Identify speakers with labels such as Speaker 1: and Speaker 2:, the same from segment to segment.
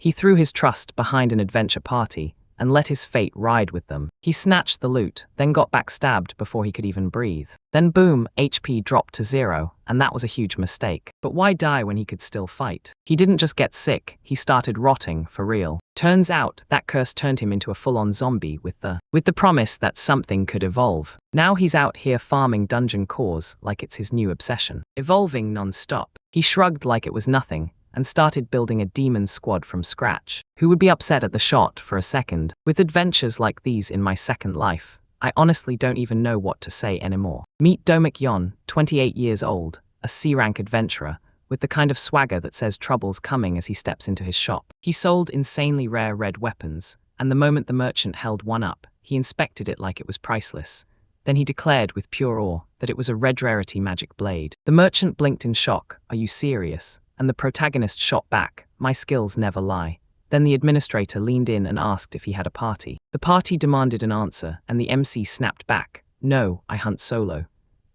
Speaker 1: He threw his trust behind an adventure party and let his fate ride with them. He snatched the loot, then got backstabbed before he could even breathe. Then boom, HP dropped to 0, and that was a huge mistake. But why die when he could still fight? He didn't just get sick, he started rotting for real. Turns out that curse turned him into a full-on zombie with the promise that something could evolve. Now he's out here farming dungeon cores like it's his new obsession. Evolving non-stop. He shrugged like it was nothing and started building a demon squad from scratch. Who would be upset at the shot for a second? With adventures like these in my second life, I honestly don't even know what to say anymore. Meet Domik Yon, 28 years old, a C-rank adventurer, with the kind of swagger that says trouble's coming as he steps into his shop. He sold insanely rare red weapons, and the moment the merchant held one up, he inspected it like it was priceless. Then he declared with pure awe that it was a red rarity magic blade. The merchant blinked in shock. "Are you serious?" And the protagonist shot back, "My skills never lie." Then the administrator leaned in and asked if he had a party. The party demanded an answer, and the MC snapped back, "No, I hunt solo."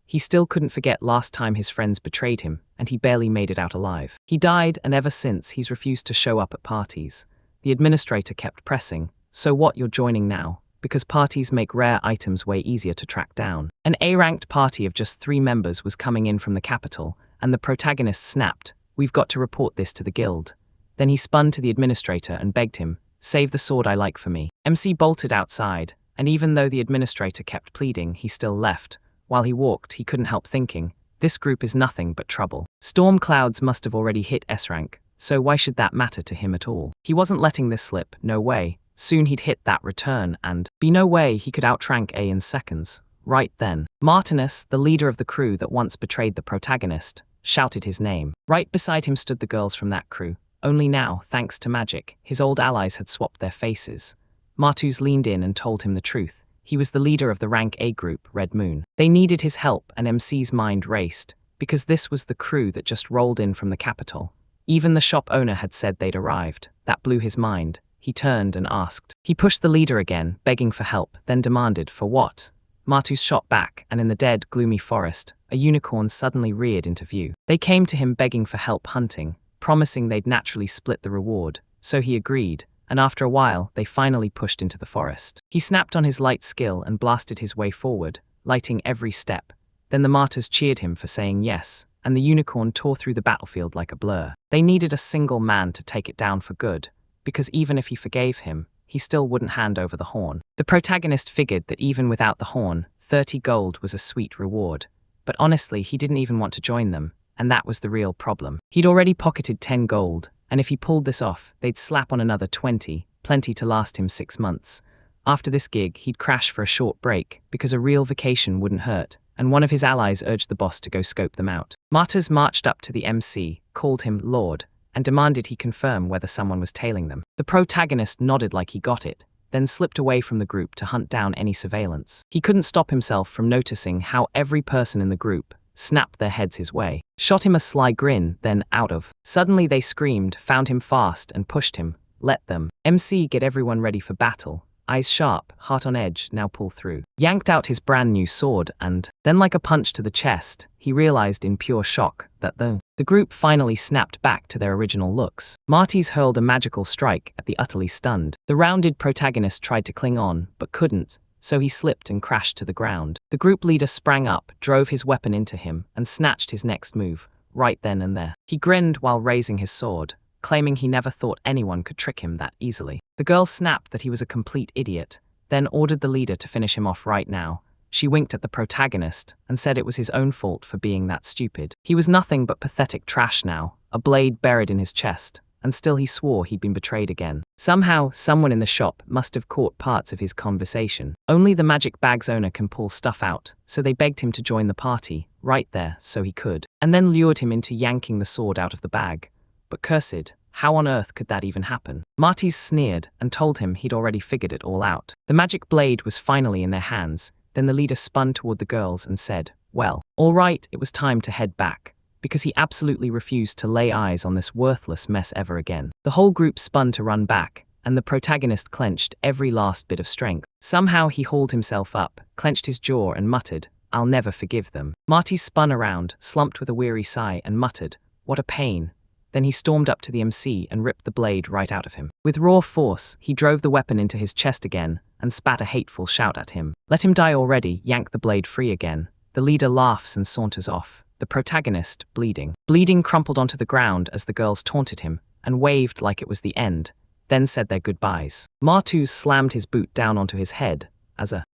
Speaker 1: He still couldn't forget last time his friends betrayed him, and he barely made it out alive. He died, and ever since he's refused to show up at parties. The administrator kept pressing, "So what, you're joining now?" Because parties make rare items way easier to track down. An A-ranked party of just 3 members was coming in from the capital, and the protagonist snapped, "We've got to report this to the guild." Then he spun to the administrator and begged him, "Save the sword I like for me." MC bolted outside, and even though the administrator kept pleading, he still left. While he walked, he couldn't help thinking, this group is nothing but trouble. Storm clouds must have already hit S-rank, so why should that matter to him at all? He wasn't letting this slip, no way. Soon he'd hit that return and be no way he could outrank A in seconds. Right then, Martinus, the leader of the crew that once betrayed the protagonist, shouted his name. Right beside him stood the girls from that crew. Only now, thanks to magic, his old allies had swapped their faces. Martus leaned in and told him the truth. He was the leader of the rank A group, Red Moon. They needed his help, and MC's mind raced, because this was the crew that just rolled in from the capital. Even the shop owner had said they'd arrived. That blew his mind. He turned and asked. He pushed the leader again, begging for help, then demanded, "For what?" Martus shot back, and in the dead, gloomy forest, a unicorn suddenly reared into view. They came to him begging for help hunting, promising they'd naturally split the reward, so he agreed, and after a while, they finally pushed into the forest. He snapped on his light skill and blasted his way forward, lighting every step. Then the martyrs cheered him for saying yes, and the unicorn tore through the battlefield like a blur. They needed a single man to take it down for good, because even if he forgave him, he still wouldn't hand over the horn. The protagonist figured that even without the horn, 30 gold was a sweet reward. But honestly, he didn't even want to join them, and that was the real problem. He'd already pocketed 10 gold, and if he pulled this off, they'd slap on another 20, plenty to last him 6 months. After this gig, he'd crash for a short break, because a real vacation wouldn't hurt, and one of his allies urged the boss to go scope them out. Martyrs marched up to the MC, called him Lord, and demanded he confirm whether someone was tailing them. The protagonist nodded like he got it, then slipped away from the group to hunt down any surveillance. He couldn't stop himself from noticing how every person in the group snapped their heads his way, shot him a sly grin, then out of. Suddenly they screamed, found him fast and pushed him. Let them. MC get everyone ready for battle. Eyes sharp, heart on edge, now pull through. Yanked out his brand new sword and, then like a punch to the chest, he realized in pure shock that the group finally snapped back to their original looks. Marty's hurled a magical strike at the utterly stunned. The rounded protagonist tried to cling on, but couldn't, so he slipped and crashed to the ground. The group leader sprang up, drove his weapon into him, and snatched his next move, right then and there. He grinned while raising his sword, claiming he never thought anyone could trick him that easily. The girl snapped that he was a complete idiot, then ordered the leader to finish him off right now. She winked at the protagonist and said it was his own fault for being that stupid. He was nothing but pathetic trash now, a blade buried in his chest, and still he swore he'd been betrayed again. Somehow, someone in the shop must have caught parts of his conversation. Only the magic bag's owner can pull stuff out, so they begged him to join the party, right there, so he could, and then lured him into yanking the sword out of the bag. But cursed, how on earth could that even happen? Marty's sneered and told him he'd already figured it all out. The magic blade was finally in their hands. Then the leader spun toward the girls and said, well, all right, it was time to head back, because he absolutely refused to lay eyes on this worthless mess ever again. The whole group spun to run back, and the protagonist clenched every last bit of strength. Somehow he hauled himself up, clenched his jaw and muttered, I'll never forgive them. Marty spun around, slumped with a weary sigh and muttered, what a pain. Then he stormed up to the MC and ripped the blade right out of him. With raw force, he drove the weapon into his chest again and spat a hateful shout at him. Let him die already, yank the blade free again. The leader laughs and saunters off. The protagonist, bleeding, crumpled onto the ground as the girls taunted him and waved like it was the end, then said their goodbyes. Martuz slammed his boot down onto his head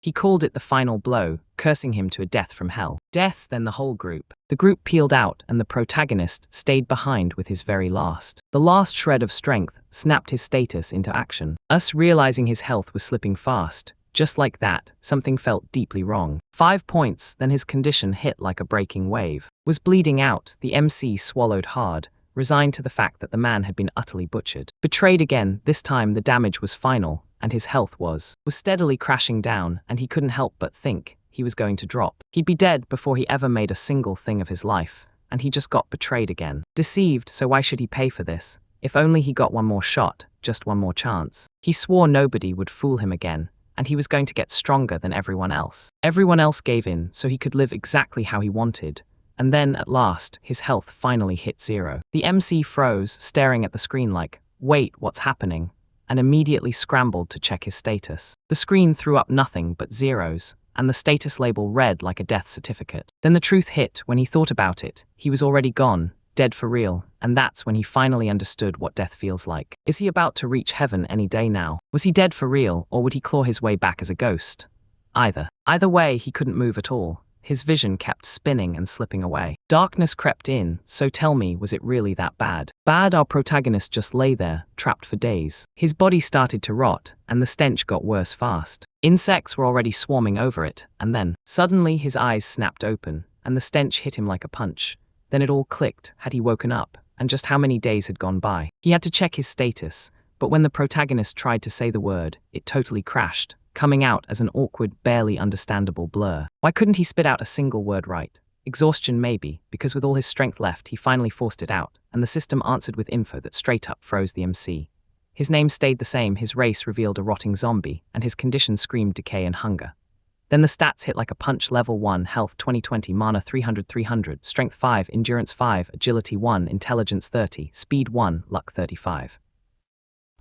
Speaker 1: he called it the final blow, cursing him to a death from hell. Deaths, then the whole group. The group peeled out and the protagonist stayed behind with his very last. The last shred of strength snapped his status into action. Us realizing his health was slipping fast. Just like that, something felt deeply wrong. 5 points, then his condition hit like a breaking wave. Was bleeding out, the MC swallowed hard, resigned to the fact that the man had been utterly butchered. Betrayed again, this time the damage was final, and his health was steadily crashing down, and he couldn't help but think he was going to drop. He'd be dead before he ever made a single thing of his life, and he just got betrayed again. Deceived, so why should he pay for this? If only he got one more shot, just one more chance. He swore nobody would fool him again, and he was going to get stronger than everyone else. Everyone else gave in, so he could live exactly how he wanted. And then, at last, his health finally hit 0. The MC froze, staring at the screen like, wait, what's happening? And immediately scrambled to check his status. The screen threw up nothing but zeros, and the status label read like a death certificate. Then the truth hit when he thought about it. He was already gone, dead for real, and that's when he finally understood what death feels like. Is he about to reach heaven any day now? Was he dead for real, or would he claw his way back as a ghost? Either way, he couldn't move at all. His vision kept spinning and slipping away. Darkness crept in, so tell me, was it really that bad? Our protagonist just lay there, trapped for days. His body started to rot, and the stench got worse fast. Insects were already swarming over it, and then, suddenly his eyes snapped open, and the stench hit him like a punch. Then it all clicked, had he woken up, and just how many days had gone by. He had to check his status, but when the protagonist tried to say the word, it totally crashed, coming out as an awkward, barely understandable blur. Why couldn't he spit out a single word right? Exhaustion maybe, because with all his strength left he finally forced it out, and the system answered with info that straight up froze the MC. His name stayed the same, his race revealed a rotting zombie, and his condition screamed decay and hunger. Then the stats hit like a punch. Level 1, health 20/20, mana 300/300, strength 5, endurance 5, agility 1, intelligence 30, speed 1, luck 35.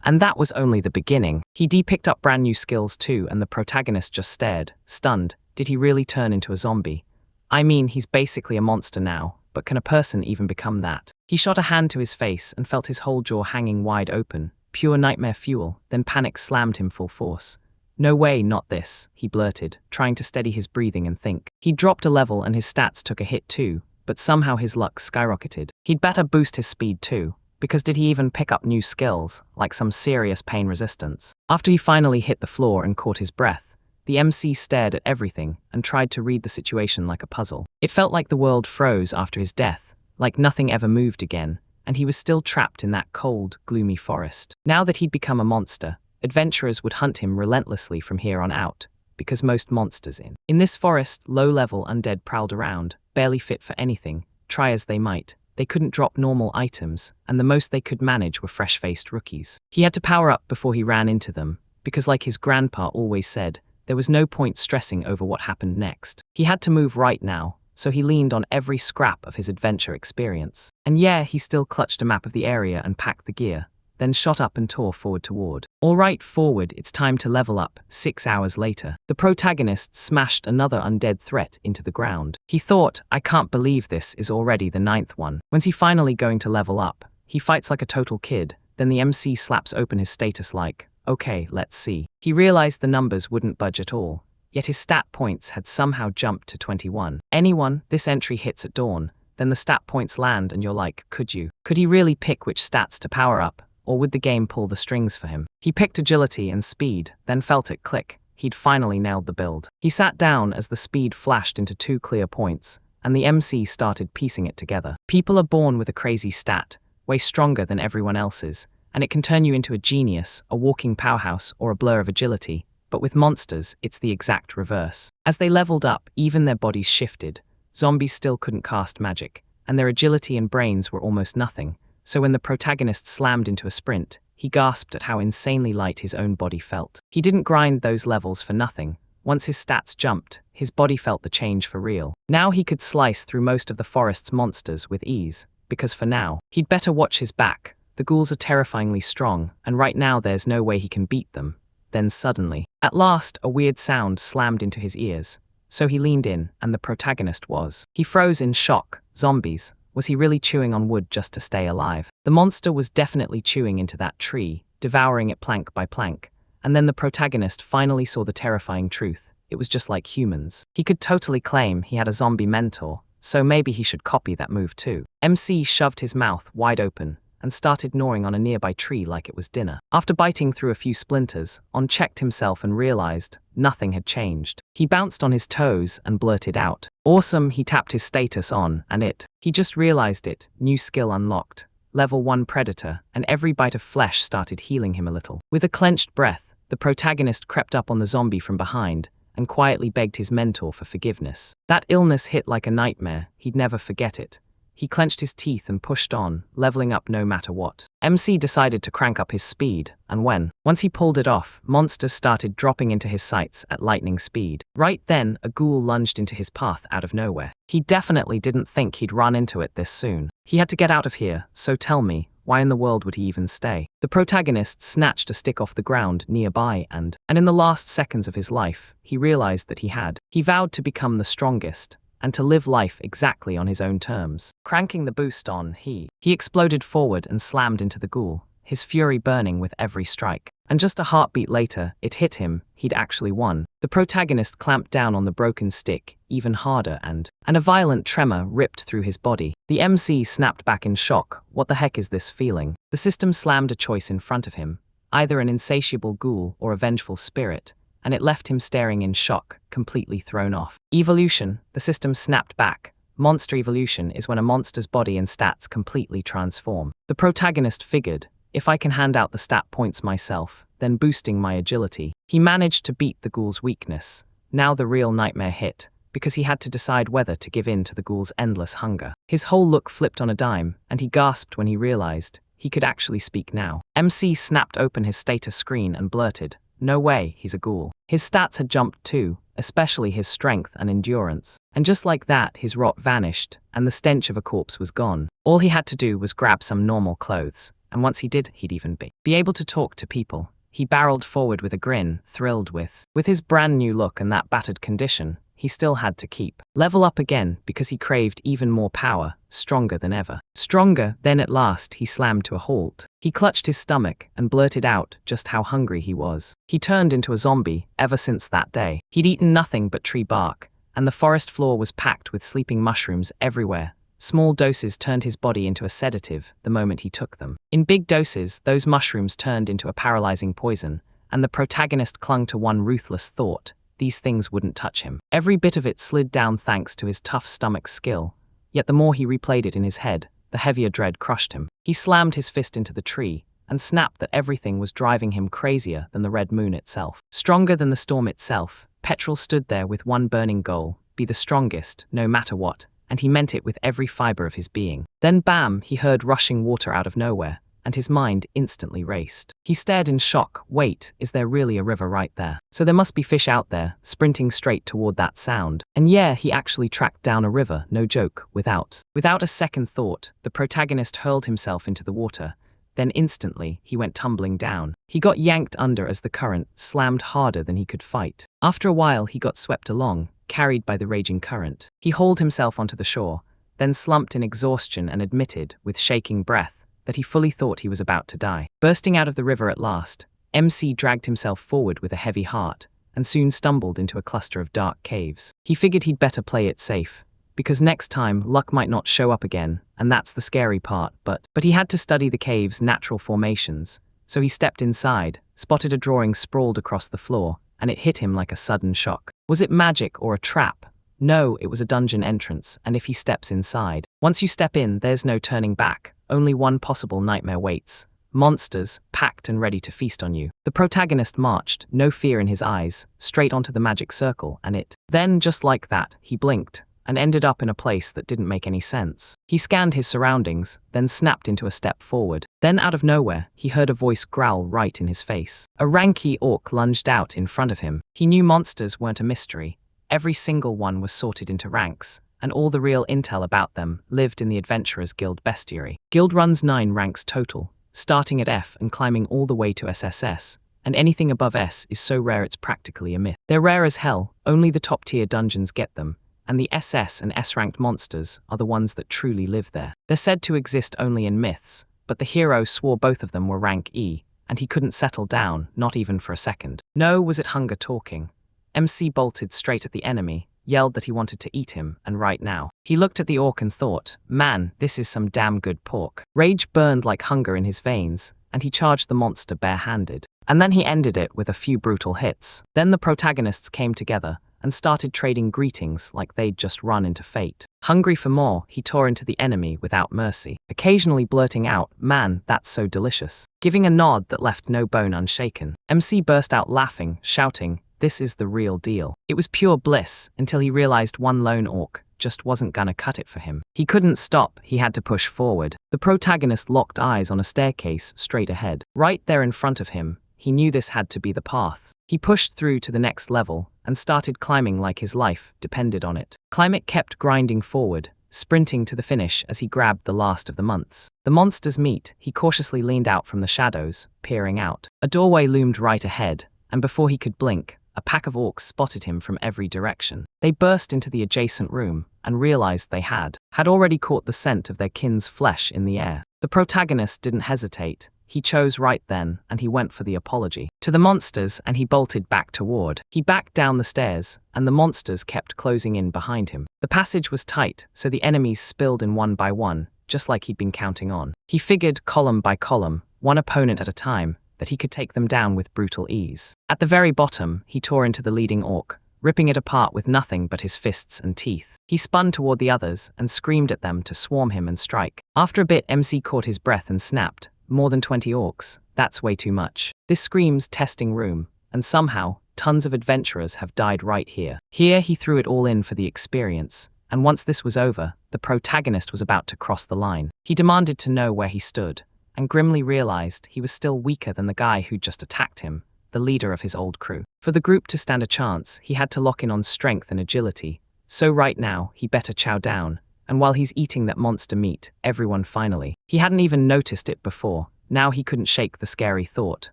Speaker 1: And that was only the beginning. He picked up brand new skills too, and the protagonist just stared, stunned. Did he really turn into a zombie? I mean, he's basically a monster now, but can a person even become that? He shot a hand to his face and felt his whole jaw hanging wide open. Pure nightmare fuel, then panic slammed him full force. No way, not this, he blurted, trying to steady his breathing and think. He dropped a level and his stats took a hit too, but somehow his luck skyrocketed. He'd better boost his speed too. Because did he even pick up new skills, like some serious pain resistance? After he finally hit the floor and caught his breath, the MC stared at everything and tried to read the situation like a puzzle. It felt like the world froze after his death, like nothing ever moved again, and he was still trapped in that cold, gloomy forest. Now that he'd become a monster, adventurers would hunt him relentlessly from here on out, because most monsters in this forest, low-level undead prowled around, barely fit for anything, try as they might. They couldn't drop normal items, and the most they could manage were fresh-faced rookies. He had to power up before he ran into them, because like his grandpa always said, there was no point stressing over what happened next. He had to move right now, so he leaned on every scrap of his adventure experience. And yeah, he still clutched a map of the area and packed the gear, then shot up and tore forward toward. All right, forward, it's time to level up. 6 hours later, the protagonist smashed another undead threat into the ground. He thought, I can't believe this is already the 9th one. When's he finally going to level up? He fights like a total kid, then the MC slaps open his status like, okay, let's see. He realized the numbers wouldn't budge at all, yet his stat points had somehow jumped to 21. Anyone, this entry hits at dawn, then the stat points land and you're like, could he really pick which stats to power up? Or would the game pull the strings for him? He picked agility and speed, then felt it click. He'd finally nailed the build. He sat down as the speed flashed into 2 clear points, and the MC started piecing it together. People are born with a crazy stat, way stronger than everyone else's, and it can turn you into a genius, a walking powerhouse, or a blur of agility. But with monsters, it's the exact reverse. As they leveled up, even their bodies shifted. Zombies still couldn't cast magic, and their agility and brains were almost nothing. So when the protagonist slammed into a sprint, he gasped at how insanely light his own body felt. He didn't grind those levels for nothing. Once his stats jumped, his body felt the change for real. Now he could slice through most of the forest's monsters with ease. because for now, he'd better watch his back. The ghouls are terrifyingly strong, and right now there's no way he can beat them. Then suddenly, at last, a weird sound slammed into his ears. So he leaned in, and the protagonist was. He froze in shock. Zombies. Was he really chewing on wood just to stay alive? The monster was definitely chewing into that tree, devouring it plank by plank. And then the protagonist finally saw the terrifying truth. It was just like humans. He could totally claim he had a zombie mentor, so maybe he should copy that move too. MC shoved his mouth wide open and started gnawing on a nearby tree like it was dinner. After biting through a few splinters, On checked himself and realized nothing had changed. He bounced on his toes and blurted out, "Awesome!" He tapped his status on, and he just realized it, new skill unlocked. Level 1 Predator, and every bite of flesh started healing him a little. With a clenched breath, the protagonist crept up on the zombie from behind and quietly begged his mentor for forgiveness. That illness hit like a nightmare, he'd never forget it. He clenched his teeth and pushed on, leveling up no matter what. MC decided to crank up his speed, and once he pulled it off, monsters started dropping into his sights at lightning speed. Right then, a ghoul lunged into his path out of nowhere. He definitely didn't think he'd run into it this soon. He had to get out of here, so tell me, why in the world would he even stay? The protagonist snatched a stick off the ground nearby and in the last seconds of his life, he realized that he vowed to become the strongest, and to live life exactly on his own terms. Cranking the boost on, he exploded forward and slammed into the ghoul, his fury burning with every strike. And just a heartbeat later, it hit him, he'd actually won. The protagonist clamped down on the broken stick, even harder, and a violent tremor ripped through his body. The MC snapped back in shock. What the heck is this feeling? The system slammed a choice in front of him, either an insatiable ghoul or a vengeful spirit, and it left him staring in shock, completely thrown off. Evolution, the system snapped back. Monster evolution is when a monster's body and stats completely transform. The protagonist figured, if I can hand out the stat points myself, then boosting my agility. He managed to beat the ghoul's weakness. Now the real nightmare hit, because he had to decide whether to give in to the ghoul's endless hunger. His whole look flipped on a dime, and he gasped when he realized he could actually speak now. MC snapped open his status screen and blurted, "No way, he's a ghoul." His stats had jumped too, especially his strength and endurance. And just like that, his rot vanished, and the stench of a corpse was gone. All he had to do was grab some normal clothes, and once he did, he'd even be able to talk to people. He barreled forward with a grin, thrilled with his brand new look and that battered condition. He still had to level up again because he craved even more power, stronger than ever. Stronger, then at last he slammed to a halt. He clutched his stomach and blurted out just how hungry he was. He turned into a zombie ever since that day. He'd eaten nothing but tree bark, and the forest floor was packed with sleeping mushrooms everywhere. Small doses turned his body into a sedative the moment he took them. In big doses, those mushrooms turned into a paralyzing poison, and the protagonist clung to one ruthless thought: these things wouldn't touch him. Every bit of it slid down thanks to his tough stomach skill, yet the more he replayed it in his head, the heavier dread crushed him. He slammed his fist into the tree, and snapped that everything was driving him crazier than the red moon itself. Stronger than the storm itself, Petrol stood there with one burning goal: be the strongest, no matter what, and he meant it with every fiber of his being. Then bam, he heard rushing water out of nowhere, and his mind instantly raced. He stared in shock. Wait, is there really a river right there? So there must be fish out there, sprinting straight toward that sound. And yeah, he actually tracked down a river, no joke, without a second thought, the protagonist hurled himself into the water. Then instantly, he went tumbling down. He got yanked under as the current slammed harder than he could fight. After a while, he got swept along, carried by the raging current. He hauled himself onto the shore, then slumped in exhaustion and admitted, with shaking breath, that he fully thought he was about to die. Bursting out of the river at last, MC dragged himself forward with a heavy heart, and soon stumbled into a cluster of dark caves. He figured he'd better play it safe, because next time luck might not show up again, and that's the scary part, but he had to study the cave's natural formations, so he stepped inside, spotted a drawing sprawled across the floor, and it hit him like a sudden shock. Was it magic or a trap? No, it was a dungeon entrance, and if he steps inside, once you step in, there's no turning back. Only one possible nightmare waits. Monsters, packed and ready to feast on you. The protagonist marched, no fear in his eyes, straight onto the magic circle, and then, just like that, he blinked, and ended up in a place that didn't make any sense. He scanned his surroundings, then snapped into a step forward. Then out of nowhere, he heard a voice growl right in his face. A ranky orc lunged out in front of him. He knew monsters weren't a mystery. Every single one was sorted into ranks, and all the real intel about them lived in the Adventurers Guild bestiary. Guild runs 9 ranks total, starting at F and climbing all the way to SSS, and anything above S is so rare it's practically a myth. They're rare as hell, only the top-tier dungeons get them, and the SS and S-ranked monsters are the ones that truly live there. They're said to exist only in myths, but the hero swore both of them were rank E, and he couldn't settle down, not even for a second. No, was it hunger talking? MC bolted straight at the enemy, yelled that he wanted to eat him, and right now. He looked at the orc and thought, man, this is some damn good pork. Rage burned like hunger in his veins, and he charged the monster barehanded. And then he ended it with a few brutal hits. Then the protagonists came together and started trading greetings like they'd just run into fate. Hungry for more, he tore into the enemy without mercy, occasionally blurting out, man, that's so delicious, giving a nod that left no bone unshaken. MC burst out laughing, shouting, this is the real deal. It was pure bliss until he realized one lone orc just wasn't gonna cut it for him. He couldn't stop, he had to push forward. The protagonist locked eyes on a staircase straight ahead. Right there in front of him, he knew this had to be the path. He pushed through to the next level and started climbing like his life depended on it. Climate kept grinding forward, sprinting to the finish as he grabbed the last of the months. The monsters meet, he cautiously leaned out from the shadows, peering out. A doorway loomed right ahead, and before he could blink, a pack of orcs spotted him from every direction. They burst into the adjacent room and realized they had already caught the scent of their kin's flesh in the air. The protagonist didn't hesitate. He chose right then, and he went for the apology to the monsters, and he bolted back toward. He backed down the stairs, and the monsters kept closing in behind him. The passage was tight, so the enemies spilled in one by one, just like he'd been counting on. He figured, column by column, one opponent at a time, that he could take them down with brutal ease. At the very bottom, he tore into the leading orc, ripping it apart with nothing but his fists and teeth. He spun toward the others and screamed at them to swarm him and strike. After a bit, MC caught his breath and snapped, more than 20 orcs, that's way too much. This screams testing room, and somehow, tons of adventurers have died right here. Here he threw it all in for the experience, and once this was over, the protagonist was about to cross the line. He demanded to know where he stood, and grimly realized he was still weaker than the guy who'd just attacked him, the leader of his old crew. For the group to stand a chance, he had to lock in on strength and agility, so right now, he better chow down. And while he's eating that monster meat, everyone finally. He hadn't even noticed it before. Now he couldn't shake the scary thought.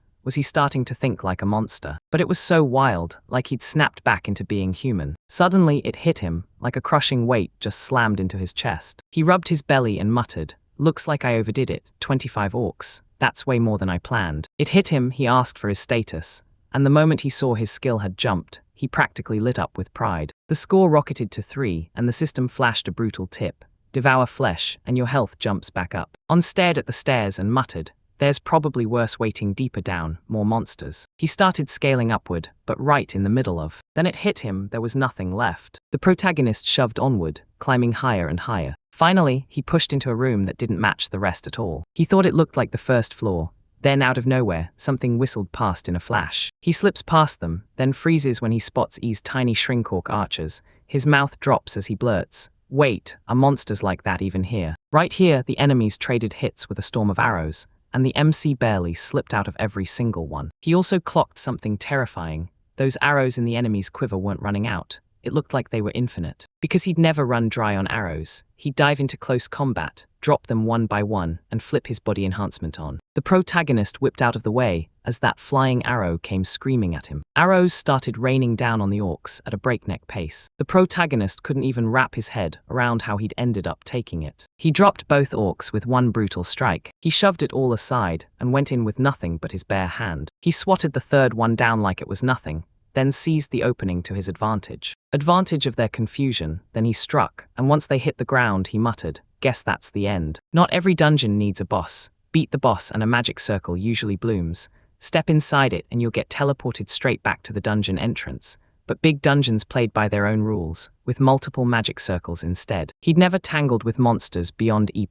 Speaker 1: Was he starting to think like a monster? But it was so wild, like he'd snapped back into being human. Suddenly it hit him, like a crushing weight just slammed into his chest. He rubbed his belly and muttered, looks like I overdid it, 25 orcs. That's way more than I planned. It hit him, he asked for his status. And the moment he saw his skill had jumped, he practically lit up with pride. The score rocketed to 3, and the system flashed a brutal tip. Devour flesh, and your health jumps back up. On stared at the stairs and muttered, there's probably worse waiting deeper down, more monsters. He started scaling upward, but right in the middle of. Then it hit him, there was nothing left. The protagonist shoved onward, climbing higher and higher. Finally, he pushed into a room that didn't match the rest at all. He thought it looked like the first floor. Then out of nowhere, something whistled past in a flash. He slips past them, then freezes when he spots E's tiny shrinkork archers. His mouth drops as he blurts, wait, are monsters like that even here? Right here, the enemies traded hits with a storm of arrows, and the MC barely slipped out of every single one. He also clocked something terrifying. Those arrows in the enemy's quiver weren't running out. It looked like they were infinite. Because he'd never run dry on arrows, he'd dive into close combat, drop them one by one, and flip his body enhancement on. The protagonist whipped out of the way as that flying arrow came screaming at him. Arrows started raining down on the orcs at a breakneck pace. The protagonist couldn't even wrap his head around how he'd ended up taking it. He dropped both orcs with one brutal strike. He shoved it all aside and went in with nothing but his bare hand. He swatted the third one down like it was nothing, then seized the opening to his advantage. Advantage of their confusion, then he struck, and once they hit the ground he muttered, guess that's the end. Not every dungeon needs a boss. Beat the boss and a magic circle usually blooms. Step inside it and you'll get teleported straight back to the dungeon entrance. But big dungeons played by their own rules, with multiple magic circles instead. He'd never tangled with monsters beyond E+,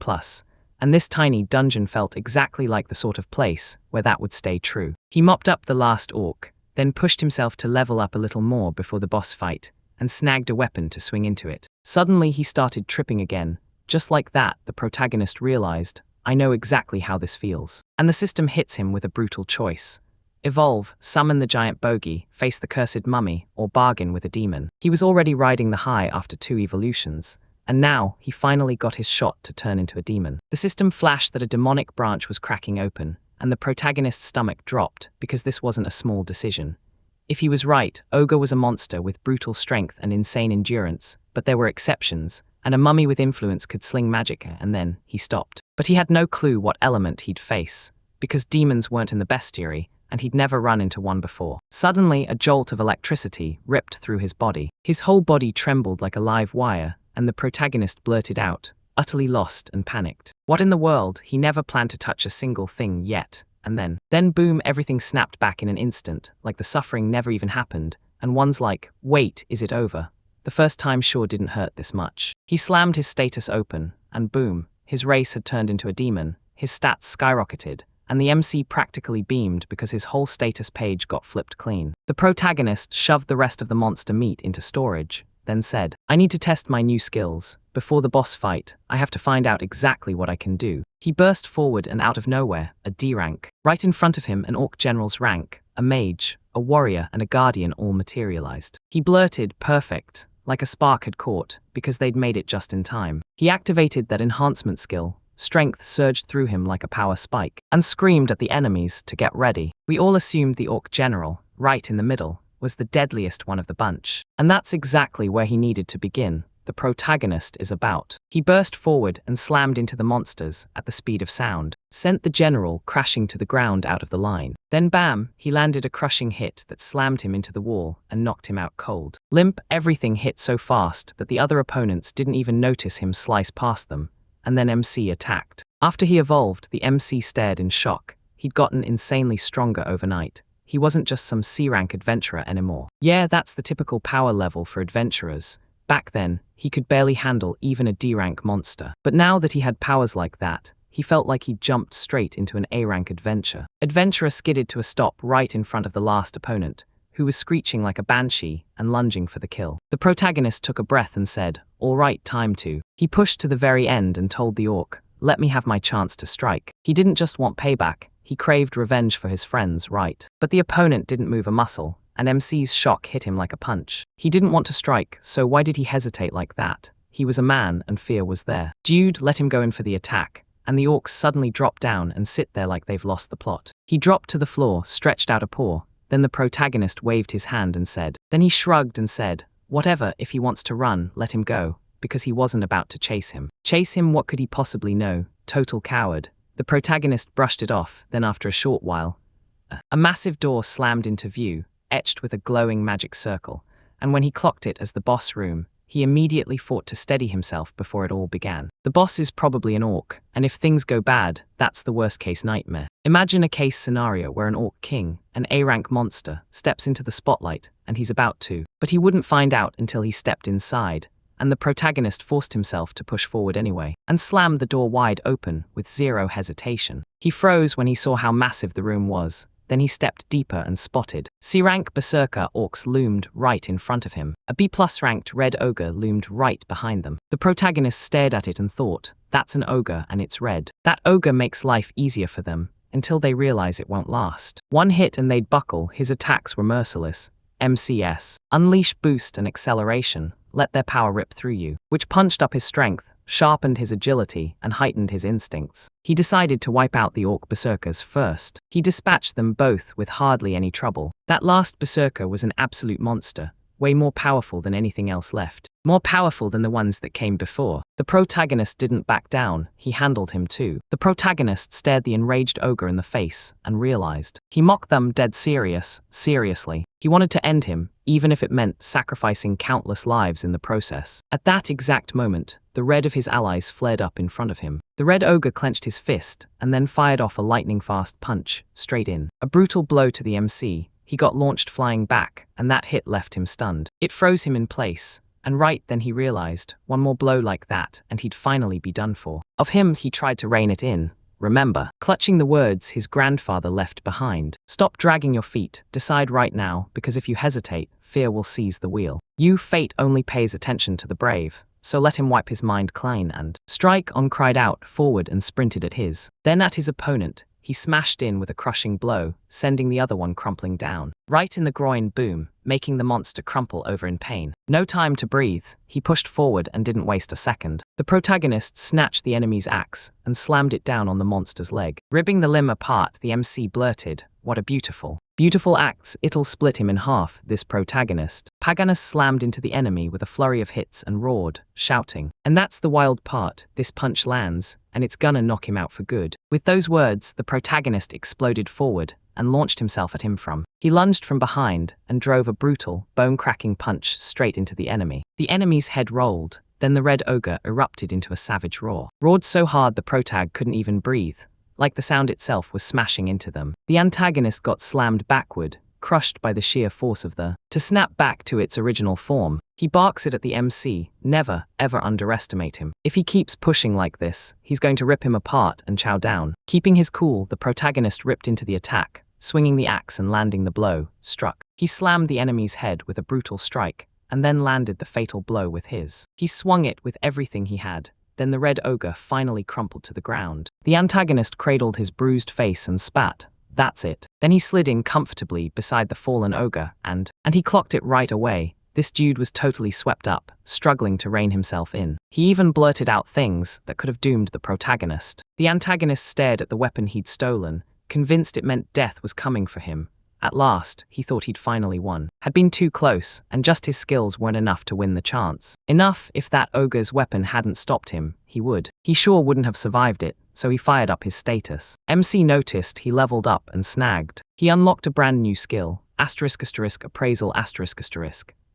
Speaker 1: and this tiny dungeon felt exactly like the sort of place where that would stay true. He mopped up the last orc, then pushed himself to level up a little more before the boss fight, and snagged a weapon to swing into it. Suddenly he started tripping again. Just like that, the protagonist realized, I know exactly how this feels. And the system hits him with a brutal choice. Evolve, summon the giant bogey, face the cursed mummy, or bargain with a demon. He was already riding the high after 2 evolutions, and now he finally got his shot to turn into a demon. The system flashed that a demonic branch was cracking open, and the protagonist's stomach dropped because this wasn't a small decision. If he was right, Ogre was a monster with brutal strength and insane endurance, but there were exceptions, and a mummy with influence could sling magic, and then he stopped. But he had no clue what element he'd face, because demons weren't in the bestiary, and he'd never run into one before. Suddenly, a jolt of electricity ripped through his body. His whole body trembled like a live wire, and the protagonist blurted out, utterly lost and panicked. What in the world? He never planned to touch a single thing yet. And then boom, everything snapped back in an instant, like the suffering never even happened, and one's like, wait, is it over? The first time sure didn't hurt this much. He slammed his status open, and boom, his race had turned into a demon, his stats skyrocketed, and the MC practically beamed because his whole status page got flipped clean. The protagonist shoved the rest of the monster meat into storage, then said, I need to test my new skills. Before the boss fight, I have to find out exactly what I can do. He burst forward and out of nowhere, a D rank. Right in front of him, an orc general's rank, a mage, a warrior, and a guardian all materialized. He blurted, perfect, like a spark had caught, because they'd made it just in time. He activated that enhancement skill. Strength surged through him like a power spike, and screamed at the enemies to get ready. We all assumed the orc general, right in the middle, was the deadliest one of the bunch. And that's exactly where he needed to begin. The protagonist is about. He burst forward and slammed into the monsters at the speed of sound, sent the general crashing to the ground out of the line. Then bam, he landed a crushing hit that slammed him into the wall and knocked him out cold. Limp, everything hit so fast that the other opponents didn't even notice him slice past them, and then MC attacked. After he evolved, the MC stared in shock. He'd gotten insanely stronger overnight. He wasn't just some C-rank adventurer anymore. Yeah, that's the typical power level for adventurers. Back then, he could barely handle even a D-rank monster. But now that he had powers like that, he felt like he'd jumped straight into an A-rank adventure. Adventurer skidded to a stop right in front of the last opponent, who was screeching like a banshee and lunging for the kill. The protagonist took a breath and said, all right, time to. He pushed to the very end and told the orc, let me have my chance to strike. He didn't just want payback, he craved revenge for his friends, right? But the opponent didn't move a muscle, and MC's shock hit him like a punch. He didn't want to strike, so why did he hesitate like that? He was a man, and fear was there. Dude, let him go in for the attack, and the orcs suddenly drop down and sit there like they've lost the plot. He dropped to the floor, stretched out a paw, then the protagonist waved his hand and said. Then he shrugged and said, whatever, if he wants to run, let him go, because he wasn't about to chase him. Chase him, what could he possibly know? Total coward. The protagonist brushed it off, then after a short while, a massive door slammed into view, etched with a glowing magic circle, and when he clocked it as the boss room, he immediately fought to steady himself before it all began. The boss is probably an orc, and if things go bad, that's the worst-case nightmare. Imagine a case scenario where an orc king, an A-rank monster, steps into the spotlight, and he's about to, but he wouldn't find out until he stepped inside, and the protagonist forced himself to push forward anyway, and slammed the door wide open with zero hesitation. He froze when he saw how massive the room was. Then he stepped deeper and spotted. C-rank berserker orcs loomed right in front of him. A B-plus ranked red ogre loomed right behind them. The protagonist stared at it and thought, that's an ogre and it's red. That ogre makes life easier for them, until they realize it won't last. One hit and they'd buckle, his attacks were merciless. MCS. Unleash boost and acceleration. Let their power rip through you. Which punched up his strength, sharpened his agility, and heightened his instincts. He decided to wipe out the orc berserkers first. He dispatched them both with hardly any trouble. That last berserker was an absolute monster, way more powerful than anything else left. More powerful than the ones that came before. The protagonist didn't back down, he handled him too. The protagonist stared the enraged ogre in the face and realized. He mocked them dead seriously. He wanted to end him, even if it meant sacrificing countless lives in the process. At that exact moment, the red of his allies flared up in front of him. The red ogre clenched his fist and then fired off a lightning-fast punch, straight in. A brutal blow to the MC. He got launched flying back, and that hit left him stunned. It froze him in place, and right then he realized, one more blow like that, and he'd finally be done for. Of him, he tried to rein it in. Remember, clutching the words his grandfather left behind. Stop dragging your feet, decide right now, because if you hesitate, fear will seize the wheel. Fate only pays attention to the brave, so let him wipe his mind clean and strike on cried out, forward and sprinted at his. Then at his opponent, he smashed in with a crushing blow, sending the other one crumpling down. Right in the groin, boom, making the monster crumple over in pain. No time to breathe, he pushed forward and didn't waste a second. The protagonist snatched the enemy's axe and slammed it down on the monster's leg. Ripping the limb apart, the MC blurted, "What a beautiful axe, it'll split him in half, this protagonist." Paganus slammed into the enemy with a flurry of hits and roared, shouting, "And that's the wild part, this punch lands, and it's gonna knock him out for good." With those words, the protagonist exploded forward and launched himself at him from. He lunged from behind and drove a brutal, bone-cracking punch straight into the enemy. The enemy's head rolled, then the red ogre erupted into a savage roar. Roared so hard the protag couldn't even breathe, like the sound itself was smashing into them. The antagonist got slammed backward, crushed by the sheer force of to snap back to its original form. He barks it at the MC, never, ever underestimate him. If he keeps pushing like this, he's going to rip him apart and chow down. Keeping his cool, the protagonist ripped into the attack, swinging the axe and landing the blow, struck. He slammed the enemy's head with a brutal strike, and then landed the fatal blow with his. He swung it with everything he had. Then the red ogre finally crumpled to the ground. The antagonist cradled his bruised face and spat, "That's it." Then he slid in comfortably beside the fallen ogre, and he clocked it right away. This dude was totally swept up, struggling to rein himself in. He even blurted out things that could have doomed the protagonist. The antagonist stared at the weapon he'd stolen, convinced it meant death was coming for him. At last, he thought he'd finally won. Had been too close, and just his skills weren't enough to win the chance. Enough if that ogre's weapon hadn't stopped him, he would. He sure wouldn't have survived it, so he fired up his status. MC noticed, he leveled up and snagged. He unlocked a brand new skill, **appraisal**,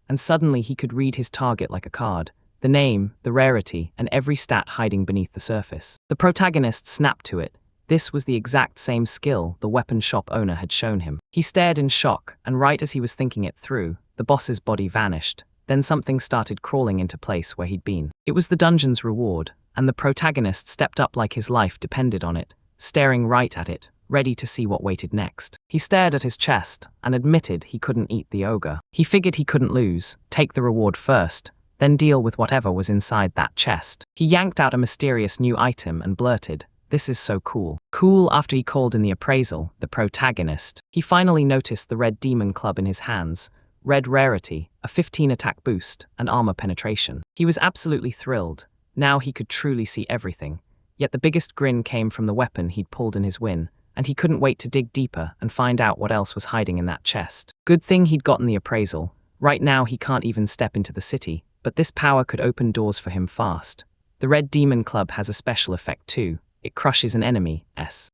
Speaker 1: and suddenly he could read his target like a card. The name, the rarity, and every stat hiding beneath the surface. The protagonist snapped to it. This was the exact same skill the weapon shop owner had shown him. He stared in shock, and right as he was thinking it through, the boss's body vanished. Then something started crawling into place where he'd been. It was the dungeon's reward, and the protagonist stepped up like his life depended on it, staring right at it, ready to see what waited next. He stared at his chest, and admitted he couldn't eat the ogre. He figured he couldn't lose, take the reward first, then deal with whatever was inside that chest. He yanked out a mysterious new item and blurted, "This is so cool." Cool after he called in the appraisal, the protagonist. He finally noticed the red demon club in his hands, red rarity, a 15 attack boost, and armor penetration. He was absolutely thrilled. Now he could truly see everything. Yet the biggest grin came from the weapon he'd pulled in his win, and he couldn't wait to dig deeper and find out what else was hiding in that chest. Good thing he'd gotten the appraisal. Right now he can't even step into the city, but this power could open doors for him fast. The red demon club has a special effect too. It crushes an enemy.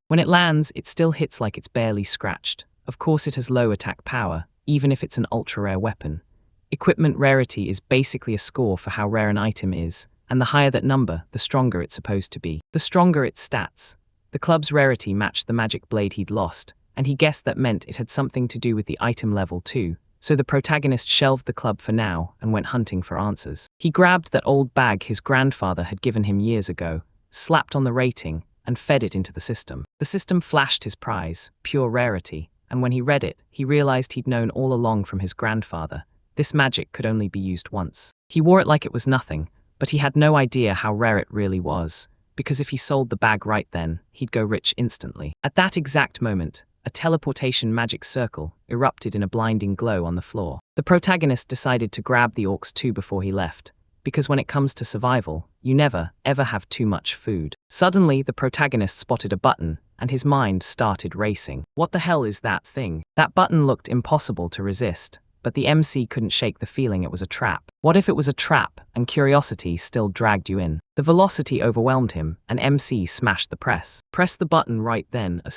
Speaker 1: When it lands, it still hits like it's barely scratched. Of course it has low attack power, even if it's an ultra-rare weapon. Equipment rarity is basically a score for how rare an item is, and the higher that number, the stronger it's supposed to be. The stronger its stats. The club's rarity matched the magic blade he'd lost, and he guessed that meant it had something to do with the item level too. So the protagonist shelved the club for now and went hunting for answers. He grabbed that old bag his grandfather had given him years ago, slapped on the rating, and fed it into the system. The system flashed his prize, pure rarity, and when he read it, he realized he'd known all along from his grandfather. This magic could only be used once. He wore it like it was nothing, but he had no idea how rare it really was, because if he sold the bag right then, he'd go rich instantly. At that exact moment, a teleportation magic circle erupted in a blinding glow on the floor. The protagonist decided to grab the orcs too before he left, because when it comes to survival, you never, ever have too much food. Suddenly, the protagonist spotted a button, and his mind started racing. What the hell is that thing? That button looked impossible to resist, but the MC couldn't shake the feeling it was a trap. What if it was a trap, and curiosity still dragged you in? The velocity overwhelmed him, and MC smashed the press. Press the button right then, a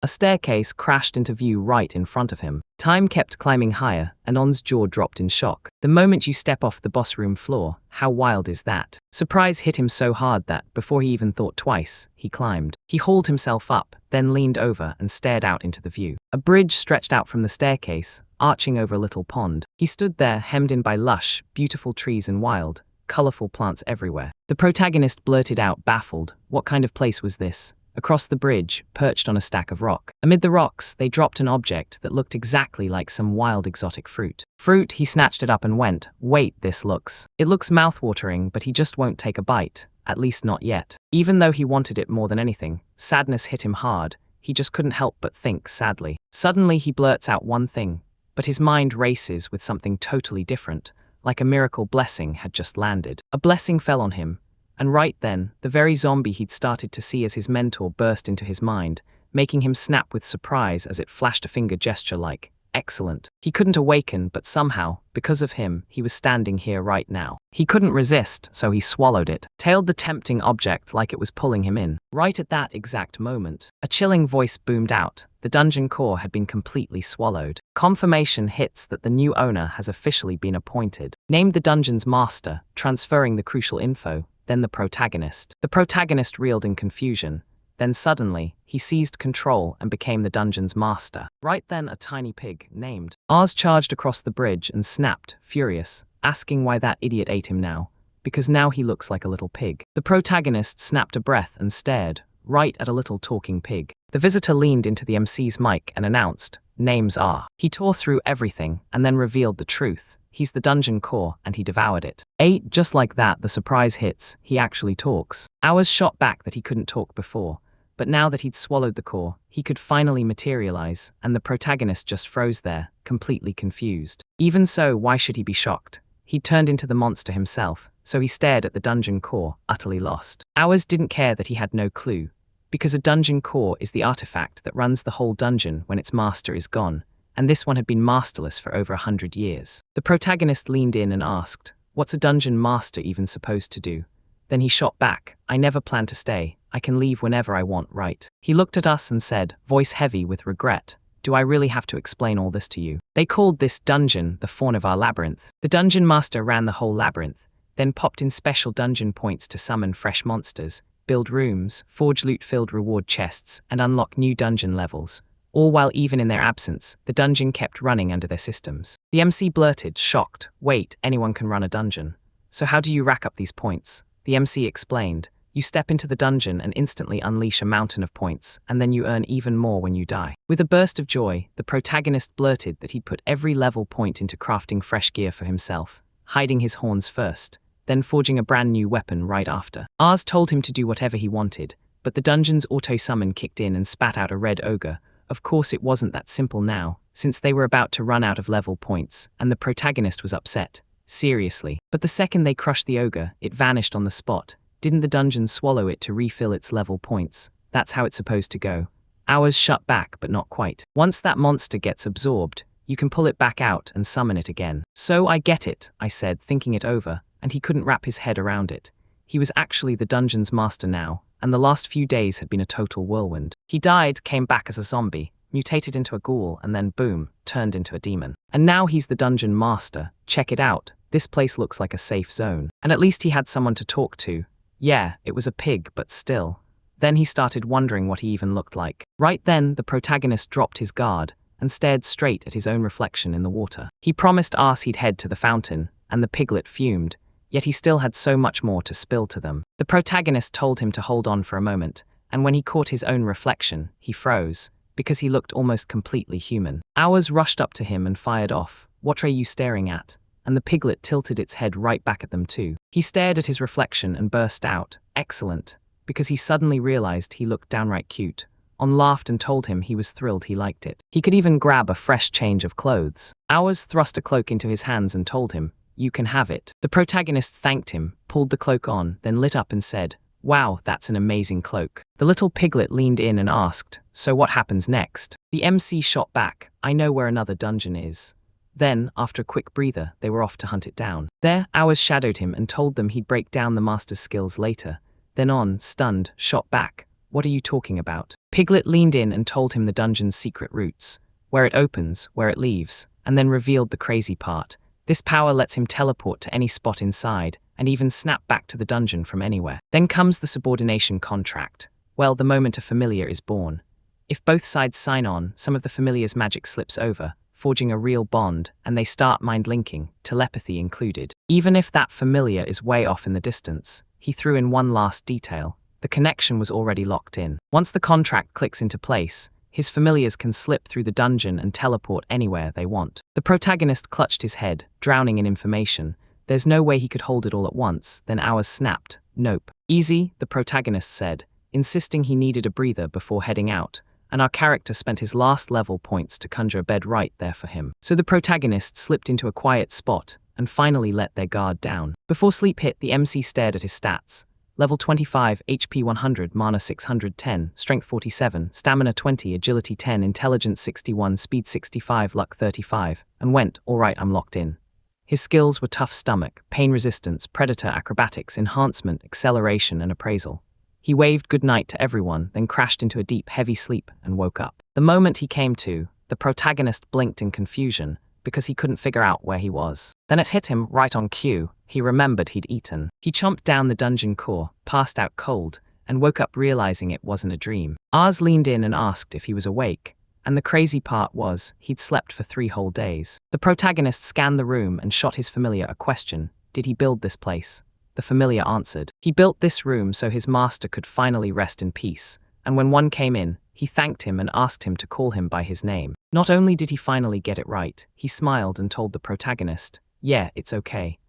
Speaker 1: staircase crashed into view right in front of him. Time kept climbing higher, and On's jaw dropped in shock. The moment you step off the boss room floor, how wild is that? Surprise hit him so hard that, before he even thought twice, he climbed. He hauled himself up, then leaned over and stared out into the view. A bridge stretched out from the staircase, arching over a little pond. He stood there, hemmed in by lush, beautiful trees and wild, colorful plants everywhere. The protagonist blurted out, baffled, what kind of place was this? Across the bridge, perched on a stack of rock. Amid the rocks, they dropped an object that looked exactly like some wild exotic fruit. He snatched it up and went, wait, it looks mouthwatering, but he just won't take a bite, at least not yet. Even though he wanted it more than anything, sadness hit him hard, he just couldn't help but think sadly. Suddenly he blurts out one thing, but his mind races with something totally different, like a miracle blessing had just landed. A blessing fell on him, and right then, the very zombie he'd started to see as his mentor burst into his mind, making him snap with surprise as it flashed a finger gesture like, "Excellent." He couldn't awaken, but somehow, because of him, he was standing here right now. He couldn't resist, so he swallowed it, tailed the tempting object like it was pulling him in. Right at that exact moment, a chilling voice boomed out. The dungeon core had been completely swallowed. Confirmation hits that the new owner has officially been appointed. Named the dungeon's master, transferring the crucial info, then the protagonist. The protagonist reeled in confusion. Then suddenly, he seized control and became the dungeon's master. Right then, a tiny pig, named Oz, charged across the bridge and snapped, furious, asking why that idiot ate him now, because now he looks like a little pig. The protagonist snapped a breath and stared, right at a little talking pig. The visitor leaned into the MC's mic and announced, "Names are." He tore through everything and then revealed the truth. He's the dungeon core and he devoured it. Just like that, the surprise hits, he actually talks. Hours shot back that he couldn't talk before. But now that he'd swallowed the core, he could finally materialize, and the protagonist just froze there, completely confused. Even so, why should he be shocked? He'd turned into the monster himself, so he stared at the dungeon core, utterly lost. Hours didn't care that he had no clue, because a dungeon core is the artifact that runs the whole dungeon when its master is gone, and this one had been masterless for over 100 years. The protagonist leaned in and asked, "What's a dungeon master even supposed to do?" Then he shot back, "I never plan to stay. I can leave whenever I want, right?" He looked at us and said, voice heavy with regret, "Do I really have to explain all this to you? They called this dungeon the fawn of our labyrinth." The dungeon master ran the whole labyrinth, then popped in special dungeon points to summon fresh monsters, build rooms, forge loot-filled reward chests, and unlock new dungeon levels. All while even in their absence, the dungeon kept running under their systems. The MC blurted, shocked, "Wait, anyone can run a dungeon. So how do you rack up these points?" The MC explained, "You step into the dungeon and instantly unleash a mountain of points, and then you earn even more when you die." With a burst of joy, the protagonist blurted that he'd put every level point into crafting fresh gear for himself, hiding his horns first, then forging a brand new weapon right after. Oz told him to do whatever he wanted, but the dungeon's auto-summon kicked in and spat out a red ogre. Of course it wasn't that simple now, since they were about to run out of level points, and the protagonist was upset. Seriously. But the second they crushed the ogre, it vanished on the spot. Didn't the dungeon swallow it to refill its level points? That's how it's supposed to go. Hours shut back, but not quite. Once that monster gets absorbed, you can pull it back out and summon it again. "So I get it," I said, thinking it over, and he couldn't wrap his head around it. He was actually the dungeon's master now, and the last few days had been a total whirlwind. He died, came back as a zombie, mutated into a ghoul, and then boom, turned into a demon. And now he's the dungeon master. Check it out. This place looks like a safe zone. And at least he had someone to talk to. Yeah, it was a pig, but still. Then he started wondering what he even looked like. Right then, the protagonist dropped his guard and stared straight at his own reflection in the water. He promised us he'd head to the fountain, and the piglet fumed, yet he still had so much more to spill to them. The protagonist told him to hold on for a moment, and when he caught his own reflection, he froze, because he looked almost completely human. Hours rushed up to him and fired off, "What are you staring at?" And the piglet tilted its head right back at them too. He stared at his reflection and burst out, "Excellent," because he suddenly realized he looked downright cute. On laughed and told him he was thrilled he liked it. He could even grab a fresh change of clothes. Hours thrust a cloak into his hands and told him, "You can have it." The protagonist thanked him, pulled the cloak on, then lit up and said, "Wow, that's an amazing cloak." The little piglet leaned in and asked, "So what happens next?" The MC shot back, "I know where another dungeon is." Then, after a quick breather, they were off to hunt it down. There, Hours shadowed him and told them he'd break down the master's skills later. Then on, stunned, shot back, "What are you talking about?" Piglet leaned in and told him the dungeon's secret routes, where it opens, where it leaves, and then revealed the crazy part. This power lets him teleport to any spot inside, and even snap back to the dungeon from anywhere. Then comes the subordination contract. Well, the moment a familiar is born. If both sides sign on, some of the familiar's magic slips over, forging a real bond, and they start mind-linking, telepathy included. Even if that familiar is way off in the distance, he threw in one last detail. The connection was already locked in. Once the contract clicks into place, his familiars can slip through the dungeon and teleport anywhere they want. The protagonist clutched his head, drowning in information. There's no way he could hold it all at once. Then Hours snapped. "Nope." "Easy," the protagonist said, insisting he needed a breather before heading out. and our character spent his last level points to conjure a bed right there for him. So the protagonist slipped into a quiet spot and finally let their guard down. Before sleep hit, the MC stared at his stats. Level 25, HP 100, Mana 610, Strength 47, Stamina 20, Agility 10, Intelligence 61, Speed 65, Luck 35, and went, alright, I'm locked in. His skills were Tough Stomach, Pain Resistance, Predator, Acrobatics, Enhancement, Acceleration, and Appraisal. He waved goodnight to everyone, then crashed into a deep, heavy sleep and woke up. The moment he came to, the protagonist blinked in confusion because he couldn't figure out where he was. Then it hit him right on cue. He remembered he'd eaten. He chomped down the dungeon core, passed out cold, and woke up realizing it wasn't a dream. Ars leaned in and asked if he was awake, and the crazy part was he'd slept for 3 whole days. The protagonist scanned the room and shot his familiar a question. Did he build this place? The familiar answered. He built this room so his master could finally rest in peace, and when one came in, he thanked him and asked him to call him by his name. Not only did he finally get it right, he smiled and told the protagonist, "Yeah, it's okay."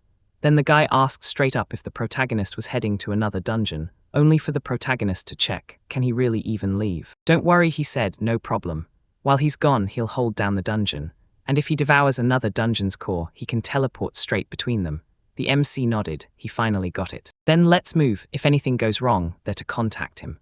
Speaker 1: Then the guy asked straight up if the protagonist was heading to another dungeon, only for the protagonist to check, can he really even leave? "Don't worry," he said, "no problem. While he's gone, he'll hold down the dungeon, and if he devours another dungeon's core, he can teleport straight between them." The MC nodded, he finally got it. "Then let's move, if anything goes wrong, they're to contact him."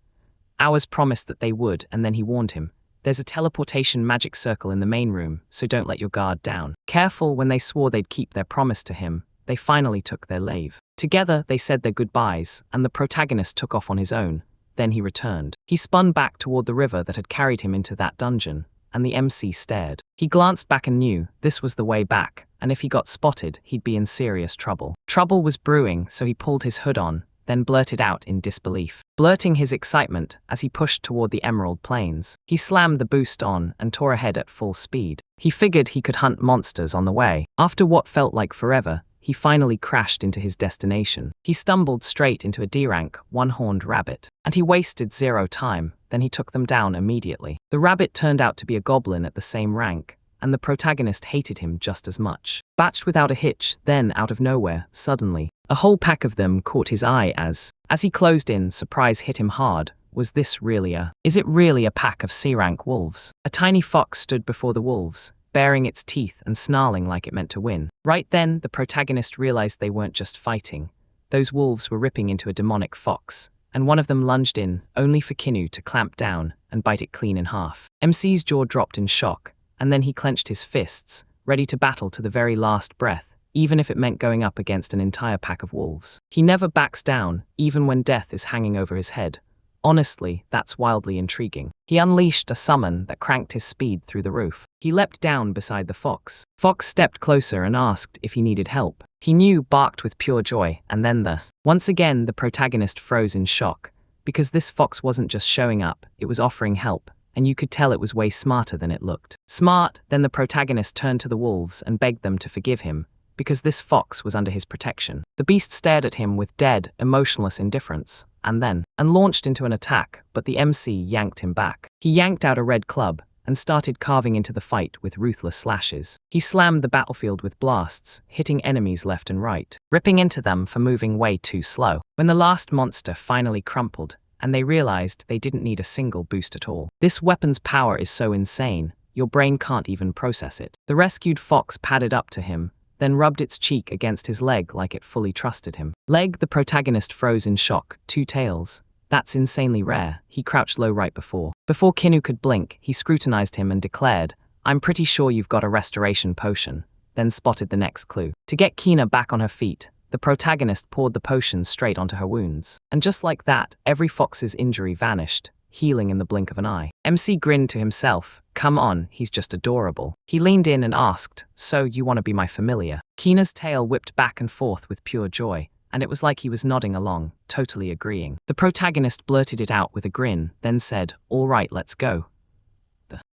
Speaker 1: Hours promised that they would, and then he warned him, "There's a teleportation magic circle in the main room, so don't let your guard down." Careful, when they swore they'd keep their promise to him, they finally took their leave. Together, they said their goodbyes, and the protagonist took off on his own. Then he returned. He spun back toward the river that had carried him into that dungeon, and the MC stared. He glanced back and knew this was the way back, and if he got spotted, he'd be in serious trouble. Trouble was brewing, so he pulled his hood on, then blurted out in disbelief, blurting his excitement as he pushed toward the Emerald Plains. He slammed the boost on and tore ahead at full speed. He figured he could hunt monsters on the way. After what felt like forever, he finally crashed into his destination. He stumbled straight into a D-rank, one-horned rabbit, and he wasted 0 time, then he took them down immediately. The rabbit turned out to be a goblin at the same rank, and the protagonist hated him just as much. Batched without a hitch, then, out of nowhere, suddenly, a whole pack of them caught his eye as he closed in, surprise hit him hard. Was this really is it really a pack of C-rank wolves? A tiny fox stood before the wolves, baring its teeth and snarling like it meant to win. Right then, the protagonist realized they weren't just fighting. Those wolves were ripping into a demonic fox, and one of them lunged in, only for Kinnu to clamp down and bite it clean in half. MC's jaw dropped in shock, and then he clenched his fists, ready to battle to the very last breath, even if it meant going up against an entire pack of wolves. He never backs down, even when death is hanging over his head. Honestly, that's wildly intriguing. He unleashed a summon that cranked his speed through the roof. He leapt down beside the fox. Fox stepped closer and asked if he needed help. He knew, barked with pure joy, and then thus. Once again, the protagonist froze in shock, because this fox wasn't just showing up, it was offering help, and you could tell it was way smarter than it looked. Smart, then the protagonist turned to the wolves and begged them to forgive him, because this fox was under his protection. The beast stared at him with dead, emotionless indifference, and launched into an attack, but the MC yanked him back. He yanked out a red club and started carving into the fight with ruthless slashes. He slammed the battlefield with blasts, hitting enemies left and right, ripping into them for moving way too slow. When the last monster finally crumpled, and they realized they didn't need a single boost at all. This weapon's power is so insane, your brain can't even process it. The rescued fox padded up to him, then rubbed its cheek against his leg like it fully trusted him. Leg, the protagonist froze in shock. 2 tails. That's insanely rare. He crouched low right before. Before Kinnu could blink, he scrutinized him and declared, "I'm pretty sure you've got a restoration potion," then spotted the next clue. To get Kina back on her feet, the protagonist poured the potion straight onto her wounds. And just like that, every fox's injury vanished, healing in the blink of an eye. MC grinned to himself. Come on, he's just adorable. He leaned in and asked, "So you want to be my familiar?" Kina's tail whipped back and forth with pure joy, and it was like he was nodding along, totally agreeing. The protagonist blurted it out with a grin, then said, "All right, let's go."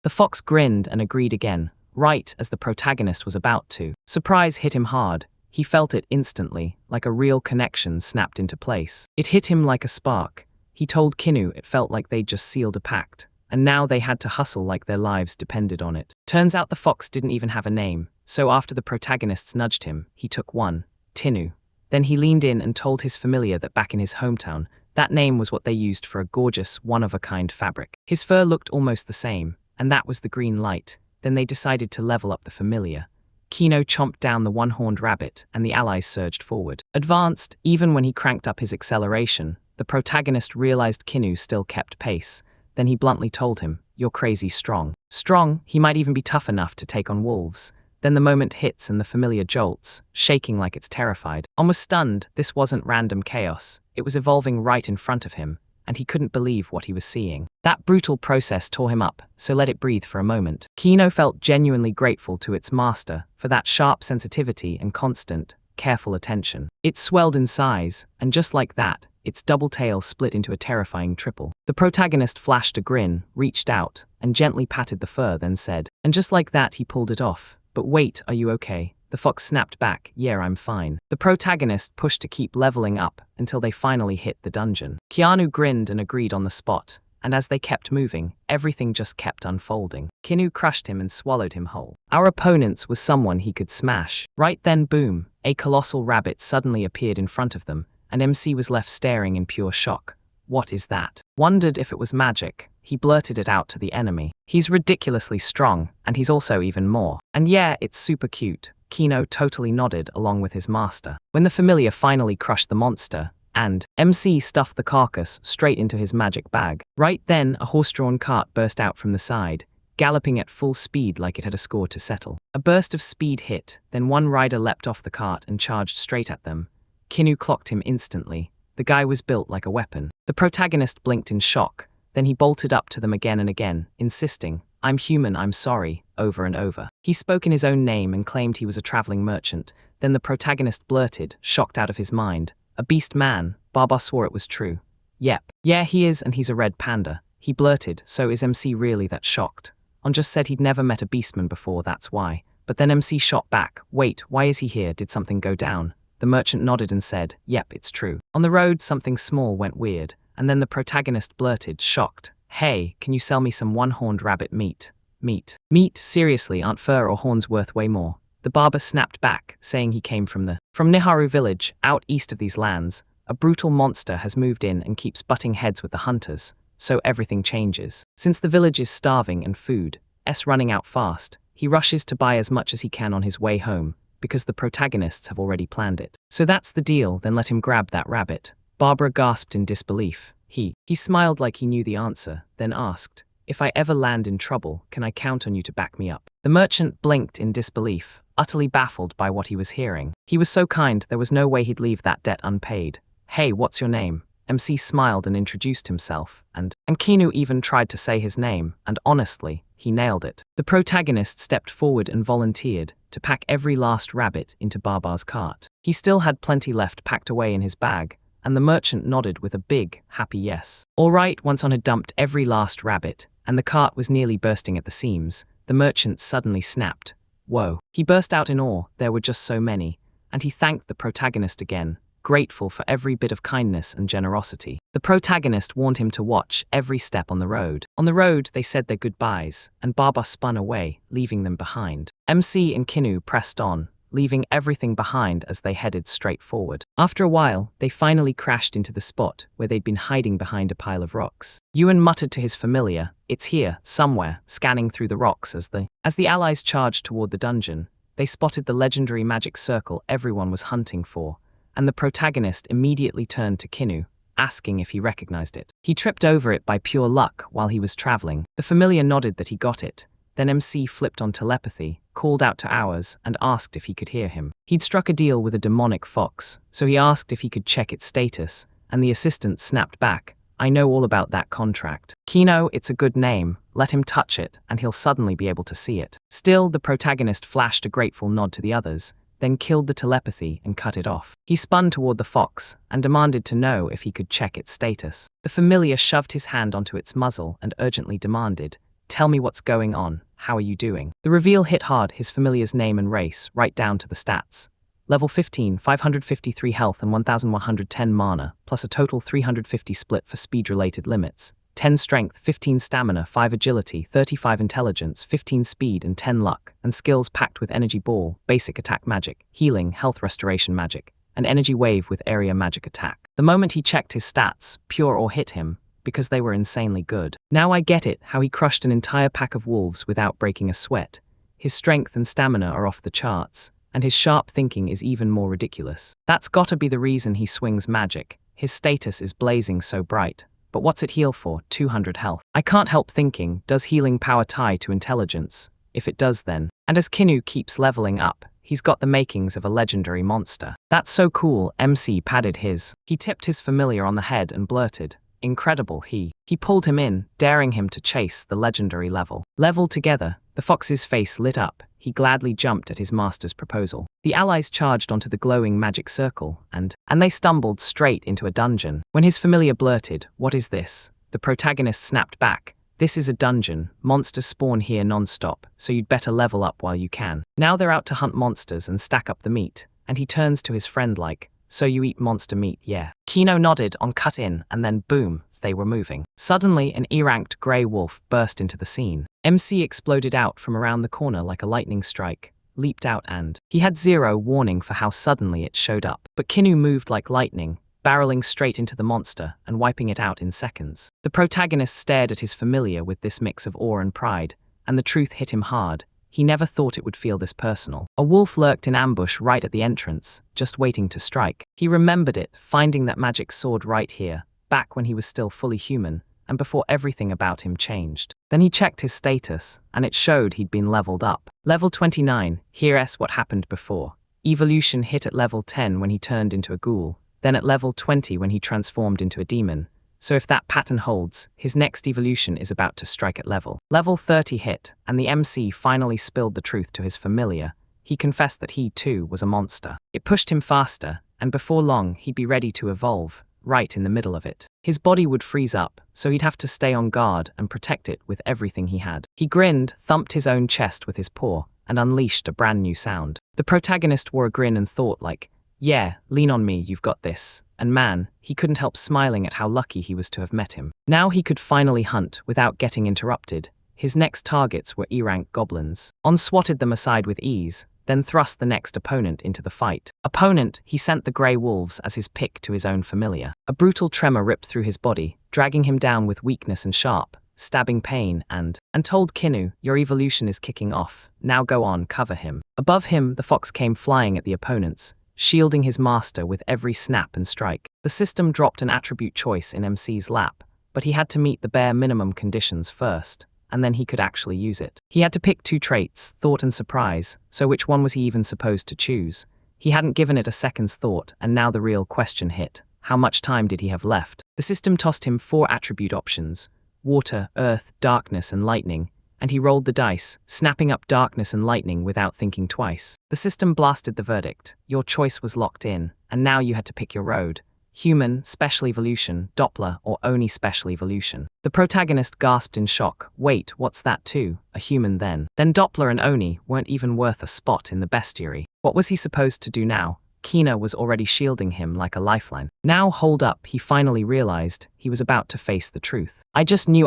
Speaker 1: The fox grinned and agreed again, right as the protagonist was about to. Surprise hit him hard. He felt it instantly, like a real connection snapped into place. It hit him like a spark. He told Kinnu it felt like they'd just sealed a pact, and now they had to hustle like their lives depended on it. Turns out the fox didn't even have a name, so after the protagonists nudged him, he took one, Tinnu. Then he leaned in and told his familiar that back in his hometown, That name was what they used for a gorgeous, one-of-a-kind fabric. His fur looked almost the same, and that was the green light. Then they decided to level up the familiar. Kino chomped down the one-horned rabbit, and the allies surged forward. Advanced, even when he cranked up his acceleration, the protagonist realized Kinu still kept pace. Then he bluntly told him, "You're crazy strong." Strong, he might even be tough enough to take on wolves. Then the moment hits and the familiar jolts, shaking like it's terrified. Almost stunned, this wasn't random chaos. It was evolving right in front of him, and he couldn't believe what he was seeing. That brutal process tore him up, so let it breathe for a moment. Kino felt genuinely grateful to its master for that sharp sensitivity and constant, careful attention. It swelled in size, and just like that, its double tail split into a terrifying triple. The protagonist flashed a grin, reached out, and gently patted the fur, then said, and just like that he pulled it off. "But wait, are you okay?" The fox snapped back, "Yeah, I'm fine." The protagonist pushed to keep leveling up until they finally hit the dungeon. Keanu grinned and agreed on the spot, and as they kept moving, everything just kept unfolding. Kinu crushed him and swallowed him whole. Our opponent was someone he could smash. Right then, boom, a colossal rabbit suddenly appeared in front of them, and MC was left staring in pure shock. "What is that?" Wondered if it was magic. He blurted it out to the enemy. "He's ridiculously strong, and he's also even more. And yeah, it's super cute." Kino totally nodded along with his master. When the familiar finally crushed the monster, and MC stuffed the carcass straight into his magic bag. Right then, a horse-drawn cart burst out from the side, galloping at full speed like it had a score to settle. A burst of speed hit, then one rider leapt off the cart and charged straight at them. Kinu clocked him instantly. The guy was built like a weapon. The protagonist blinked in shock, then he bolted up to them again and again, insisting, "I'm human, I'm sorry," over and over. He spoke in his own name and claimed he was a traveling merchant. Then the protagonist blurted, shocked out of his mind, "A beast man." Baba swore it was true. "Yep. Yeah, he is, and he's a red panda." He blurted, "So is MC really that shocked?" On just said he'd never met a beastman before, that's why. But then MC shot back, "Wait, why is he here? Did something go down?" The merchant nodded and said, "Yep, it's true." On the road, something small went weird, and then the protagonist blurted, shocked, "Hey, can you sell me some one-horned rabbit meat?" Meat? Seriously, aren't fur or horns worth way more? The barber snapped back, saying he came from Niharu village, out east of these lands. A brutal monster has moved in and keeps butting heads with the hunters, so everything changes. Since the village is starving and food is running out fast, he rushes to buy as much as he can on his way home, because the protagonists have already planned it. "So that's the deal, then let him grab that rabbit." Barbara gasped in disbelief. He smiled like he knew the answer, then asked, "If I ever land in trouble, can I count on you to back me up?" The merchant blinked in disbelief, utterly baffled by what he was hearing. He was so kind, there was no way he'd leave that debt unpaid. "Hey, what's your name?" MC smiled and introduced himself, and Kinu even tried to say his name, and honestly, he nailed it. The protagonist stepped forward and volunteered to pack every last rabbit into Barbar's cart. He still had plenty left packed away in his bag, and the merchant nodded with a big, happy yes. All right, once On had dumped every last rabbit, and the cart was nearly bursting at the seams, the merchant suddenly snapped. Whoa. He burst out in awe, there were just so many, and he thanked the protagonist again, grateful for every bit of kindness and generosity. The protagonist warned him to watch every step on the road. On the road, they said their goodbyes, and Barbar spun away, leaving them behind. MC and Kinu pressed on, leaving everything behind as they headed straight forward. After a while, they finally crashed into the spot where they'd been hiding behind a pile of rocks. Yuan muttered to his familiar, "It's here, somewhere," scanning through the rocks as the allies charged toward the dungeon. They spotted the legendary magic circle everyone was hunting for, and the protagonist immediately turned to Kinu, asking if he recognized it. He tripped over it by pure luck while he was traveling. The familiar nodded that he got it. Then MC flipped on telepathy, called out to ours, and asked if he could hear him. He'd struck a deal with a demonic fox, so he asked if he could check its status, and the assistant snapped back, "I know all about that contract." "Kino, it's a good name, let him touch it, and he'll suddenly be able to see it." Still, the protagonist flashed a grateful nod to the others, then killed the telepathy and cut it off. He spun toward the fox, and demanded to know if he could check its status. The familiar shoved his hand onto its muzzle and urgently demanded, "Tell me what's going on, how are you doing?" The reveal hit hard, his familiar's name and race, right down to the stats. Level 15, 553 health and 1110 mana, plus a total 350 split for speed-related limits. 10 strength, 15 stamina, 5 agility, 35 intelligence, 15 speed and 10 luck, and skills packed with energy ball, basic attack magic, healing, health restoration magic, and energy wave with area magic attack. The moment he checked his stats, pure or hit him, because they were insanely good. Now I get it, how he crushed an entire pack of wolves without breaking a sweat. His strength and stamina are off the charts, and his sharp thinking is even more ridiculous. That's gotta be the reason he swings magic. His status is blazing so bright. But what's it heal for? 200 health. I can't help thinking, does healing power tie to intelligence? If it does then. And as Kinnu keeps leveling up, he's got the makings of a legendary monster. That's so cool, MC padded his. He tipped his familiar on the head and blurted, incredible. He pulled him in, daring him to chase the legendary level. Level together, the fox's face lit up. He gladly jumped at his master's proposal. The allies charged onto the glowing magic circle, and they stumbled straight into a dungeon. When his familiar blurted, "What is this?" the protagonist snapped back, "This is a dungeon. Monsters spawn here non-stop, so you'd better level up while you can." Now they're out to hunt monsters and stack up the meat, and he turns to his friend like, "So you eat monster meat, yeah?" Kino nodded on cut in, and then boom, as they were moving. Suddenly, an E-ranked grey wolf burst into the scene. MC exploded out from around the corner like a lightning strike, leaped out, and he had zero warning for how suddenly it showed up. But Kinnu moved like lightning, barreling straight into the monster and wiping it out in seconds. The protagonist stared at his familiar with this mix of awe and pride, and the truth hit him hard. He never thought it would feel this personal. A wolf lurked in ambush right at the entrance, just waiting to strike. He remembered it, finding that magic sword right here, back when he was still fully human, and before everything about him changed. Then he checked his status, and it showed he'd been leveled up. Level 29, here's what happened before. Evolution hit at level 10 when he turned into a ghoul, then at level 20 when he transformed into a demon. So if that pattern holds, his next evolution is about to strike at level 30 hit, and the MC finally spilled the truth to his familiar. He confessed that he too was a monster. It pushed him faster, and before long he'd be ready to evolve, right in the middle of it. His body would freeze up, so he'd have to stay on guard and protect it with everything he had. He grinned, thumped his own chest with his paw, and unleashed a brand new sound. The protagonist wore a grin and thought like, "Yeah, lean on me, you've got this." And man, he couldn't help smiling at how lucky he was to have met him. Now he could finally hunt without getting interrupted. His next targets were E-rank goblins. On swatted them aside with ease, then thrust the next opponent into the fight. Opponent, he sent the grey wolves as his pick to his own familiar. A brutal tremor ripped through his body, dragging him down with weakness and sharp, stabbing pain, and told Kinnu, "Your evolution is kicking off. Now go on, cover him." Above him, the fox came flying at the opponents, shielding his master with every snap and strike. The system dropped an attribute choice in MC's lap, but he had to meet the bare minimum conditions first, and then he could actually use it. He had to pick two traits, thought and surprise, so which one was he even supposed to choose? He hadn't given it a second's thought, and now the real question hit. How much time did he have left? The system tossed him 4 attribute options: water, earth, darkness, and lightning, and he rolled the dice, snapping up darkness and lightning without thinking twice. The system blasted the verdict. Your choice was locked in, and now you had to pick your road. Human, special evolution, Doppler, or Oni special evolution. The protagonist gasped in shock. Wait, what's that too? A human then? Then Doppler and Oni weren't even worth a spot in the bestiary. What was he supposed to do now? Kina was already shielding him like a lifeline. Now hold up, he finally realized he was about to face the truth. I just knew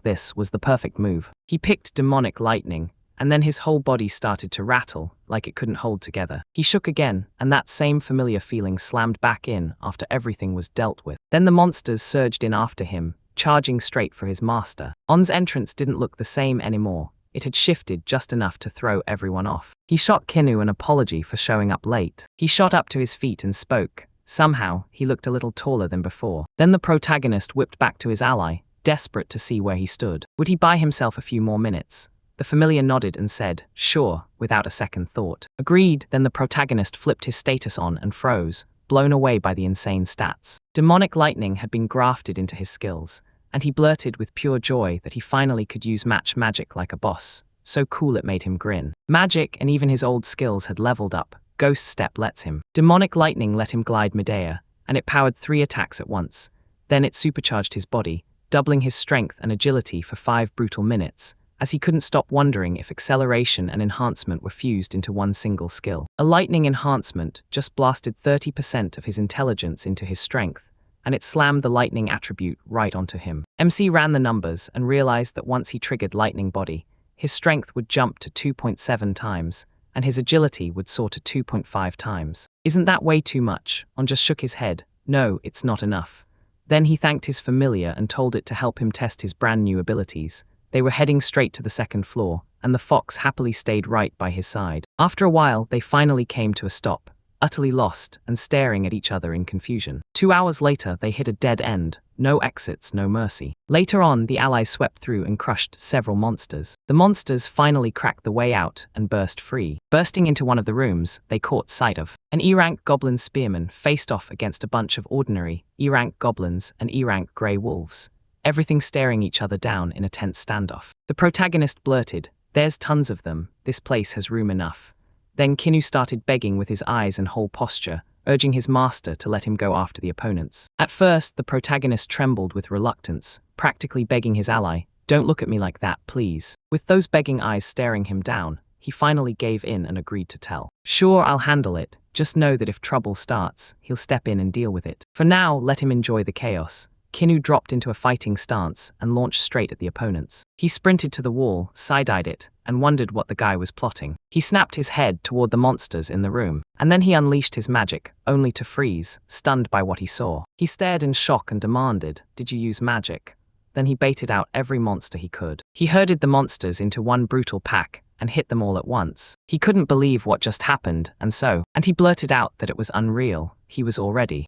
Speaker 1: this was the perfect move. He picked demonic lightning, and then his whole body started to rattle like it couldn't hold together. He shook again, and that same familiar feeling slammed back in after everything was dealt with. Then the monsters surged in after him, charging straight for his master. On's entrance didn't look the same anymore. It had shifted just enough to throw everyone off. He shot Kinnu an apology for showing up late. He shot up to his feet and spoke. Somehow, he looked a little taller than before. Then the protagonist whipped back to his ally, desperate to see where he stood. Would he buy himself a few more minutes? The familiar nodded and said, "Sure," without a second thought. Agreed. Then the protagonist flipped his status on and froze, blown away by the insane stats. Demonic lightning had been grafted into his skills, and he blurted with pure joy that he finally could use match magic like a boss. So cool it made him grin. Magic and even his old skills had leveled up. Ghost Step lets him. Demonic lightning let him glide midair, and it powered 3 attacks at once. Then it supercharged his body, doubling his strength and agility for 5 brutal minutes, as he couldn't stop wondering if acceleration and enhancement were fused into one single skill. A lightning enhancement just blasted 30% of his intelligence into his strength, and it slammed the lightning attribute right onto him. MC ran the numbers and realized that once he triggered lightning body, his strength would jump to 2.7 times, and his agility would soar to 2.5 times. Isn't that way too much? On just shook his head, No, it's not enough. Then he thanked his familiar and told it to help him test his brand new abilities. They were heading straight to the second floor, and the fox happily stayed right by his side. After a while, they finally came to a stop, utterly lost and staring at each other in confusion. 2 hours later, they hit a dead end. No exits, no mercy. Later on, the allies swept through and crushed several monsters. The monsters finally cracked the way out and burst free. Bursting into one of the rooms, they caught sight of an E-rank goblin spearman faced off against a bunch of ordinary E-rank goblins and E-rank grey wolves, everything staring each other down in a tense standoff. The protagonist blurted, "There's tons of them, this place has room enough." Then Kinnu started begging with his eyes and whole posture, urging his master to let him go after the opponents. At first, the protagonist trembled with reluctance, practically begging his ally, "Don't look at me like that, please." With those begging eyes staring him down, he finally gave in and agreed to tell. "Sure, I'll handle it. Just know that if trouble starts, he'll step in and deal with it. For now, let him enjoy the chaos." Kinnu dropped into a fighting stance and launched straight at the opponents. He sprinted to the wall, side-eyed it, and wondered what the guy was plotting. He snapped his head toward the monsters in the room, and then he unleashed his magic, only to freeze, stunned by what he saw. He stared in shock and demanded, "Did you use magic?" Then he baited out every monster he could. He herded the monsters into one brutal pack and hit them all at once. He couldn't believe what just happened, and he blurted out that it was unreal. He was already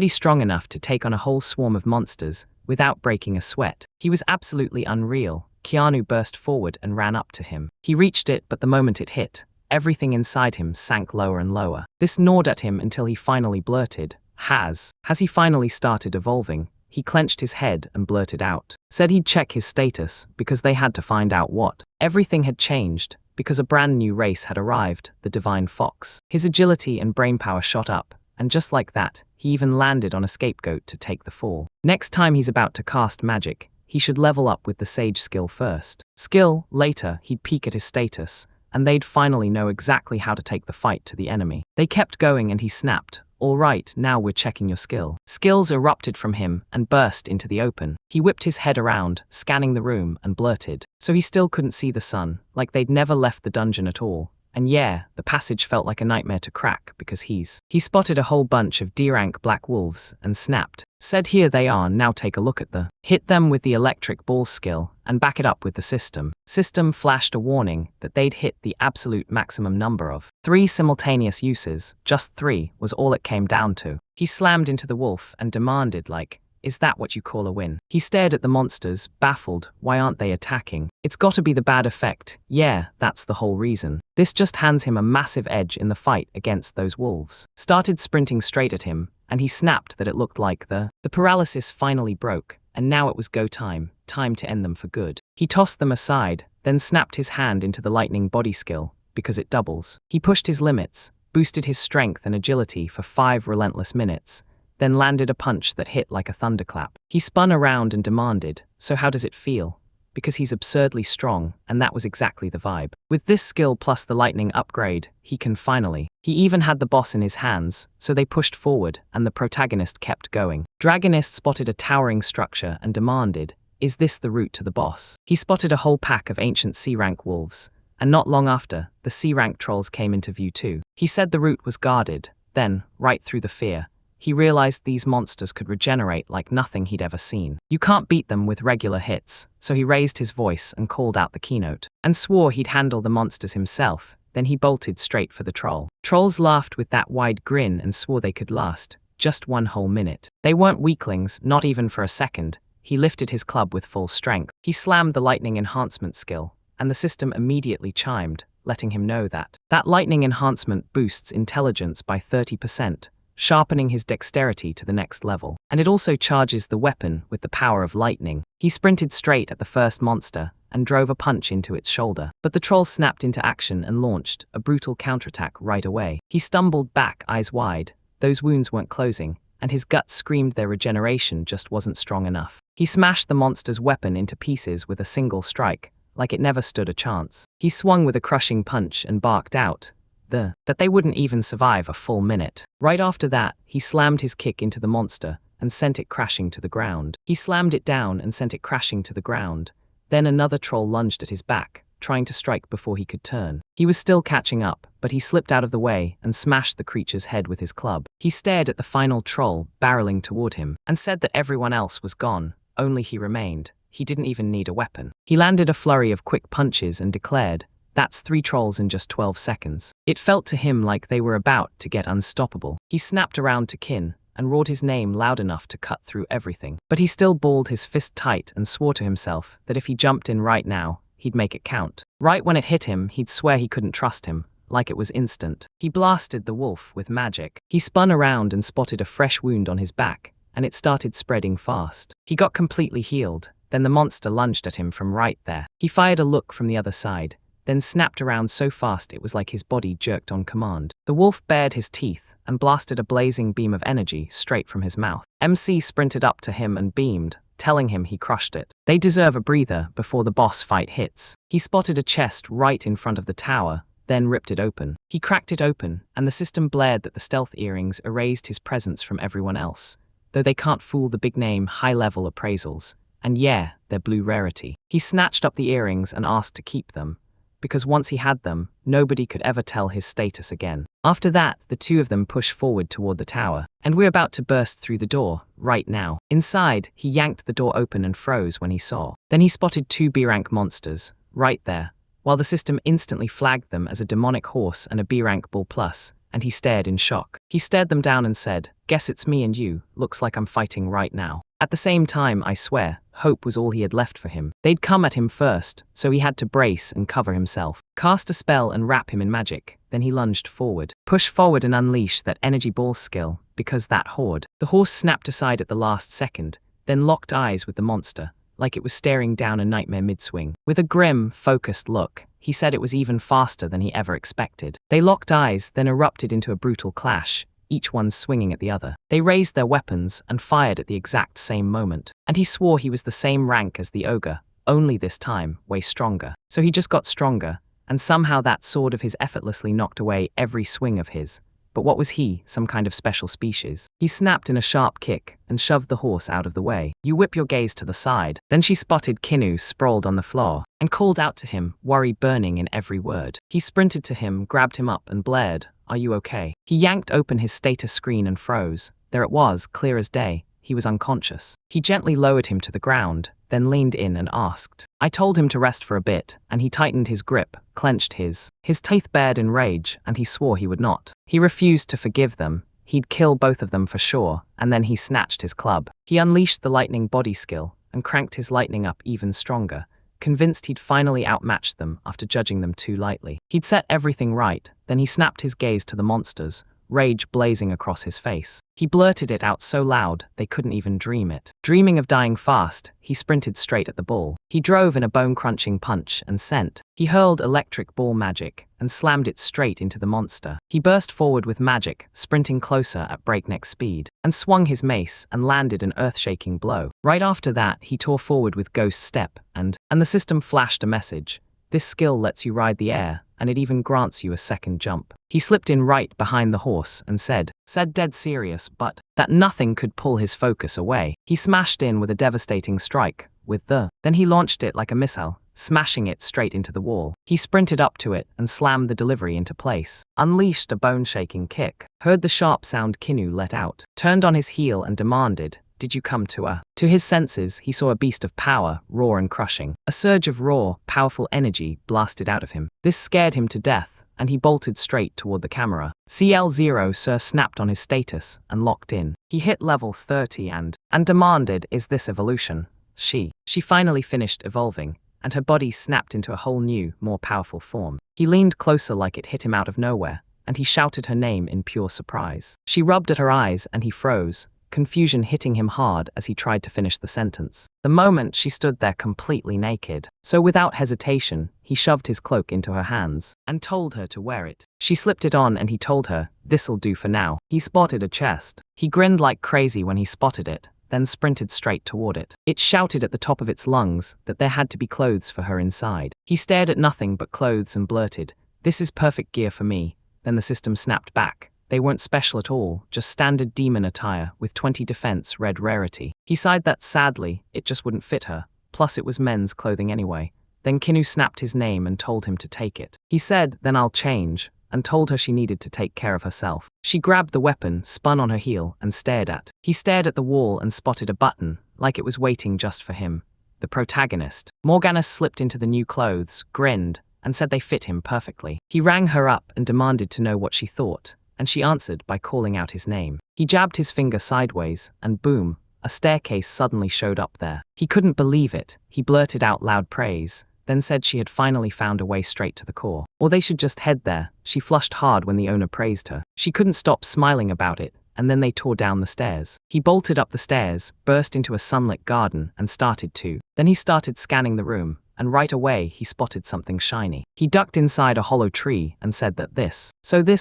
Speaker 1: strong enough to take on a whole swarm of monsters without breaking a sweat. He was absolutely unreal. Keanu burst forward and ran up to him. He reached it, but the moment it hit, everything inside him sank lower and lower. This gnawed at him until he finally blurted, Has he finally started evolving?" He clenched his head and blurted out. Said he'd check his status, because they had to find out what. Everything had changed, because a brand new race had arrived, the Divine Fox. His agility and brainpower shot up, and just like that, he even landed on a scapegoat to take the fall. Next time he's about to cast magic, he should level up with the Sage skill first. Skill, later, he'd peek at his status, and they'd finally know exactly how to take the fight to the enemy. They kept going and he snapped, "All right, now we're checking your skill." Skills erupted from him and burst into the open. He whipped his head around, scanning the room, and blurted. So he still couldn't see the sun, like they'd never left the dungeon at all. And yeah, the passage felt like a nightmare to crack because he spotted a whole bunch of D-rank black wolves and snapped. Said, "Here they are, now take a look at the." Hit them with the electric ball skill and back it up with the system. System flashed a warning that they'd hit the absolute maximum number of 3 simultaneous uses. Just 3 was all it came down to. He slammed into the wolf and demanded like, "Is that what you call a win?" He stared at the monsters, baffled. Why aren't they attacking? It's gotta be the bad effect. Yeah, that's the whole reason. This just hands him a massive edge in the fight against those wolves. Started sprinting straight at him, and he snapped that it looked like the paralysis finally broke, and now it was go time to end them for good. He tossed them aside, then snapped his hand into the lightning body skill, because it doubles. He pushed his limits, boosted his strength and agility for 5 relentless minutes, then landed a punch that hit like a thunderclap. He spun around and demanded, "So how does it feel?" Because he's absurdly strong, and that was exactly the vibe. With this skill plus the lightning upgrade, he can finally. He even had the boss in his hands, so they pushed forward, and the protagonist kept going. Dragonist spotted a towering structure and demanded, "Is this the route to the boss?" He spotted a whole pack of ancient C-rank wolves, and not long after, the C-rank trolls came into view too. He said the route was guarded. Then, right through the fear, he realized these monsters could regenerate like nothing he'd ever seen. You can't beat them with regular hits, so he raised his voice and called out the keynote, and swore he'd handle the monsters himself. Then he bolted straight for the troll. Trolls laughed with that wide grin and swore they could last just 1 whole minute. They weren't weaklings, not even for a second. He lifted his club with full strength. He slammed the lightning enhancement skill, and the system immediately chimed, letting him know that lightning enhancement boosts intelligence by 30%, sharpening his dexterity to the next level. And it also charges the weapon with the power of lightning. He sprinted straight at the first monster and drove a punch into its shoulder. But the troll snapped into action and launched a brutal counterattack right away. He stumbled back, eyes wide. Those wounds weren't closing, and his guts screamed their regeneration just wasn't strong enough. He smashed the monster's weapon into pieces with a single strike, like it never stood a chance. He swung with a crushing punch and barked out that they wouldn't even survive a full minute. Right after that, he slammed his kick into the monster and sent it crashing to the ground. He slammed it down and sent it crashing to the ground. Then another troll lunged at his back, trying to strike before he could turn. He was still catching up, but he slipped out of the way and smashed the creature's head with his club. He stared at the final troll barreling toward him and said that everyone else was gone, only he remained. He didn't even need a weapon. He landed a flurry of quick punches and declared, "That's 3 trolls in just 12 seconds. It felt to him like they were about to get unstoppable. He snapped around to Kin and roared his name loud enough to cut through everything. But he still balled his fist tight and swore to himself that if he jumped in right now, he'd make it count. Right when it hit him, he'd swear he couldn't trust him, like it was instant. He blasted the wolf with magic. He spun around and spotted a fresh wound on his back, and it started spreading fast. He got completely healed, then the monster lunged at him from right there. He fired a look from the other side, then snapped around so fast it was like his body jerked on command. The wolf bared his teeth and blasted a blazing beam of energy straight from his mouth. MC sprinted up to him and beamed, telling him he crushed it. They deserve a breather before the boss fight hits. He spotted a chest right in front of the tower, then ripped it open. He cracked it open, and the system blared that the stealth earrings erased his presence from everyone else, though they can't fool the big-name, high-level appraisals. And yeah, they're blue rarity. He snatched up the earrings and asked to keep them, because once he had them, nobody could ever tell his status again. After that, the two of them pushed forward toward the tower, and we're about to burst through the door, right now. Inside, he yanked the door open and froze when he saw. Then he spotted 2 B-rank monsters, right there, while the system instantly flagged them as a demonic horse and a B-rank bull plus, and he stared in shock. He stared them down and said, "Guess it's me and you, looks like I'm fighting right now." At the same time, I swear, hope was all he had left for him. They'd come at him first, so he had to brace and cover himself. Cast a spell and wrap him in magic, then he lunged forward. Push forward and unleash that energy ball skill, because that horde. The horse snapped aside at the last second, then locked eyes with the monster, like it was staring down a nightmare mid-swing. With a grim, focused look, he said it was even faster than he ever expected. They locked eyes, then erupted into a brutal clash, each one swinging at the other. They raised their weapons and fired at the exact same moment. And he swore he was the same rank as the ogre, only this time, way stronger. So he just got stronger, and somehow that sword of his effortlessly knocked away every swing of his. But what was he, some kind of special species? He snapped in a sharp kick and shoved the horse out of the way. You whip your gaze to the side. Then she spotted Kinu sprawled on the floor and called out to him, worry burning in every word. He sprinted to him, grabbed him up and blared, "Are you okay?" He yanked open his status screen and froze. There it was, clear as day. He was unconscious. He gently lowered him to the ground, then leaned in and asked. I told him to rest for a bit, and he tightened his grip, clenched his teeth bared in rage, and he swore he would not. He refused to forgive them. He'd kill both of them for sure, and then he snatched his club. He unleashed the lightning body skill and cranked his lightning up even stronger, convinced he'd finally outmatched them after judging them too lightly. He'd set everything right, then he snapped his gaze to the monsters, rage blazing across his face. He blurted it out so loud they couldn't even dream it. Dreaming of dying fast, he sprinted straight at the bull. He drove in a bone-crunching punch and sent. He hurled electric ball magic and slammed it straight into the monster. He burst forward with magic, sprinting closer at breakneck speed, and swung his mace and landed an earth-shaking blow. Right after that, he tore forward with Ghost Step and the system flashed a message. This skill lets you ride the air, and it even grants you a second jump. He slipped in right behind the horse and said dead serious, but that nothing could pull his focus away. He smashed in with a devastating strike, then he launched it like a missile, smashing it straight into the wall. He sprinted up to it and slammed the delivery into place, unleashed a bone-shaking kick, heard the sharp sound Kinu let out, turned on his heel and demanded, "Did you come to a?" To his senses, he saw a beast of power, raw and crushing. A surge of raw, powerful energy blasted out of him. This scared him to death, and he bolted straight toward the camera. CL0 Sir snapped on his status and locked in. He hit levels 30 and demanded, "Is this evolution?" She finally finished evolving, and her body snapped into a whole new, more powerful form. He leaned closer like it hit him out of nowhere, and he shouted her name in pure surprise. She rubbed at her eyes and he froze, confusion hitting him hard as he tried to finish the sentence. The moment she stood there completely naked. So without hesitation, he shoved his cloak into her hands and told her to wear it. She slipped it on and he told her, "This'll do for now." He spotted a chest. He grinned like crazy when he spotted it, then sprinted straight toward it. It shouted at the top of its lungs that there had to be clothes for her inside. He stared at nothing but clothes and blurted, "This is perfect gear for me." Then the system snapped back. They weren't special at all, just standard demon attire with 20 defense red rarity. He sighed that sadly, it just wouldn't fit her, plus it was men's clothing anyway. Then Kinu snapped his name and told him to take it. He said, then I'll change, and told her she needed to take care of herself. She grabbed the weapon, spun on her heel, and stared at. He stared at the wall and spotted a button, like it was waiting just for him. The protagonist. Morgana slipped into the new clothes, grinned, and said they fit him perfectly. He rang her up and demanded to know what she thought, and she answered by calling out his name. He jabbed his finger sideways, and boom, a staircase suddenly showed up there. He couldn't believe it. He blurted out loud praise, then said she had finally found a way straight to the core. Or they should just head there. She flushed hard when the owner praised her. She couldn't stop smiling about it, and then they tore down the stairs. He bolted up the stairs, burst into a sunlit garden, and started to. Then he started scanning the room, and right away he spotted something shiny. He ducked inside a hollow tree and said that this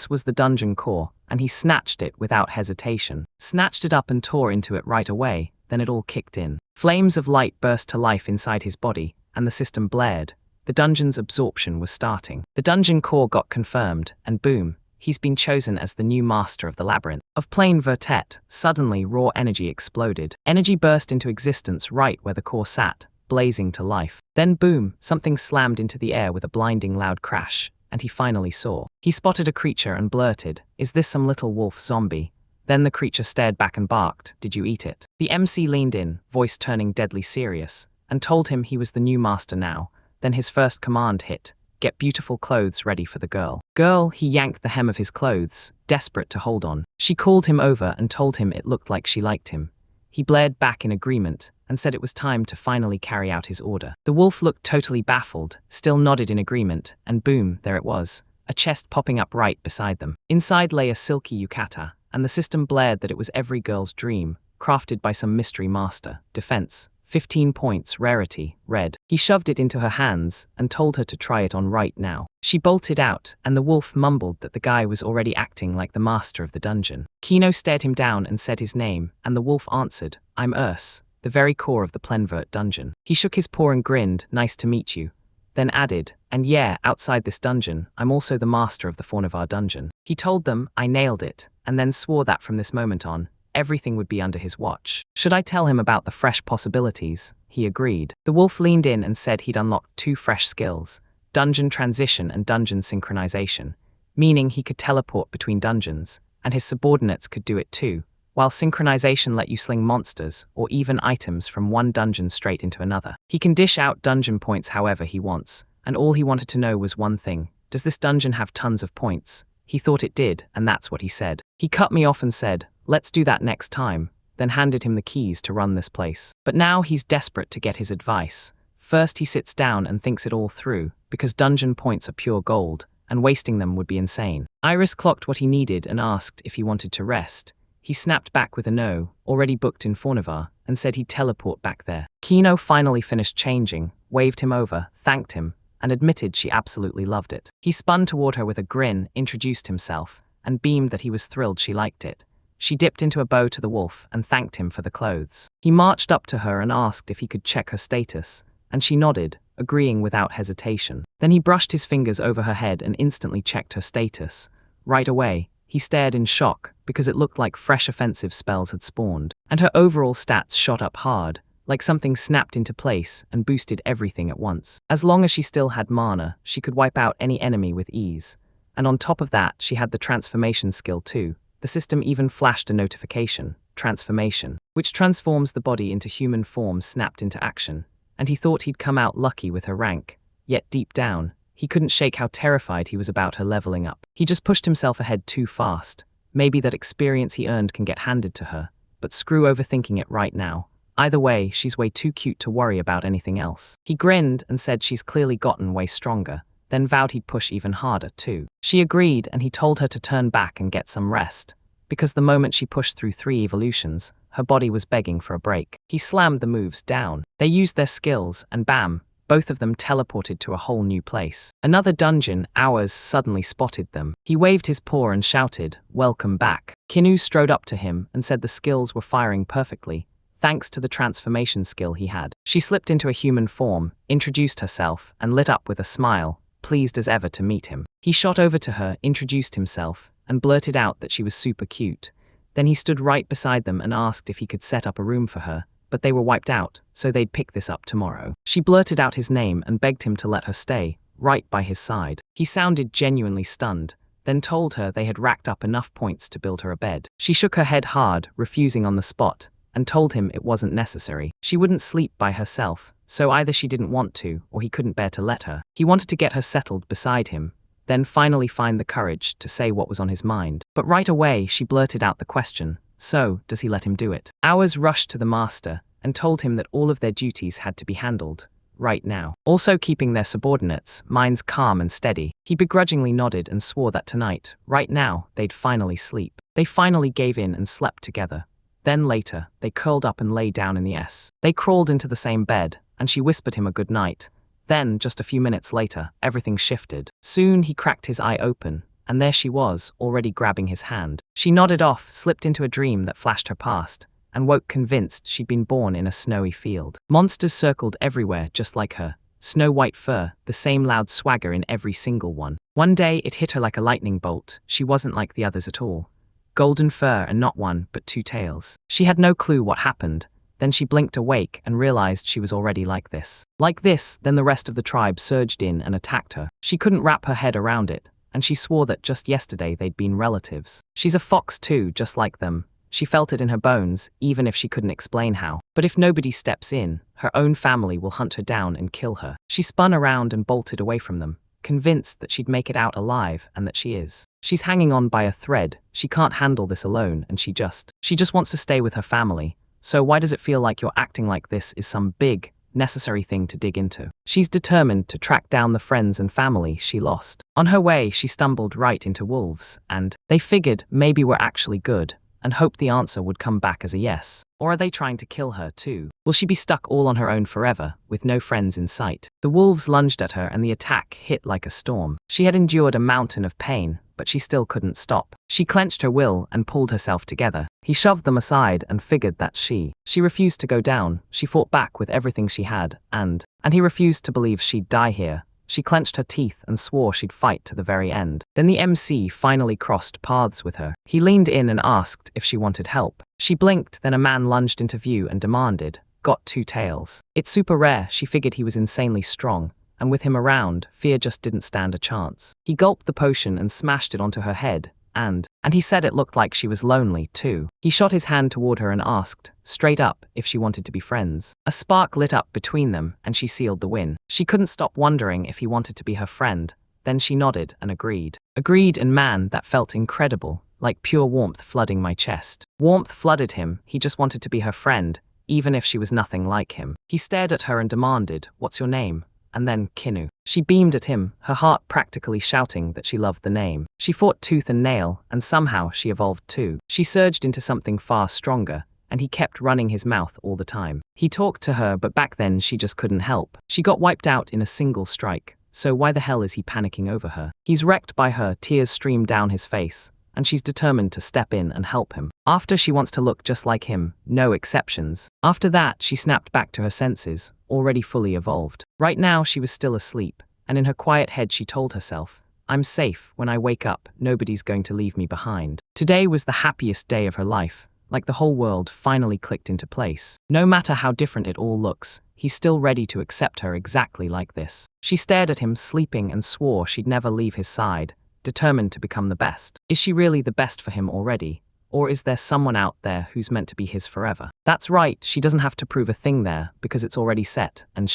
Speaker 1: was the dungeon core, and he snatched it without hesitation. Snatched it up and tore into it right away, then it all kicked in. Flames of light burst to life inside his body, and the system blared. The dungeon's absorption was starting. The dungeon core got confirmed, and boom, he's been chosen as the new master of the labyrinth. Of plain vertet, suddenly raw energy exploded. Energy burst into existence right where the core sat, blazing to life. Then boom, something slammed into the air with a blinding loud crash, and he finally saw. He spotted a creature and blurted, "Is this some little wolf zombie?" Then the creature stared back and barked, "Did you eat it?" The MC leaned in, voice turning deadly serious, and told him he was the new master now. Then his first command hit, "Get beautiful clothes ready for the girl." Girl, he yanked the hem of his clothes, desperate to hold on. She called him over and told him it looked like she liked him. He blared back in agreement, and said it was time to finally carry out his order. The wolf looked totally baffled, still nodded in agreement, and boom, there it was, a chest popping up right beside them. Inside lay a silky yukata, and the system blared that it was every girl's dream, crafted by some mystery master. Defense, 15 points, rarity, red. He shoved it into her hands and told her to try it on right now. She bolted out, and the wolf mumbled that the guy was already acting like the master of the dungeon. Kino stared him down and said his name, and the wolf answered, "I'm Urs, the very core of the Plenvert dungeon." He shook his paw and grinned, "Nice to meet you." Then added, "And yeah, outside this dungeon, I'm also the master of the Fornivar dungeon." He told them, "I nailed it," and then swore that from this moment on, everything would be under his watch. Should I tell him about the fresh possibilities? He agreed. The wolf leaned in and said he'd unlocked 2 fresh skills, dungeon transition and dungeon synchronization, meaning he could teleport between dungeons, and his subordinates could do it too, while synchronization let you sling monsters or even items from one dungeon straight into another. He can dish out dungeon points however he wants, and all he wanted to know was one thing: does this dungeon have tons of points? He thought it did, and that's what he said. He cut me off and said, "Let's do that next time," then handed him the keys to run this place. But now he's desperate to get his advice. First he sits down and thinks it all through, because dungeon points are pure gold, and wasting them would be insane. Iris clocked what he needed and asked if he wanted to rest. He snapped back with a no, already booked in Fornivar, and said he'd teleport back there. Kino finally finished changing, waved him over, thanked him, and admitted she absolutely loved it. He spun toward her with a grin, introduced himself, and beamed that he was thrilled she liked it. She dipped into a bow to the wolf and thanked him for the clothes. He marched up to her and asked if he could check her status, and she nodded, agreeing without hesitation. Then he brushed his fingers over her head and instantly checked her status. Right away, he stared in shock because it looked like fresh offensive spells had spawned, and her overall stats shot up hard, like something snapped into place and boosted everything at once. As long as she still had mana, she could wipe out any enemy with ease. And on top of that, she had the transformation skill too. The system even flashed a notification, transformation, which transforms the body into human form snapped into action. And he thought he'd come out lucky with her rank, yet deep down, he couldn't shake how terrified he was about her leveling up. He just pushed himself ahead too fast. Maybe that experience he earned can get handed to her, but screw overthinking it right now. Either way, she's way too cute to worry about anything else. He grinned and said she's clearly gotten way stronger, then vowed he'd push even harder too. She agreed, and he told her to turn back and get some rest, because the moment she pushed through 3 evolutions, her body was begging for a break. He slammed the moves down. They used their skills, and bam, both of them teleported to a whole new place. Another dungeon, ours, suddenly spotted them. He waved his paw and shouted, "Welcome back." Kinu strode up to him and said the skills were firing perfectly, thanks to the transformation skill he had. She slipped into a human form, introduced herself, and lit up with a smile, pleased as ever to meet him. He shot over to her, introduced himself, and blurted out that she was super cute. Then he stood right beside them and asked if he could set up a room for her, but they were wiped out, so they'd pick this up tomorrow. She blurted out his name and begged him to let her stay, right by his side. He sounded genuinely stunned, then told her they had racked up enough points to build her a bed. She shook her head hard, refusing on the spot, and told him it wasn't necessary. She wouldn't sleep by herself, so either she didn't want to, or he couldn't bear to let her. He wanted to get her settled beside him, then finally find the courage to say what was on his mind. But right away, she blurted out the question, so, does he let him do it? Hours rushed to the master, and told him that all of their duties had to be handled, right now. Also keeping their subordinates' minds calm and steady. He begrudgingly nodded and swore that tonight, right now, they'd finally sleep. They finally gave in and slept together. Then later, they curled up and lay down in the S. They crawled into the same bed, and she whispered him a good night. Then, just a few minutes later, everything shifted. Soon he cracked his eye open, and there she was, already grabbing his hand. She nodded off, slipped into a dream that flashed her past, and woke convinced she'd been born in a snowy field. Monsters circled everywhere just like her. Snow-white fur, the same loud swagger in every single one. One day it hit her like a lightning bolt. She wasn't like the others at all. Golden fur and not one, but two tails. She had no clue what happened. Then she blinked awake and realized she was already like this. Like this, then the rest of the tribe surged in and attacked her. She couldn't wrap her head around it, and she swore that just yesterday they'd been relatives. She's a fox too, just like them. She felt it in her bones, even if she couldn't explain how. But if nobody steps in, her own family will hunt her down and kill her. She spun around and bolted away from them, convinced that she'd make it out alive and that she is. She's hanging on by a thread. She can't handle this alone, and she just wants to stay with her family. So why does it feel like you're acting like this is some big, necessary thing to dig into? She's determined to track down the friends and family she lost. On her way, she stumbled right into wolves, and they figured maybe we're actually good, and hoped the answer would come back as a yes. Or are they trying to kill her too? Will she be stuck all on her own forever, with no friends in sight? The wolves lunged at her and the attack hit like a storm. She had endured a mountain of pain, but she still couldn't stop. She clenched her will and pulled herself together. He shoved them aside and figured that she refused to go down. She fought back with everything she had, and he refused to believe she'd die here. She clenched her teeth and swore she'd fight to the very end. Then the MC finally crossed paths with her. He leaned in and asked if she wanted help. She blinked, then a man lunged into view and demanded, "Got two tails." It's super rare. She figured he was insanely strong, and with him around, fear just didn't stand a chance. He gulped the potion and smashed it onto her head, and he said it looked like she was lonely, too. He shot his hand toward her and asked, straight up, if she wanted to be friends. A spark lit up between them, and she sealed the win. She couldn't stop wondering if he wanted to be her friend. Then she nodded and agreed. Agreed, and man, that felt incredible, like pure warmth flooding my chest. Warmth flooded him. He just wanted to be her friend, even if she was nothing like him. He stared at her and demanded, "What's your name?" And then Kinu. She beamed at him, her heart practically shouting that she loved the name. She fought tooth and nail, and somehow she evolved too. She surged into something far stronger, and he kept running his mouth all the time. He talked to her, but back then she just couldn't help. She got wiped out in a single strike, so why the hell is he panicking over her? He's wrecked by her, tears stream down his face, and she's determined to step in and help him. After she wants to look just like him, no exceptions. After that, she snapped back to her senses, already fully evolved. Right now, she was still asleep, and in her quiet head she told herself, "I'm safe. When I wake up, nobody's going to leave me behind." Today was the happiest day of her life, like the whole world finally clicked into place. No matter how different it all looks, he's still ready to accept her exactly like this. She stared at him sleeping and swore she'd never leave his side, determined to become the best. Is she really the best for him already? Or is there someone out there who's meant to be his forever? That's right, she doesn't have to prove a thing there, because it's already set, and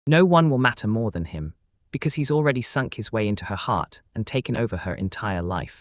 Speaker 1: no one will matter more than him, because he's already sunk his way into her heart and taken over her entire life.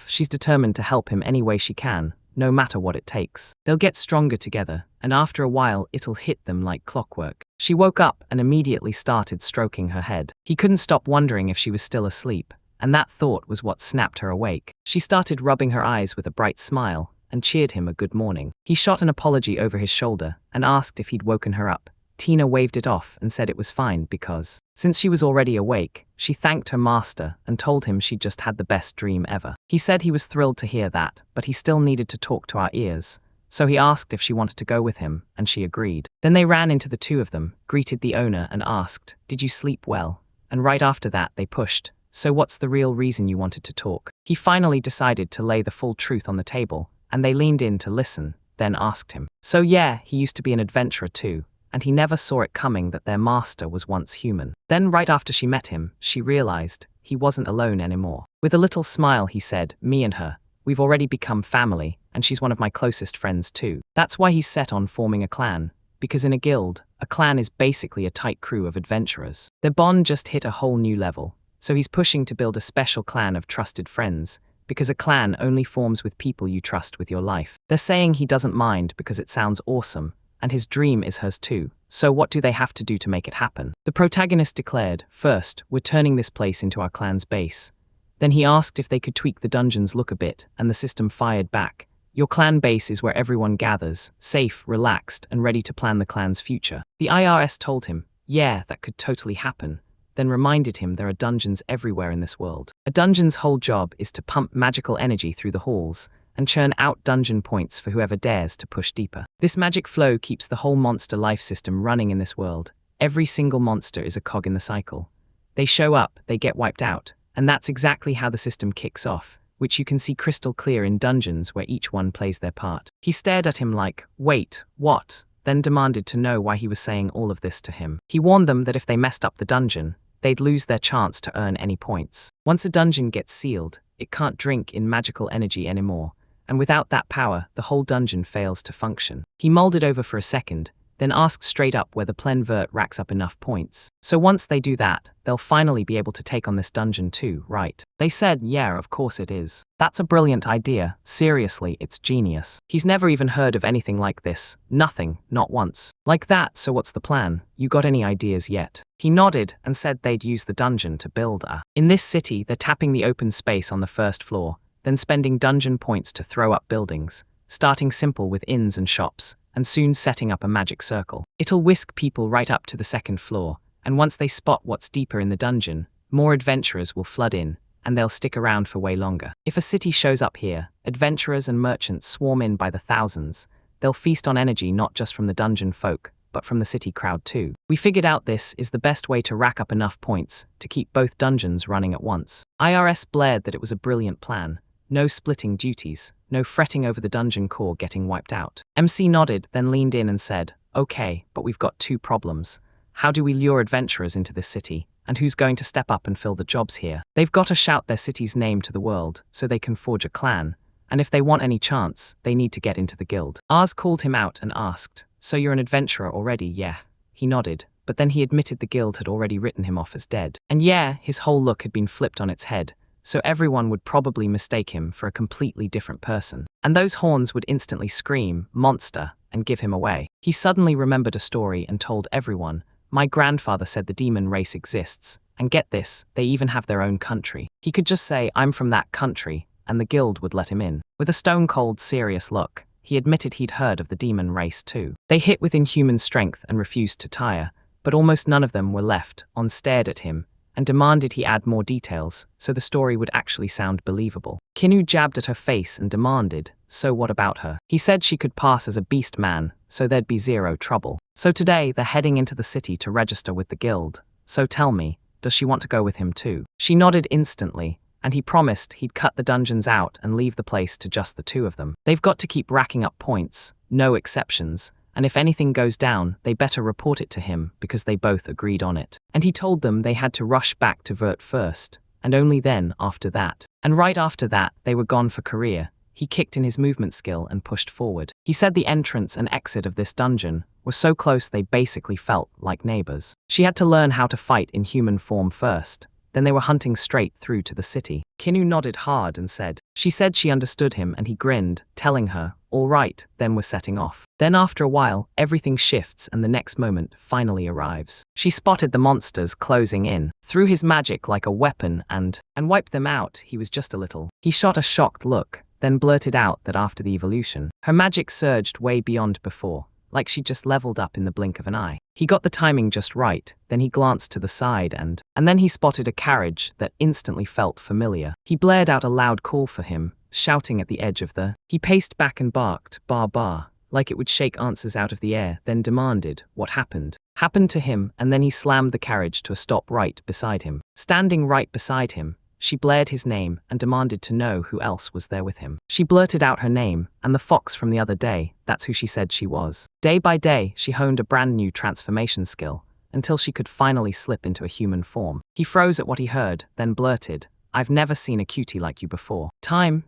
Speaker 1: She's determined to help him any way she can, no matter what it takes. They'll get stronger together, and after a while it'll hit them like clockwork. She woke up and immediately started stroking her head. He couldn't stop wondering if she was still asleep, and that thought was what snapped her awake. She started rubbing her eyes with a bright smile and cheered him a good morning. He shot an apology over his shoulder and asked if he'd woken her up. Tina waved it off and said it was fine because, since she was already awake, she thanked her master and told him she'd just had the best dream ever. He said he was thrilled to hear that, but he still needed to talk to our ears. So he asked if she wanted to go with him, and she agreed. Then they ran into the two of them, greeted the owner and asked, "Did you sleep well?" And right after that they pushed, "So what's the real reason you wanted to talk?" He finally decided to lay the full truth on the table, and they leaned in to listen, then asked him, So yeah, he used to be an adventurer too, and he never saw it coming that their master was once human. Then right after she met him, she realized he wasn't alone anymore. With a little smile he said, "Me and her, we've already become family, and she's one of my closest friends too." That's why he's set on forming a clan, because in a guild, a clan is basically a tight crew of adventurers. Their bond just hit a whole new level, so he's pushing to build a special clan of trusted friends, because a clan only forms with people you trust with your life. They're saying he doesn't mind because it sounds awesome, and his dream is hers too. So what do they have to do to make it happen? The protagonist declared, "First, we're turning this place into our clan's base." Then he asked if they could tweak the dungeon's look a bit, and the system fired back. "Your clan base is where everyone gathers, safe, relaxed, and ready to plan the clan's future." The IRS told him, yeah, that could totally happen, then reminded him there are dungeons everywhere in this world. A dungeon's whole job is to pump magical energy through the halls and churn out dungeon points for whoever dares to push deeper. This magic flow keeps the whole monster life system running in this world. Every single monster is a cog in the cycle. They show up, they get wiped out, and that's exactly how the system kicks off, which you can see crystal clear in dungeons where each one plays their part. He stared at him like, "Wait, what?" Then demanded to know why he was saying all of this to him. He warned them that if they messed up the dungeon, they'd lose their chance to earn any points. Once a dungeon gets sealed, it can't drink in magical energy anymore, and without that power, the whole dungeon fails to function. He mulled it over for a second, then asked straight up whether Plenvert racks up enough points. So once they do that, they'll finally be able to take on this dungeon too, right? They said, yeah, of course it is. That's a brilliant idea. Seriously, it's genius. He's never even heard of anything like this. Nothing, not once. Like that, so what's the plan? You got any ideas yet? He nodded and said they'd use the dungeon to build a. In this city, they're tapping the open space on the first floor, then spending dungeon points to throw up buildings, starting simple with inns and shops, and soon setting up a magic circle. It'll whisk people right up to the second floor, and once they spot what's deeper in the dungeon, more adventurers will flood in, and they'll stick around for way longer. If a city shows up here, adventurers and merchants swarm in by the thousands. They'll feast on energy not just from the dungeon folk, but from the city crowd too. We figured out this is the best way to rack up enough points to keep both dungeons running at once. IRS blared that it was a brilliant plan. No splitting duties, no fretting over the dungeon core getting wiped out. MC nodded, then leaned in and said, "Okay, but we've got two problems. How do we lure adventurers into this city? And who's going to step up and fill the jobs here? They've got to shout their city's name to the world so they can forge a clan, and if they want any chance, they need to get into the guild." Ars called him out and asked, "So you're an adventurer already, yeah?" He nodded, but then he admitted the guild had already written him off as dead. And yeah, his whole look had been flipped on its head, so everyone would probably mistake him for a completely different person. And those horns would instantly scream, "Monster," and give him away. He suddenly remembered a story and told everyone, "My grandfather said the demon race exists, and get this, they even have their own country." He could just say, "I'm from that country," and the guild would let him in. With a stone-cold, serious look, he admitted he'd heard of the demon race too. They hit with inhuman strength and refused to tire, but almost none of them were left, stared at him, and demanded he add more details so the story would actually sound believable. Kinu jabbed at her face and demanded, "So what about her?" He said she could pass as a beast man, so there'd be zero trouble. So today they're heading into the city to register with the guild. So tell me, does she want to go with him too? She nodded instantly, and he promised he'd cut the dungeons out and leave the place to just the two of them. They've got to keep racking up points, no exceptions, and if anything goes down, they better report it to him because they both agreed on it. And he told them they had to rush back to Vert first, and only then after that. And right after that, they were gone for career. He kicked in his movement skill and pushed forward. He said the entrance and exit of this dungeon were so close they basically felt like neighbors. She had to learn how to fight in human form first. Then they were hunting straight through to the city. Kinu nodded hard and said, she said she understood him, and he grinned, telling her, "All right, then we're setting off." Then after a while, everything shifts and the next moment finally arrives. She spotted the monsters closing in, threw his magic like a weapon and wiped them out. He was just a little. He shot a shocked look, then blurted out that after the evolution, her magic surged way beyond before, like she just leveled up in the blink of an eye. He got the timing just right, then he glanced to the side and then he spotted a carriage that instantly felt familiar. He blared out a loud call for him, shouting at the edge of the. He paced back and barked, "Bar bar," like it would shake answers out of the air, then demanded, "What happened?" Happened to him, and then he slammed the carriage to a stop right beside him. Standing right beside him, she blared his name and demanded to know who else was there with him. She blurted out her name and the fox from the other day, that's who she said she was. Day by day, she honed a brand new transformation skill until she could finally slip into a human form. He froze at what he heard, then blurted, "I've never seen a cutie like you before."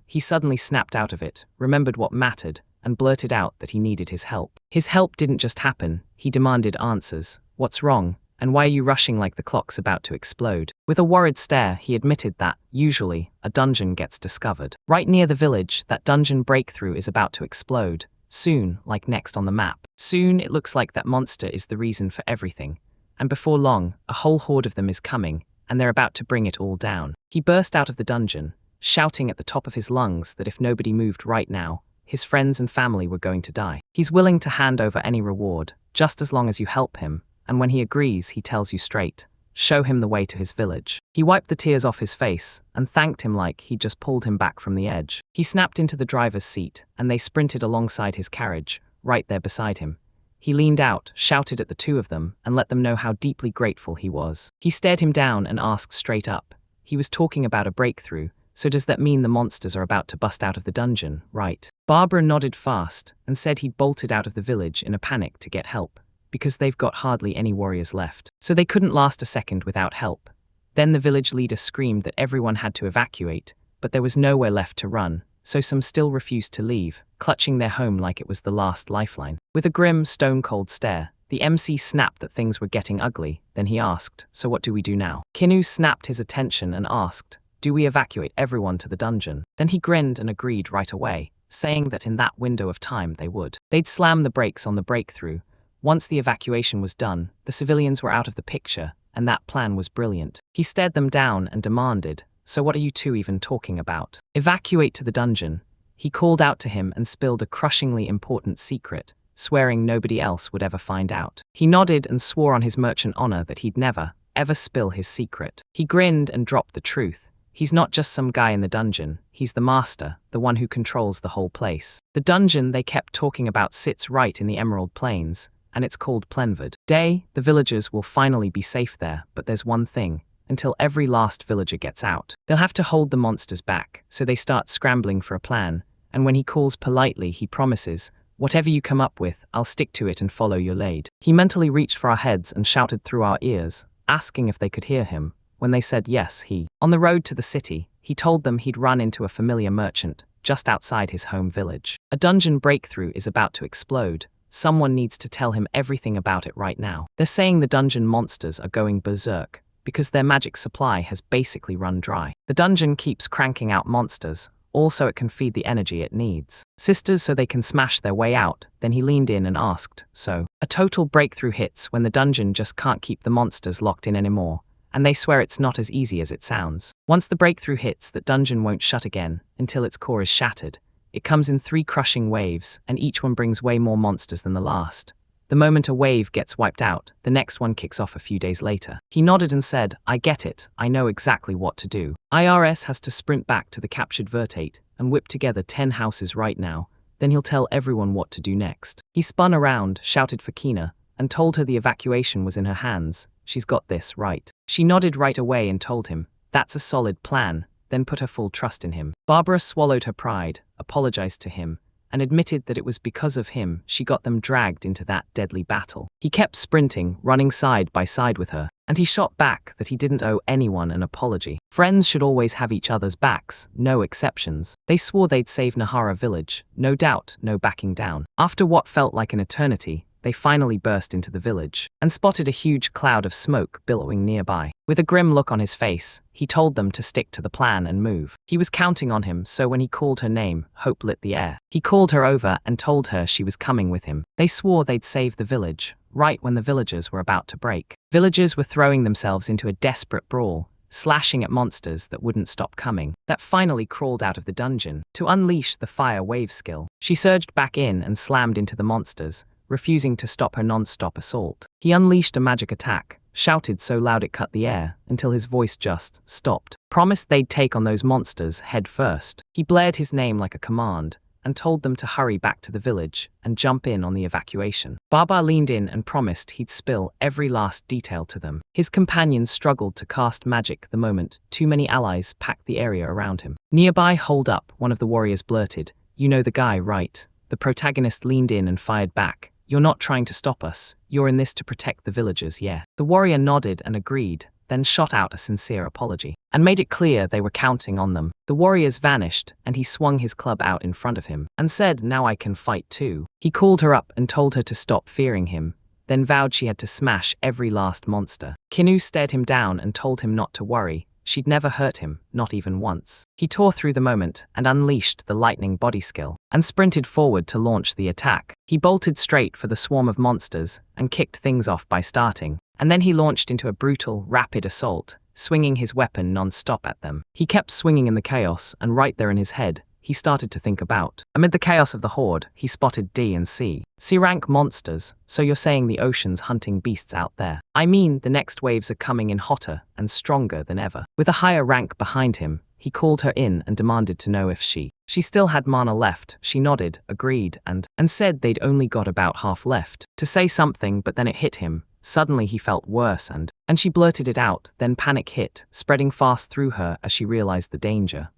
Speaker 1: He suddenly snapped out of it, remembered what mattered, and blurted out that he needed his help. His help didn't just happen, he demanded answers. What's wrong? And why are you rushing like the clock's about to explode? With a worried stare, he admitted that, usually, a dungeon gets discovered. Right near the village, that dungeon breakthrough is about to explode. Soon, like next on the map. Soon, it looks like that monster is the reason for everything. And before long, a whole horde of them is coming, and they're about to bring it all down. He burst out of the dungeon, shouting at the top of his lungs that if nobody moved right now, his friends and family were going to die. He's willing to hand over any reward, just as long as you help him, and when he agrees, he tells you straight. Show him the way to his village. He wiped the tears off his face and thanked him like he'd just pulled him back from the edge. He snapped into the driver's seat, and they sprinted alongside his carriage, right there beside him. He leaned out, shouted at the two of them, and let them know how deeply grateful he was. He stared him down and asked straight up. He was talking about a breakthrough, so does that mean the monsters are about to bust out of the dungeon, right? Barbara nodded fast and said he'd bolted out of the village in a panic to get help, because they've got hardly any warriors left. So they couldn't last a second without help. Then the village leader screamed that everyone had to evacuate, but there was nowhere left to run, so some still refused to leave, clutching their home like it was the last lifeline. With a grim, stone-cold stare, the MC snapped that things were getting ugly. Then he asked, "So what do we do now?" Kinu snapped his attention and asked, "Do we evacuate everyone to the dungeon?" Then he grinned and agreed right away, saying that in that window of time they would. They'd slam the brakes on the breakthrough. Once the evacuation was done, the civilians were out of the picture, and that plan was brilliant. He stared them down and demanded, "So what are you two even talking about? Evacuate to the dungeon." He called out to him and spilled a crushingly important secret, swearing nobody else would ever find out. He nodded and swore on his merchant honor that he'd never, ever spill his secret. He grinned and dropped the truth. He's not just some guy in the dungeon, he's the master, the one who controls the whole place. The dungeon they kept talking about sits right in the Emerald Plains, and it's called Plenwood. The villagers will finally be safe there, but there's one thing. Until every last villager gets out, they'll have to hold the monsters back, so they start scrambling for a plan, and when he calls politely, he promises, "Whatever you come up with, I'll stick to it and follow your lead." He mentally reached for our heads and shouted through our ears, asking if they could hear him. When they said yes, on the road to the city, he told them he'd run into a familiar merchant, just outside his home village. A dungeon breakthrough is about to explode. Someone needs to tell him everything about it right now. They're saying the dungeon monsters are going berserk, because their magic supply has basically run dry. The dungeon keeps cranking out monsters, also it can feed the energy it needs. Sisters so they can smash their way out. Then he leaned in and asked, "So, a total breakthrough hits when the dungeon just can't keep the monsters locked in anymore, and they swear it's not as easy as it sounds. Once the breakthrough hits, that dungeon won't shut again until its core is shattered. It comes in 3 crushing waves, and each one brings way more monsters than the last. The moment a wave gets wiped out, the next one kicks off a few days later." He nodded and said, "I get it, I know exactly what to do. IRS has to sprint back to the captured vertate and whip together 10 houses right now, then he'll tell everyone what to do next." He spun around, shouted for Kina, and told her the evacuation was in her hands. "She's got this, right?" She nodded right away and told him, "That's a solid plan," then put her full trust in him. Barbara swallowed her pride, apologized to him, and admitted that it was because of him she got them dragged into that deadly battle. He kept sprinting, running side by side with her, and he shot back that he didn't owe anyone an apology. Friends should always have each other's backs, no exceptions. They swore they'd save Nahara village, no doubt, no backing down. After what felt like an eternity, they finally burst into the village, and spotted a huge cloud of smoke billowing nearby. With a grim look on his face, he told them to stick to the plan and move. He was counting on him, so when he called her name, hope lit the air. He called her over and told her she was coming with him. They swore they'd save the village, right when the villagers were about to break. Villagers were throwing themselves into a desperate brawl, slashing at monsters that wouldn't stop coming, that finally crawled out of the dungeon. To unleash the fire wave skill, she surged back in and slammed into the monsters, refusing to stop her non-stop assault. He unleashed a magic attack, shouted so loud it cut the air, until his voice just stopped. Promised they'd take on those monsters head first. He blared his name like a command, and told them to hurry back to the village and jump in on the evacuation. Baba leaned in and promised he'd spill every last detail to them. His companions struggled to cast magic the moment too many allies packed the area around him. Nearby, hold up, one of the warriors blurted. You know the guy, right? The protagonist leaned in and fired back. You're not trying to stop us. You're in this to protect the villagers, yeah. The warrior nodded and agreed, then shot out a sincere apology, and made it clear they were counting on them. The warriors vanished, and he swung his club out in front of him, and said, now I can fight too. He called her up and told her to stop fearing him, then vowed she had to smash every last monster. Kinu stared him down and told him not to worry. She'd never hurt him, not even once. He tore through the moment and unleashed the lightning body skill, and sprinted forward to launch the attack. He bolted straight for the swarm of monsters and kicked things off by starting. And then he launched into a brutal, rapid assault, swinging his weapon non-stop at them. He kept swinging in the chaos, and right there in his head, he started to think about. Amid the chaos of the horde, he spotted D and C. C-rank monsters, so you're saying the ocean's hunting beasts out there. I mean, the next waves are coming in hotter and stronger than ever. With a higher rank behind him, he called her in and demanded to know if she still had mana left. She nodded, agreed, and said they'd only got about half left. To say something, but then it hit him. Suddenly he felt worse and she blurted it out, then panic hit, spreading fast through her as she realized the danger.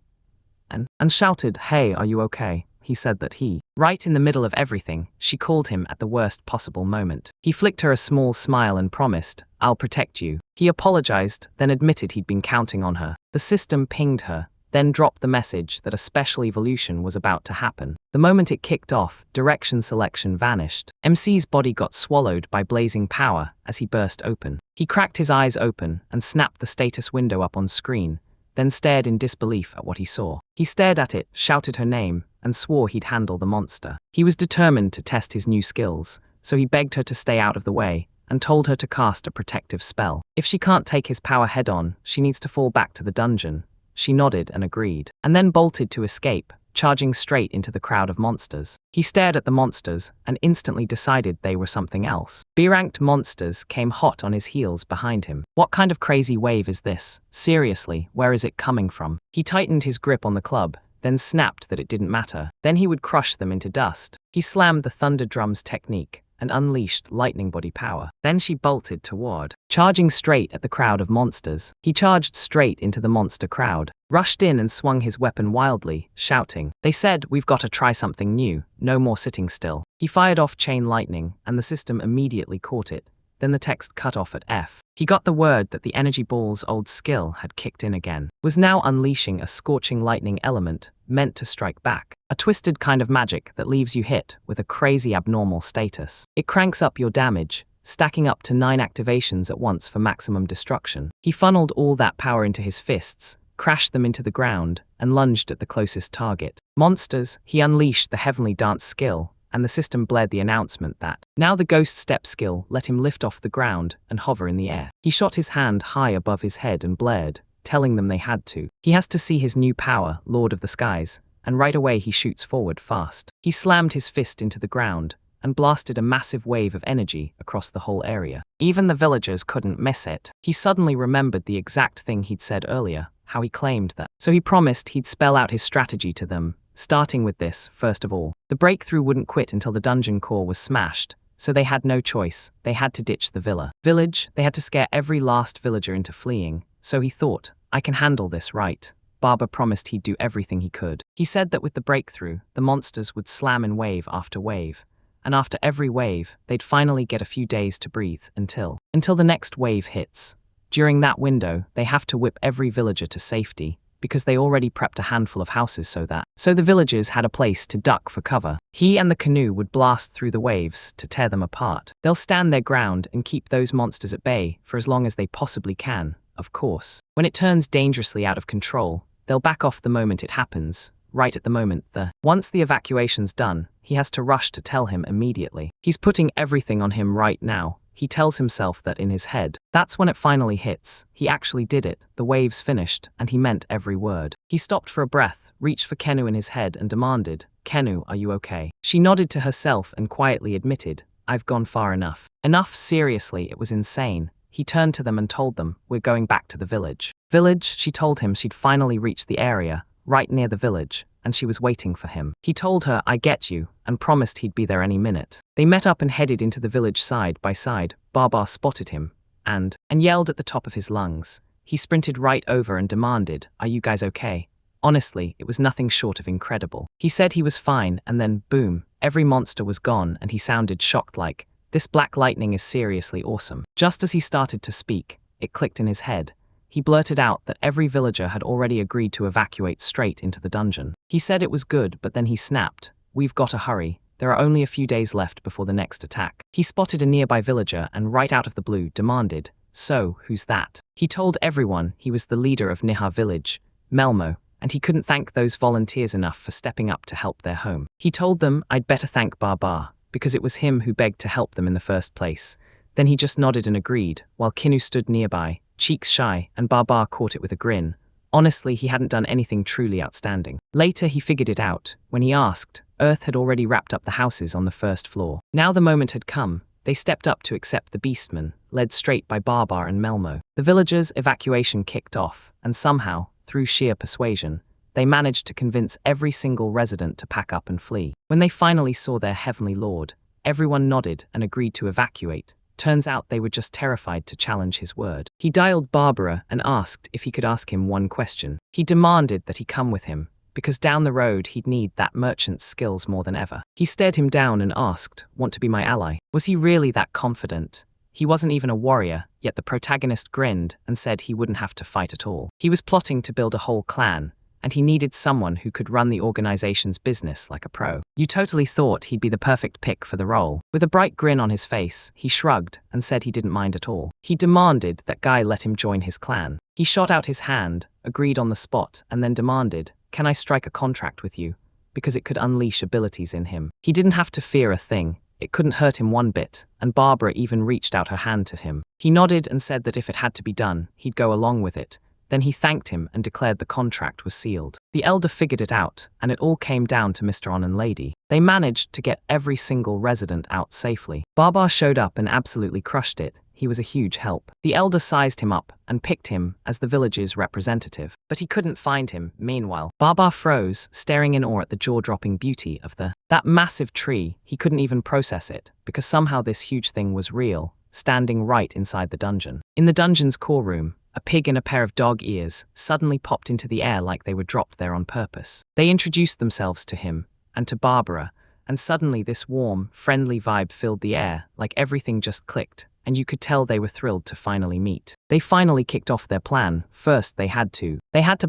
Speaker 1: And shouted, hey, are you okay? He said that right in the middle of everything, she called him at the worst possible moment. He flicked her a small smile and promised, I'll protect you. He apologized, then admitted he'd been counting on her. The system pinged her, then dropped the message that a special evolution was about to happen. The moment it kicked off, direction selection vanished. MC's body got swallowed by blazing power as he burst open. He cracked his eyes open and snapped the status window up on screen, then stared in disbelief at what he saw. He stared at it, shouted her name, and swore he'd handle the monster. He was determined to test his new skills, so he begged her to stay out of the way and told her to cast a protective spell. If she can't take his power head-on, she needs to fall back to the dungeon. She nodded and agreed, and then bolted to escape, charging straight into the crowd of monsters. He stared at the monsters and instantly decided they were something else. B-ranked monsters came hot on his heels behind him. What kind of crazy wave is this? Seriously, where is it coming from? He tightened his grip on the club, then snapped that it didn't matter. Then he would crush them into dust. He slammed the thunder drums technique and unleashed lightning body power. Then she bolted toward, charging straight at the crowd of monsters. He charged straight into the monster crowd, rushed in and swung his weapon wildly, shouting, they said, we've got to try something new, no more sitting still. He fired off chain lightning, and the system immediately caught it. Then the text cut off at F. He got the word that the energy ball's old skill had kicked in again, was now unleashing a scorching lightning element meant to strike back. A twisted kind of magic that leaves you hit with a crazy abnormal status. It cranks up your damage, stacking up to 9 activations at once for maximum destruction. He funneled all that power into his fists, crashed them into the ground, and lunged at the closest target. Monsters, he unleashed the heavenly dance skill, and the system blared the announcement that now the ghost step skill let him lift off the ground and hover in the air. He shot his hand high above his head and blared, telling them they had to. He has to see his new power, Lord of the Skies, and right away he shoots forward fast. He slammed his fist into the ground and blasted a massive wave of energy across the whole area. Even the villagers couldn't miss it. He suddenly remembered the exact thing he'd said earlier, how he claimed that. So he promised he'd spell out his strategy to them, starting with this, first of all. The breakthrough wouldn't quit until the dungeon core was smashed, so they had no choice. They had to ditch the village. They had to scare every last villager into fleeing. So he thought, I can handle this, right? Baba promised he'd do everything he could. He said that with the breakthrough, the monsters would slam in wave after wave, and after every wave, they'd finally get a few days to breathe until the next wave hits. During that window, they have to whip every villager to safety, because they already prepped a handful of houses so the villagers had a place to duck for cover. He and the canoe would blast through the waves to tear them apart. They'll stand their ground and keep those monsters at bay for as long as they possibly can, of course. When it turns dangerously out of control, they'll back off the moment it happens, right at the moment once the evacuation's done, he has to rush to tell him immediately. He's putting everything on him right now. He tells himself that in his head. That's when it finally hits. He actually did it. The waves finished, and he meant every word. He stopped for a breath, reached for Kenu in his head and demanded, Kenu, are you okay? She nodded to herself and quietly admitted, I've gone far enough. Enough, seriously, it was insane. He turned to them and told them, we're going back to the village. Village, she told him she'd finally reached the area, right near the village, and she was waiting for him. He told her, "I get you," and promised he'd be there any minute. They met up and headed into the village side by side. Barbar spotted him and yelled at the top of his lungs. He sprinted right over and demanded, "Are you guys okay?" Honestly, it was nothing short of incredible. He said he was fine, and then, boom, every monster was gone, and he sounded shocked like, "This black lightning is seriously awesome." Just as he started to speak, it clicked in his head. He blurted out that every villager had already agreed to evacuate straight into the dungeon. He said it was good, but then he snapped, "We've got to hurry. There are only a few days left before the next attack." He spotted a nearby villager and right out of the blue demanded, "So, who's that?" He told everyone he was the leader of Nihar village, Melmo, and he couldn't thank those volunteers enough for stepping up to help their home. He told them I'd better thank Barbar, because it was him who begged to help them in the first place. Then he just nodded and agreed, while Kinu stood nearby, cheeks shy, and Barbar caught it with a grin. Honestly, he hadn't done anything truly outstanding. Later he figured it out. When he asked, Earth had already wrapped up the houses on the first floor. Now the moment had come. They stepped up to accept the beastmen, led straight by Barbar and Melmo. The villagers' evacuation kicked off, and somehow, through sheer persuasion, they managed to convince every single resident to pack up and flee. When they finally saw their heavenly lord, everyone nodded and agreed to evacuate. Turns out they were just terrified to challenge his word. He dialed Barbara and asked if he could ask him one question. He demanded that he come with him, because down the road he'd need that merchant's skills more than ever. He stared him down and asked, "Want to be my ally?" Was he really that confident? He wasn't even a warrior, yet the protagonist grinned and said he wouldn't have to fight at all. He was plotting to build a whole clan, and he needed someone who could run the organization's business like a pro. You totally thought he'd be the perfect pick for the role. With a bright grin on his face, he shrugged and said he didn't mind at all. He demanded that Guy let him join his clan. He shot out his hand, agreed on the spot, and then demanded, "Can I strike a contract with you?" Because it could unleash abilities in him. He didn't have to fear a thing. It couldn't hurt him one bit, and Barbara even reached out her hand to him. He nodded and said that if it had to be done, he'd go along with it. Then he thanked him and declared the contract was sealed. The elder figured it out, and it all came down to Mr. On and Lady. They managed to get every single resident out safely. Barbar showed up and absolutely crushed it. He was a huge help. The elder sized him up and picked him as the village's representative. But he couldn't find him. Meanwhile, Barbar froze, staring in awe at the jaw-dropping beauty of that massive tree. He couldn't even process it, because somehow this huge thing was real, standing right inside the dungeon. In the dungeon's core room, a pig in a pair of dog ears suddenly popped into the air like they were dropped there on purpose. They introduced themselves to him and to Barbara, and suddenly this warm, friendly vibe filled the air, like everything just clicked, and you could tell they were thrilled to finally meet. They finally kicked off their plan. First, they had to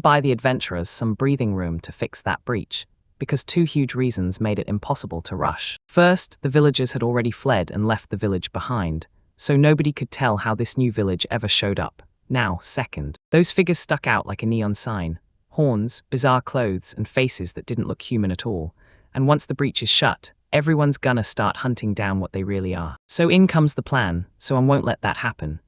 Speaker 1: buy the adventurers some breathing room to fix that breach, because two huge reasons made it impossible to rush. First, the villagers had already fled and left the village behind, so nobody could tell how this new village ever showed up. Now, second, those figures stuck out like a neon sign. Horns, bizarre clothes, and faces that didn't look human at all. And once the breach is shut, everyone's gonna start hunting down what they really are. So in comes the plan, so I won't let that happen.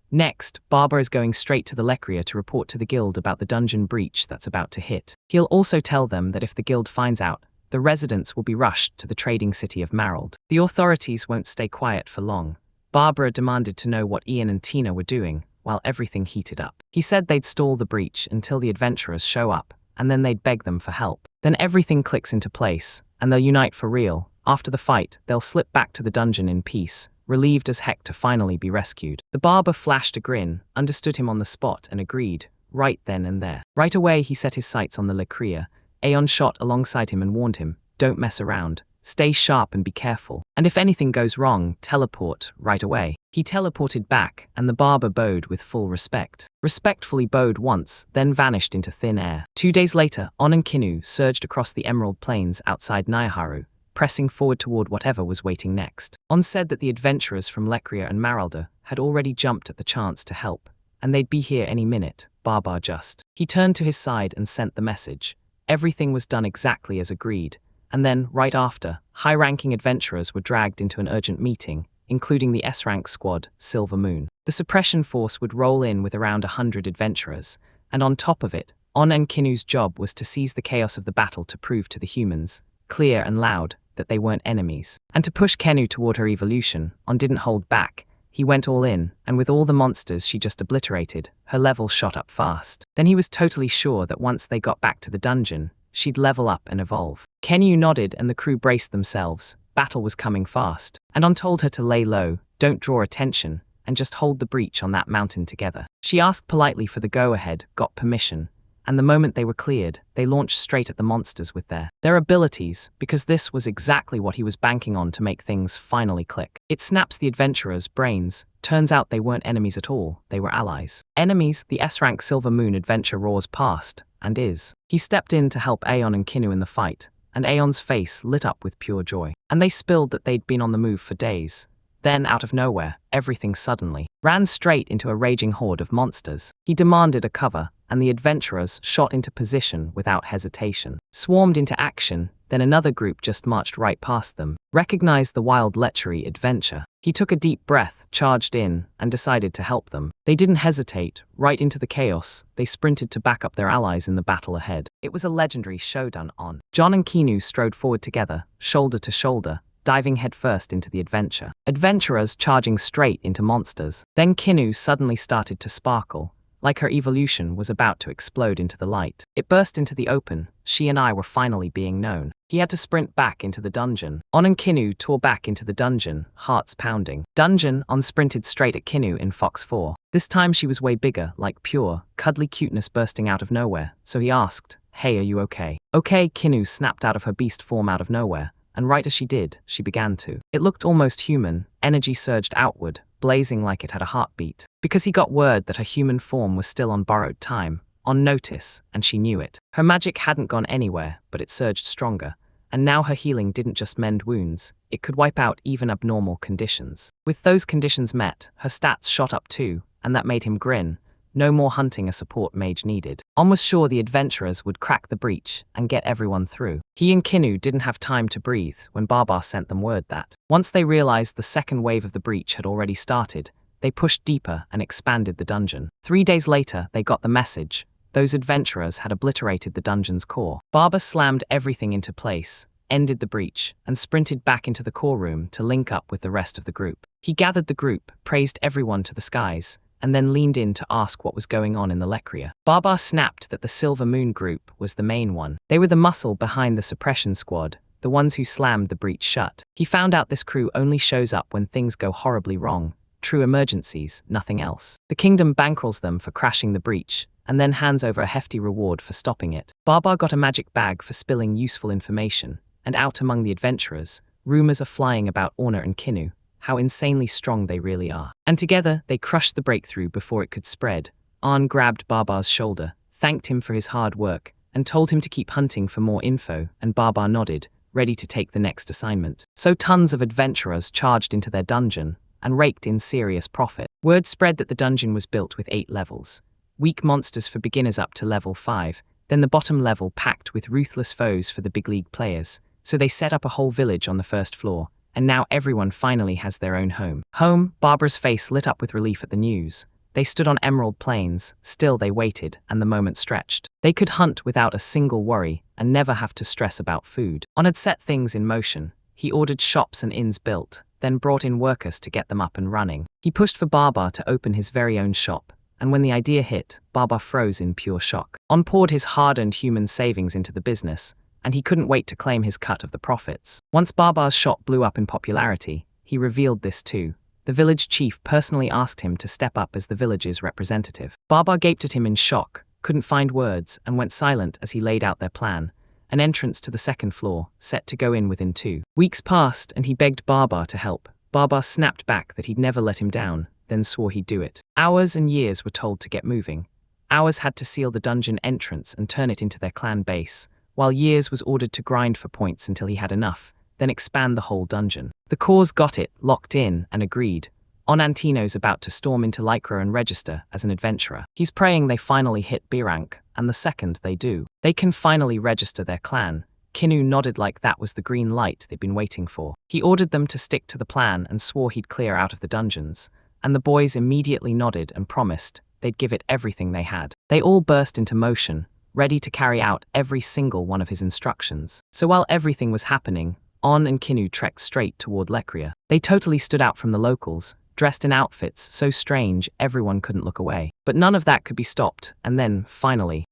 Speaker 1: Next, Barber is going straight to the Lecria to report to the guild about the dungeon breach that's about to hit. He'll also tell them that if the guild finds out, the residents will be rushed to the trading city of Marald. The authorities won't stay quiet for long. Barbara demanded to know what Ian and Tina were doing, while everything heated up. He said they'd stall the breach until the adventurers show up, and then they'd beg them for help. Then everything clicks into place, and they'll unite for real. After the fight, they'll slip back to the dungeon in peace, relieved as heck to finally be rescued. The barber flashed a grin, understood him on the spot, and agreed, right then and there. Right away he set his sights on the Lecria. Aeon shot alongside him and warned him, "Don't mess around. Stay sharp and be careful. And if anything goes wrong, teleport right away." He teleported back, and the barber bowed with full respect. Respectfully bowed once, then vanished into thin air. 2 days later, On and Kinu surged across the Emerald Plains outside Naiharu, pressing forward toward whatever was waiting next. On said that the adventurers from Lecria and Maralda had already jumped at the chance to help, and they'd be here any minute. Barbar just. He turned to his side and sent the message. Everything was done exactly as agreed. And then, right after, high-ranking adventurers were dragged into an urgent meeting, including the S-rank squad, Silver Moon. The suppression force would roll in with around 100 adventurers, and on top of it, On and Kinu's job was to seize the chaos of the battle to prove to the humans, clear and loud, that they weren't enemies. And to push Kenu toward her evolution, On didn't hold back. He went all in, and with all the monsters she just obliterated, her level shot up fast. Then he was totally sure that once they got back to the dungeon, she'd level up and evolve. Kenu nodded and the crew braced themselves. Battle was coming fast. Anon told her to lay low, don't draw attention, and just hold the breach on that mountain together. She asked politely for the go-ahead, got permission, and the moment they were cleared, they launched straight at the monsters with their abilities, because this was exactly what he was banking on to make things finally click. It snaps the adventurers' brains. Turns out they weren't enemies at all, they were allies. Enemies, the S-rank Silver Moon adventure roars past, and is. He stepped in to help Aeon and Kinu in the fight, and Aeon's face lit up with pure joy. And they spilled that they'd been on the move for days. Then, out of nowhere, everything suddenly ran straight into a raging horde of monsters. He demanded a cover, and the adventurers shot into position without hesitation. Swarmed into action, then another group just marched right past them. Recognized the wild lechery adventure. He took a deep breath, charged in, and decided to help them. They didn't hesitate. Right into the chaos, they sprinted to back up their allies in the battle ahead. It was a legendary showdown on. John and Kinu strode forward together, shoulder to shoulder, diving headfirst into the adventure. Adventurers charging straight into monsters. Then Kinu suddenly started to sparkle, like her evolution was about to explode into the light. It burst into the open. She and I were finally being known. He had to sprint back into the dungeon. On and Kinu tore back into the dungeon, hearts pounding. Dungeon, On sprinted straight at Kinu in Fox 4. This time she was way bigger, like pure, cuddly cuteness bursting out of nowhere, so he asked, "Hey, are you okay?" Okay, Kinu snapped out of her beast form out of nowhere, and right as she did, she began to. It looked almost human. Energy surged outward, blazing like it had a heartbeat. Because he got word that her human form was still on borrowed time, on notice, and she knew it. Her magic hadn't gone anywhere, but it surged stronger. And now her healing didn't just mend wounds, it could wipe out even abnormal conditions. With those conditions met, her stats shot up too, and that made him grin. No more hunting a support mage needed. On was sure the adventurers would crack the breach and get everyone through. He and Kinu didn't have time to breathe when Barbar sent them word that. Once they realized the second wave of the breach had already started, they pushed deeper and expanded the dungeon. 3 days later, they got the message. Those adventurers had obliterated the dungeon's core. Barbar slammed everything into place, ended the breach, and sprinted back into the core room to link up with the rest of the group. He gathered the group, praised everyone to the skies, and then leaned in to ask what was going on in the Lecria. Barbar snapped that the Silver Moon group was the main one. They were the muscle behind the suppression squad, the ones who slammed the breach shut. He found out this crew only shows up when things go horribly wrong, true emergencies, nothing else. The kingdom bankrolls them for crashing the breach, and then hands over a hefty reward for stopping it. Barbar got a magic bag for spilling useful information, and out among the adventurers, rumors are flying about Orna and Kinu, how insanely strong they really are. And together, they crushed the breakthrough before it could spread. Arn grabbed Barbar's shoulder, thanked him for his hard work, and told him to keep hunting for more info, and Barbar nodded, ready to take the next assignment. So tons of adventurers charged into their dungeon, and raked in serious profit. Word spread that the dungeon was built with 8 levels. Weak monsters for beginners up to level 5, then the bottom level packed with ruthless foes for the big league players. So they set up a whole village on the first floor, and now everyone finally has their own home. Home, Barbara's face lit up with relief at the news. They stood on emerald plains, still they waited, and the moment stretched. They could hunt without a single worry, and never have to stress about food. On had set things in motion. He ordered shops and inns built, then brought in workers to get them up and running. He pushed for Barbar to open his very own shop, and when the idea hit, Barbar froze in pure shock. On poured his hard-earned human savings into the business, and he couldn't wait to claim his cut of the profits. Once Barbar's shop blew up in popularity, he revealed this too. The village chief personally asked him to step up as the village's representative. Barbar gaped at him in shock, couldn't find words, and went silent as he laid out their plan. An entrance to the second floor, set to go in within 2 weeks passed, and he begged Barbar to help. Barbar snapped back that he'd never let him down, then swore he'd do it. Hours and years were told to get moving. Hours had to seal the dungeon entrance and turn it into their clan base, while Years was ordered to grind for points until he had enough, then expand the whole dungeon. The cause got it, locked in, and agreed. On Antino's about to storm into Lycra and register as an adventurer. He's praying they finally hit B rank, and the second they do, they can finally register their clan. Kinu nodded like that was the green light they'd been waiting for. He ordered them to stick to the plan and swore he'd clear out of the dungeons, and the boys immediately nodded and promised they'd give it everything they had. They all burst into motion, ready to carry out every single one of his instructions. So while everything was happening, On and Kinu trekked straight toward Lecria. They totally stood out from the locals, dressed in outfits so strange everyone couldn't look away. But none of that could be stopped, and then, finally,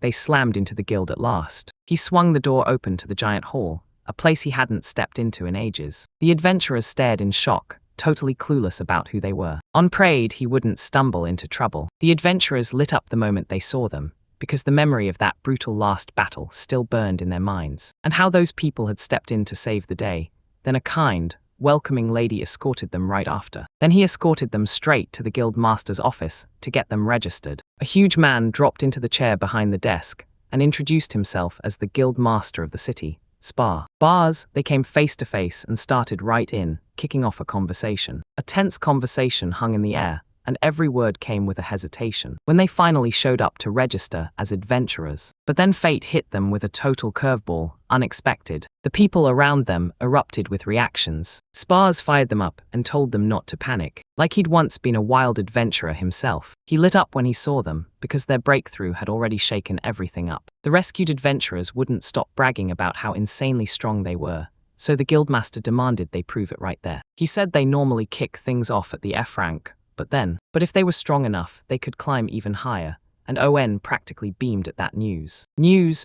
Speaker 1: they slammed into the guild at last. He swung the door open to the giant hall, a place he hadn't stepped into in ages. The adventurers stared in shock, totally clueless about who they were. On prayed he wouldn't stumble into trouble. The adventurers lit up the moment they saw them, because the memory of that brutal last battle still burned in their minds, and how those people had stepped in to save the day. Then a kind, welcoming lady escorted them right after. Then he escorted them straight to the guild master's office to get them registered. A huge man dropped into the chair behind the desk and introduced himself as the guild master of the city, Spa. Bars, they came face to face and started right in, kicking off a conversation. A tense conversation hung in the air, and every word came with a hesitation when they finally showed up to register as adventurers. But then fate hit them with a total curveball, unexpected. The people around them erupted with reactions. Spars fired them up and told them not to panic, like he'd once been a wild adventurer himself. He lit up when he saw them, because their breakthrough had already shaken everything up. The rescued adventurers wouldn't stop bragging about how insanely strong they were, so the guildmaster demanded they prove it right there. He said they normally kick things off at the F rank, but if they were strong enough, they could climb even higher, and ON practically beamed at that news,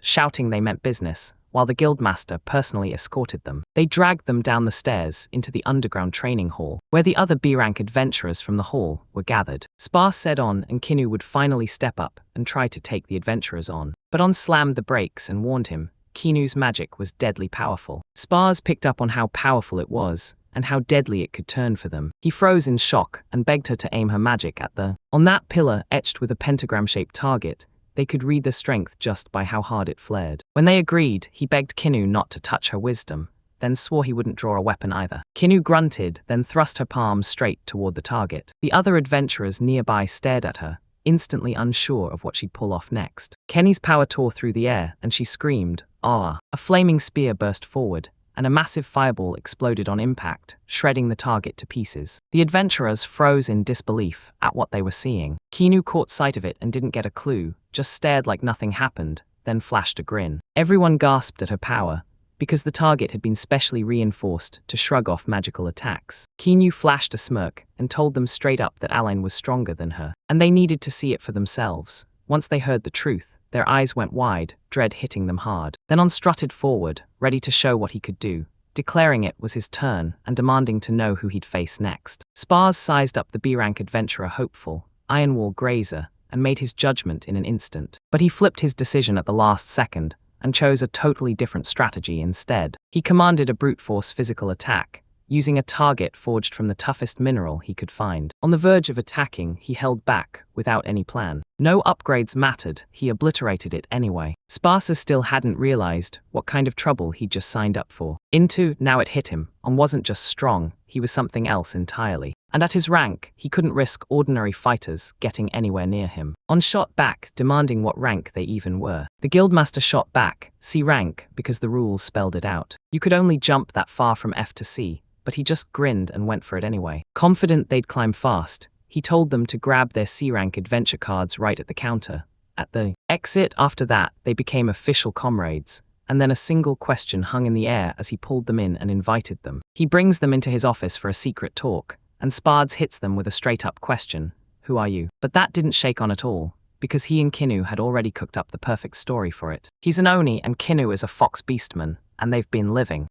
Speaker 1: shouting they meant business, while the guildmaster personally escorted them. They dragged them down the stairs into the underground training hall, where the other B-rank adventurers from the hall were gathered. Spar said On and Kinu would finally step up and try to take the adventurers on, but On slammed the brakes and warned him Kinu's magic was deadly powerful. Spars picked up on how powerful it was, and how deadly it could turn for them. He froze in shock and begged her to aim her magic at on that pillar etched with a pentagram-shaped target. They could read the strength just by how hard it flared. When they agreed, he begged Kinu not to touch her wisdom, then swore he wouldn't draw a weapon either. Kinu grunted, then thrust her palm straight toward the target. The other adventurers nearby stared at her, instantly unsure of what she'd pull off next. Kenny's power tore through the air, and she screamed, "Ah!" A flaming spear burst forward, and a massive fireball exploded on impact, shredding the target to pieces. The adventurers froze in disbelief at what they were seeing. Kinu caught sight of it and didn't get a clue, just stared like nothing happened, then flashed a grin. Everyone gasped at her power, because the target had been specially reinforced to shrug off magical attacks. Kinu flashed a smirk and told them straight up that Alain was stronger than her, and they needed to see it for themselves. Once they heard the truth, their eyes went wide, dread hitting them hard. Then On strutted forward, ready to show what he could do, declaring it was his turn and demanding to know who he'd face next. Spars sized up the B-rank adventurer hopeful, Ironwall Grazer, and made his judgment in an instant. But he flipped his decision at the last second, and chose a totally different strategy instead. He commanded a brute force physical attack, using a target forged from the toughest mineral he could find. On the verge of attacking, he held back, without any plan. No upgrades mattered, he obliterated it anyway. Sparsa still hadn't realized what kind of trouble he'd just signed up for. Now it hit him. On wasn't just strong, he was something else entirely. And at his rank, he couldn't risk ordinary fighters getting anywhere near him. On shot back, demanding what rank they even were. The guildmaster shot back, C rank, because the rules spelled it out. You could only jump that far from F to C, but he just grinned and went for it anyway. Confident they'd climb fast, he told them to grab their C-rank adventure cards right at the counter. At the exit after that, they became official comrades, and then a single question hung in the air as he pulled them in and invited them. He brings them into his office for a secret talk, and Spards hits them with a straight-up question, "Who are you?" But that didn't shake On at all, because he and Kinu had already cooked up the perfect story for it. He's an Oni and Kinu is a fox beastman, and they've been living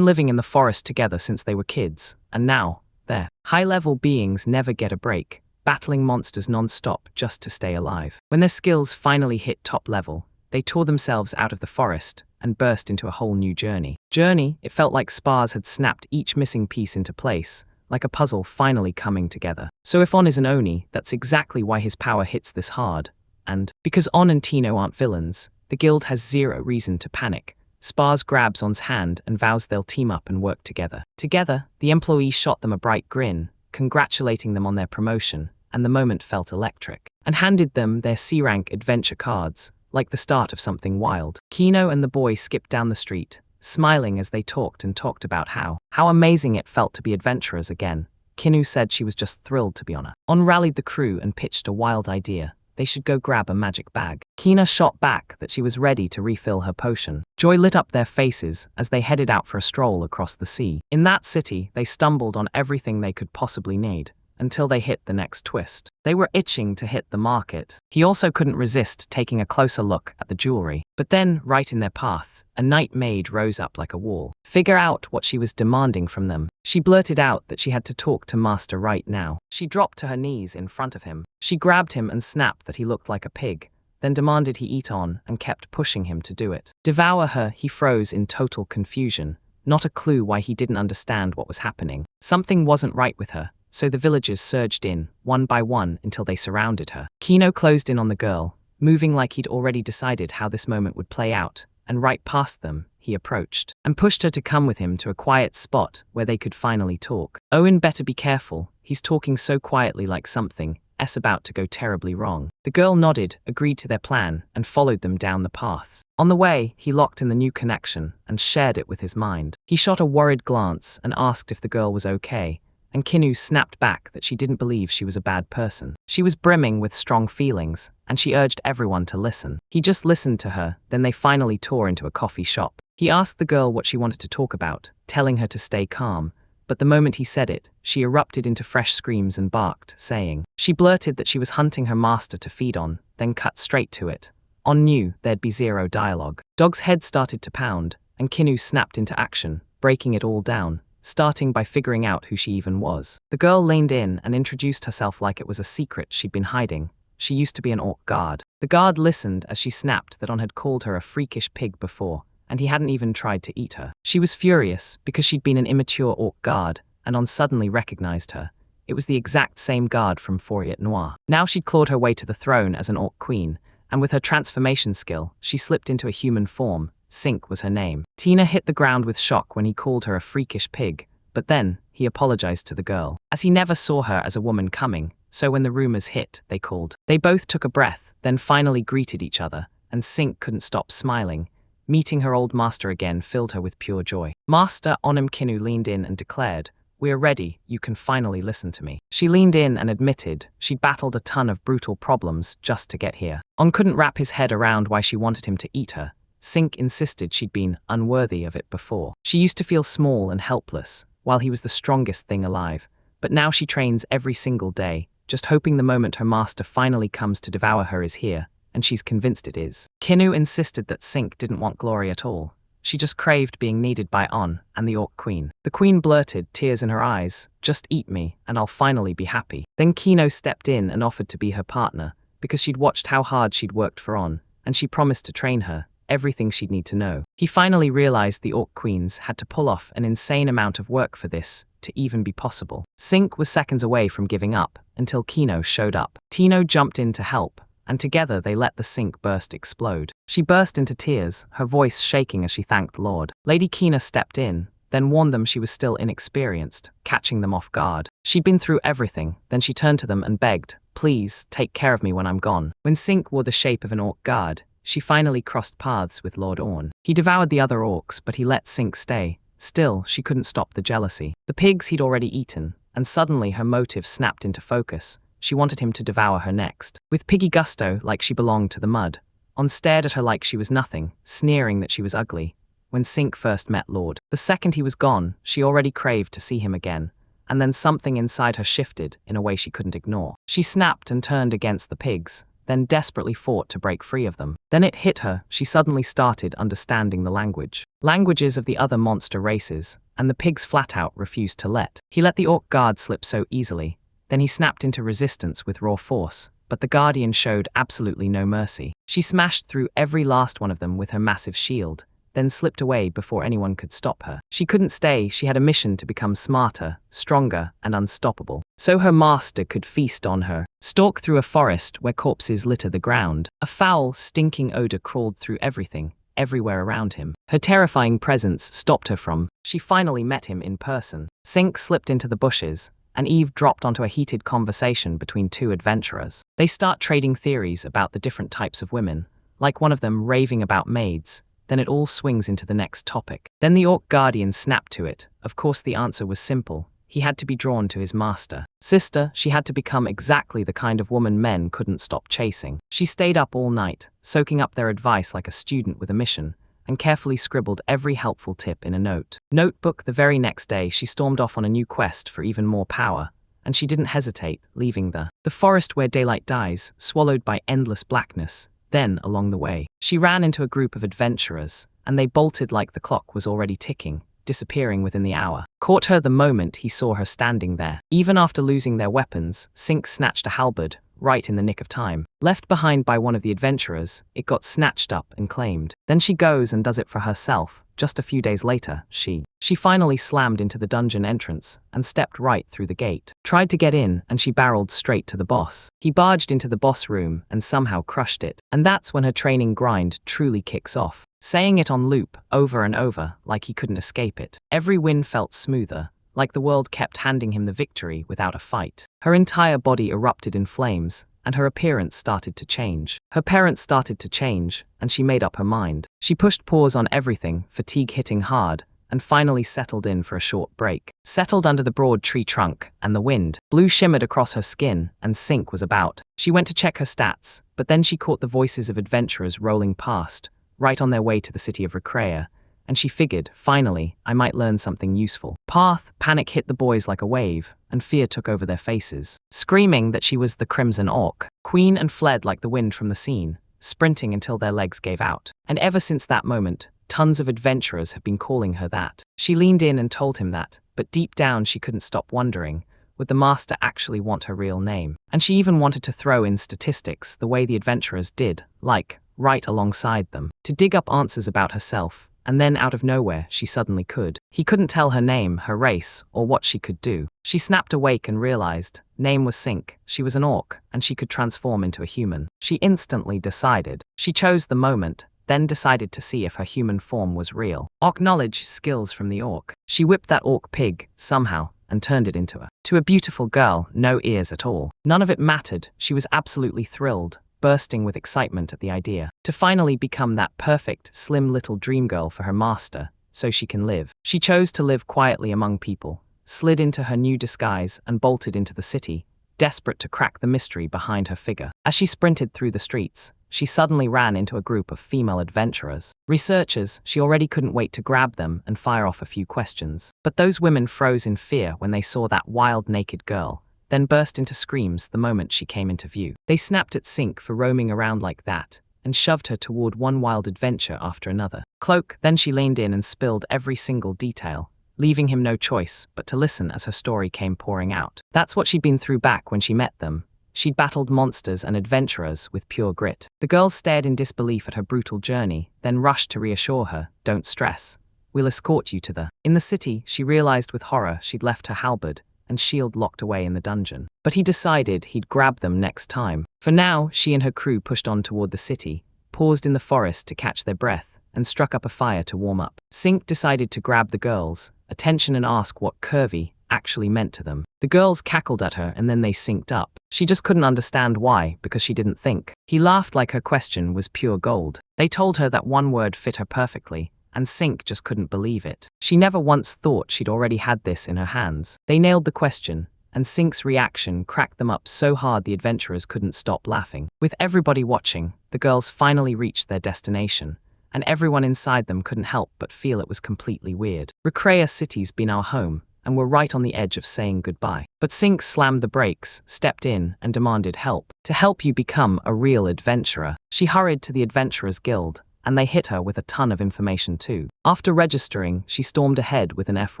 Speaker 1: in the forest together since they were kids, and now, they're high-level beings never get a break, battling monsters non-stop just to stay alive. When their skills finally hit top level, they tore themselves out of the forest and burst into a whole new journey. It felt like Spars had snapped each missing piece into place, like a puzzle finally coming together. So if On is an Oni, that's exactly why his power hits this hard, and because On and Tino aren't villains, the guild has zero reason to panic. Spars grabs On's hand and vows they'll team up and work together. Together, the employee shot them a bright grin, congratulating them on their promotion, and the moment felt electric, and handed them their C-rank adventure cards, like the start of something wild. Kino and the boy skipped down the street, smiling as they talked about how amazing it felt to be adventurers again. Kinu said she was just thrilled to be on her. On rallied the crew and pitched a wild idea. They should go grab a magic bag. Kina shot back that she was ready to refill her potion. Joy lit up their faces as they headed out for a stroll across the sea. In that city, they stumbled on everything they could possibly need. until they hit the next twist. They were itching to hit the market. He also couldn't resist taking a closer look at the jewelry. But then, right in their paths, a night maid rose up like a wall. Figure out what she was demanding from them. She blurted out that she had to talk to Master right now. She dropped to her knees in front of him. She grabbed him and snapped that he looked like a pig, then demanded he eat on and kept pushing him to do it. Devour her, he froze in total confusion, not a clue why he didn't understand what was happening. Something wasn't right with her, so the villagers surged in, one by one, until they surrounded her. Kino closed in on the girl, moving like he'd already decided how this moment would play out, and right past them, he approached, and pushed her to come with him to a quiet spot where they could finally talk. Owen better be careful, he's talking so quietly like something about to go terribly wrong. The girl nodded, agreed to their plan, and followed them down the paths. On the way, he locked in the new connection and shared it with his mind. He shot a worried glance and asked if the girl was okay, and Kinu snapped back that she didn't believe she was a bad person. She was brimming with strong feelings, and she urged everyone to listen. He just listened to her, then they finally tore into a coffee shop. He asked the girl what she wanted to talk about, telling her to stay calm, but the moment he said it, she erupted into fresh screams and barked, saying. She blurted that she was hunting her master to feed on, then cut straight to it. On knew there'd be zero dialogue. Dog's head started to pound, and Kinu snapped into action, breaking it all down, starting by figuring out who she even was. The girl leaned in and introduced herself like it was a secret she'd been hiding. She used to be an orc guard. The guard listened as she snapped that On had called her a freakish pig before, and he hadn't even tried to eat her. She was furious because she'd been an immature orc guard, and On suddenly recognized her. It was the exact same guard from Fourier Noir. Now she'd clawed her way to the throne as an orc queen, and with her transformation skill, she slipped into a human form. Sync was her name. Tina hit the ground with shock when he called her a freakish pig, but then, he apologized to the girl, as he never saw her as a woman coming, so when the rumors hit, they called. They both took a breath, then finally greeted each other, and Sync couldn't stop smiling. Meeting her old master again filled her with pure joy. Master Onam Kinu leaned in and declared, "We're ready, you can finally listen to me." She leaned in and admitted she'd battled a ton of brutal problems just to get here. On couldn't wrap his head around why she wanted him to eat her. Sync insisted she'd been unworthy of it before. She used to feel small and helpless, while he was the strongest thing alive. But now she trains every single day, just hoping the moment her master finally comes to devour her is here, and she's convinced it is. Kinu insisted that Sync didn't want glory at all. She just craved being needed by On and the Orc Queen. The Queen blurted, tears in her eyes, "Just eat me, and I'll finally be happy." Then Kino stepped in and offered to be her partner, because she'd watched how hard she'd worked for On, and she promised to train her, everything she'd need to know. He finally realized the Orc Queens had to pull off an insane amount of work for this to even be possible. Sync was seconds away from giving up, until Kino showed up. Tino jumped in to help, and together they let the Sync burst explode. She burst into tears, her voice shaking as she thanked Lord. Lady Kina stepped in, then warned them she was still inexperienced, catching them off guard. She'd been through everything, then she turned to them and begged, "Please, take care of me when I'm gone." When Sync wore the shape of an orc guard, she finally crossed paths with Lord Orn. He devoured the other orcs, but he let Sync stay. Still, she couldn't stop the jealousy. The pigs he'd already eaten, and suddenly her motive snapped into focus. She wanted him to devour her next. With piggy gusto, like she belonged to the mud. On stared at her like she was nothing, sneering that she was ugly. When Sync first met Lord, the second he was gone, she already craved to see him again. And then something inside her shifted in a way she couldn't ignore. She snapped and turned against the pigs, then desperately fought to break free of them. Then it hit her, she suddenly started understanding the languages of the other monster races, and the pigs flat out refused to let. He let the orc guard slip so easily. Then he snapped into resistance with raw force, but the Guardian showed absolutely no mercy. She smashed through every last one of them with her massive shield, then slipped away before anyone could stop her. She couldn't stay, she had a mission to become smarter, stronger, and unstoppable. So her master could feast on her. Stalk through a forest where corpses litter the ground. A foul, stinking odor crawled through everything, everywhere around him. Her terrifying presence stopped her from. She finally met him in person. Sync slipped into the bushes, and Eve dropped onto a heated conversation between two adventurers. They start trading theories about the different types of women, like one of them raving about maids. Then it all swings into the next topic. Then the Orc Guardian snapped to it. Of course the answer was simple. He had to be drawn to his master. Sister, she had to become exactly the kind of woman men couldn't stop chasing. She stayed up all night, soaking up their advice like a student with a mission, and carefully scribbled every helpful tip in a notebook. The very next day, she stormed off on a new quest for even more power, and she didn't hesitate, leaving the forest where daylight dies, swallowed by endless blackness. Then, along the way, she ran into a group of adventurers, and they bolted like the clock was already ticking, disappearing within the hour. Caught her the moment he saw her standing there. Even after losing their weapons, Sink snatched a halberd, right in the nick of time. Left behind by one of the adventurers, it got snatched up and claimed. Then she goes and does it for herself. Just a few days later, she finally slammed into the dungeon entrance and stepped right through the gate. Tried to get in, and she barreled straight to the boss. He barged into the boss room and somehow crushed it. And that's when her training grind truly kicks off. Saying it on loop, over and over, like he couldn't escape it. Every win felt smoother, like the world kept handing him the victory without a fight. Her entire body erupted in flames, and her appearance started to change. Her parents started to change, and she made up her mind. She pushed pause on everything, fatigue hitting hard, and finally settled in for a short break. Settled under the broad tree trunk, and the wind. Blue shimmered across her skin, and Sink was about. She went to check her stats, but then she caught the voices of adventurers rolling past, right on their way to the city of Recrea, and she figured, finally, I might learn something useful. Panic hit the boys like a wave, and fear took over their faces. Screaming that she was the Crimson Orc, queen, and fled like the wind from the scene, sprinting until their legs gave out. And ever since that moment, tons of adventurers have been calling her that. She leaned in and told him that, but deep down she couldn't stop wondering, would the master actually want her real name? And she even wanted to throw in statistics the way the adventurers did, like, right alongside them, to dig up answers about herself. And then out of nowhere, she suddenly could. He couldn't tell her name, her race, or what she could do. She snapped awake and realized, name was Sink, she was an orc, and she could transform into a human. She instantly decided. She chose the moment, then decided to see if her human form was real. Acknowledge skills from the orc. She whipped that orc pig, somehow, and turned it into a beautiful girl, no ears at all. None of it mattered, she was absolutely thrilled, bursting with excitement at the idea, to finally become that perfect, slim little dream girl for her master, so she can live. She chose to live quietly among people, slid into her new disguise and bolted into the city, desperate to crack the mystery behind her figure. As she sprinted through the streets, she suddenly ran into a group of female adventurers. Researchers, she already couldn't wait to grab them and fire off a few questions. But those women froze in fear when they saw that wild naked girl, then burst into screams the moment she came into view. They snapped at Sink for roaming around like that, and shoved her toward one wild adventure after another. Cloak, then she leaned in and spilled every single detail, leaving him no choice but to listen as her story came pouring out. That's what she'd been through back when she met them. She'd battled monsters and adventurers with pure grit. The girls stared in disbelief at her brutal journey, then rushed to reassure her, don't stress. We'll escort you to the... In the city, she realized with horror she'd left her halberd and shield locked away in the dungeon. But he decided he'd grab them next time. For now, she and her crew pushed on toward the city, paused in the forest to catch their breath, and struck up a fire to warm up. Sink decided to grab the girls' attention and ask what curvy actually meant to them. The girls cackled at her and then they synced up. She just couldn't understand why, because she didn't think. He laughed like her question was pure gold. They told her that one word fit her perfectly, and Sink just couldn't believe it. She never once thought she'd already had this in her hands. They nailed the question, and Sink's reaction cracked them up so hard the adventurers couldn't stop laughing. With everybody watching, the girls finally reached their destination, and everyone inside them couldn't help but feel it was completely weird. Recrea City's been our home, and we're right on the edge of saying goodbye. But Sink slammed the brakes, stepped in, and demanded help. To help you become a real adventurer. She hurried to the Adventurers Guild, and they hit her with a ton of information too. After registering, she stormed ahead with an F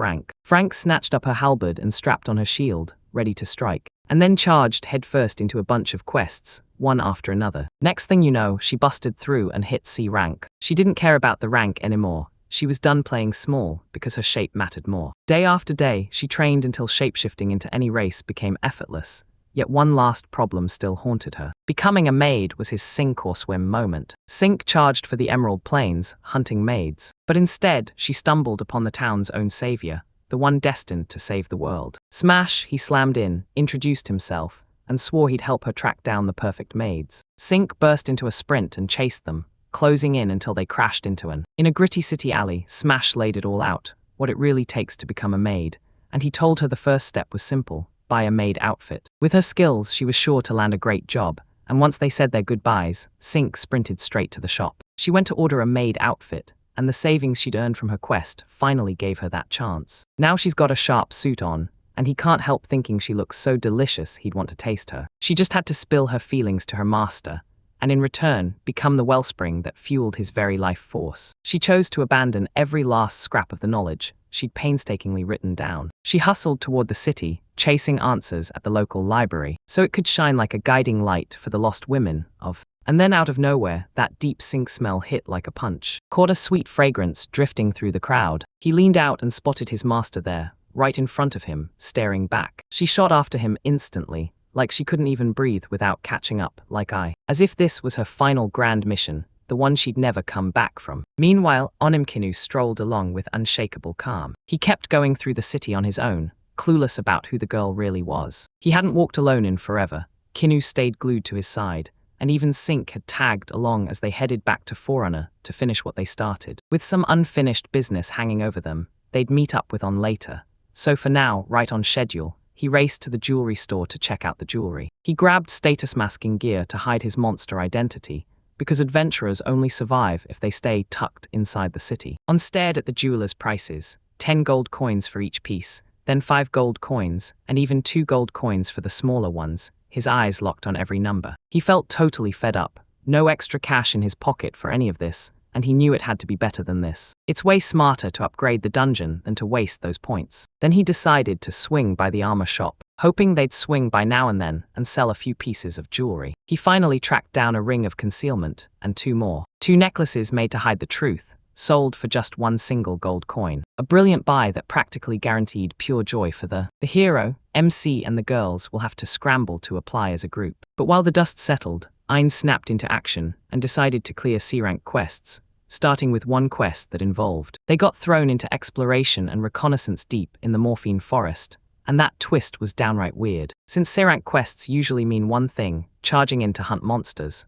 Speaker 1: rank. Frank snatched up her halberd and strapped on her shield, ready to strike, and then charged headfirst into a bunch of quests, one after another. Next thing you know, she busted through and hit C rank. She didn't care about the rank anymore. She was done playing small because her shape mattered more. Day after day, she trained until shapeshifting into any race became effortless. Yet one last problem still haunted her. Becoming a maid was his sink or swim moment. Sink charged for the Emerald Plains, hunting maids. But instead, she stumbled upon the town's own savior, the one destined to save the world. Smash, he slammed in, introduced himself, and swore he'd help her track down the perfect maids. Sink burst into a sprint and chased them, closing in until they crashed into an. In a gritty city alley, Smash laid it all out, what it really takes to become a maid, and he told her the first step was simple. Buy a maid outfit. With her skills, she was sure to land a great job, and once they said their goodbyes, Sink sprinted straight to the shop. She went to order a maid outfit, and the savings she'd earned from her quest finally gave her that chance. Now she's got a sharp suit on, and he can't help thinking she looks so delicious he'd want to taste her. She just had to spill her feelings to her master, and in return, become the wellspring that fueled his very life force. She chose to abandon every last scrap of the knowledge she'd painstakingly written down. She hustled toward the city, chasing answers at the local library, so it could shine like a guiding light for the lost women of. And then out of nowhere, that deep sink smell hit like a punch. Caught a sweet fragrance drifting through the crowd. He leaned out and spotted his master there, right in front of him, staring back. She shot after him instantly, like she couldn't even breathe without catching up, as if this was her final grand mission, the one she'd never come back from. Meanwhile, Onimkinu strolled along with unshakable calm. He kept going through the city on his own, clueless about who the girl really was. He hadn't walked alone in forever. Kinu stayed glued to his side, and even Sink had tagged along as they headed back to Forerunner to finish what they started. With some unfinished business hanging over them, they'd meet up with On later. So for now, right on schedule, he raced to the jewelry store to check out the jewelry. He grabbed status masking gear to hide his monster identity, because adventurers only survive if they stay tucked inside the city. On stared at the jeweler's prices, 10 gold coins for each piece, then 5 gold coins, and even 2 gold coins for the smaller ones, his eyes locked on every number. He felt totally fed up, no extra cash in his pocket for any of this, and he knew it had to be better than this. It's way smarter to upgrade the dungeon than to waste those points. Then he decided to swing by the armor shop, hoping they'd swing by now and then and sell a few pieces of jewelry. He finally tracked down a ring of concealment and 2 more. 2 necklaces made to hide the truth, sold for just 1 single gold coin. A brilliant buy that practically guaranteed pure joy for the hero. MC and the girls will have to scramble to apply as a group. But while the dust settled, Ein snapped into action and decided to clear C-rank quests, starting with one quest that involved. They got thrown into exploration and reconnaissance deep in the Morphine Forest, and that twist was downright weird, since C-rank quests usually mean one thing, charging in to hunt monsters.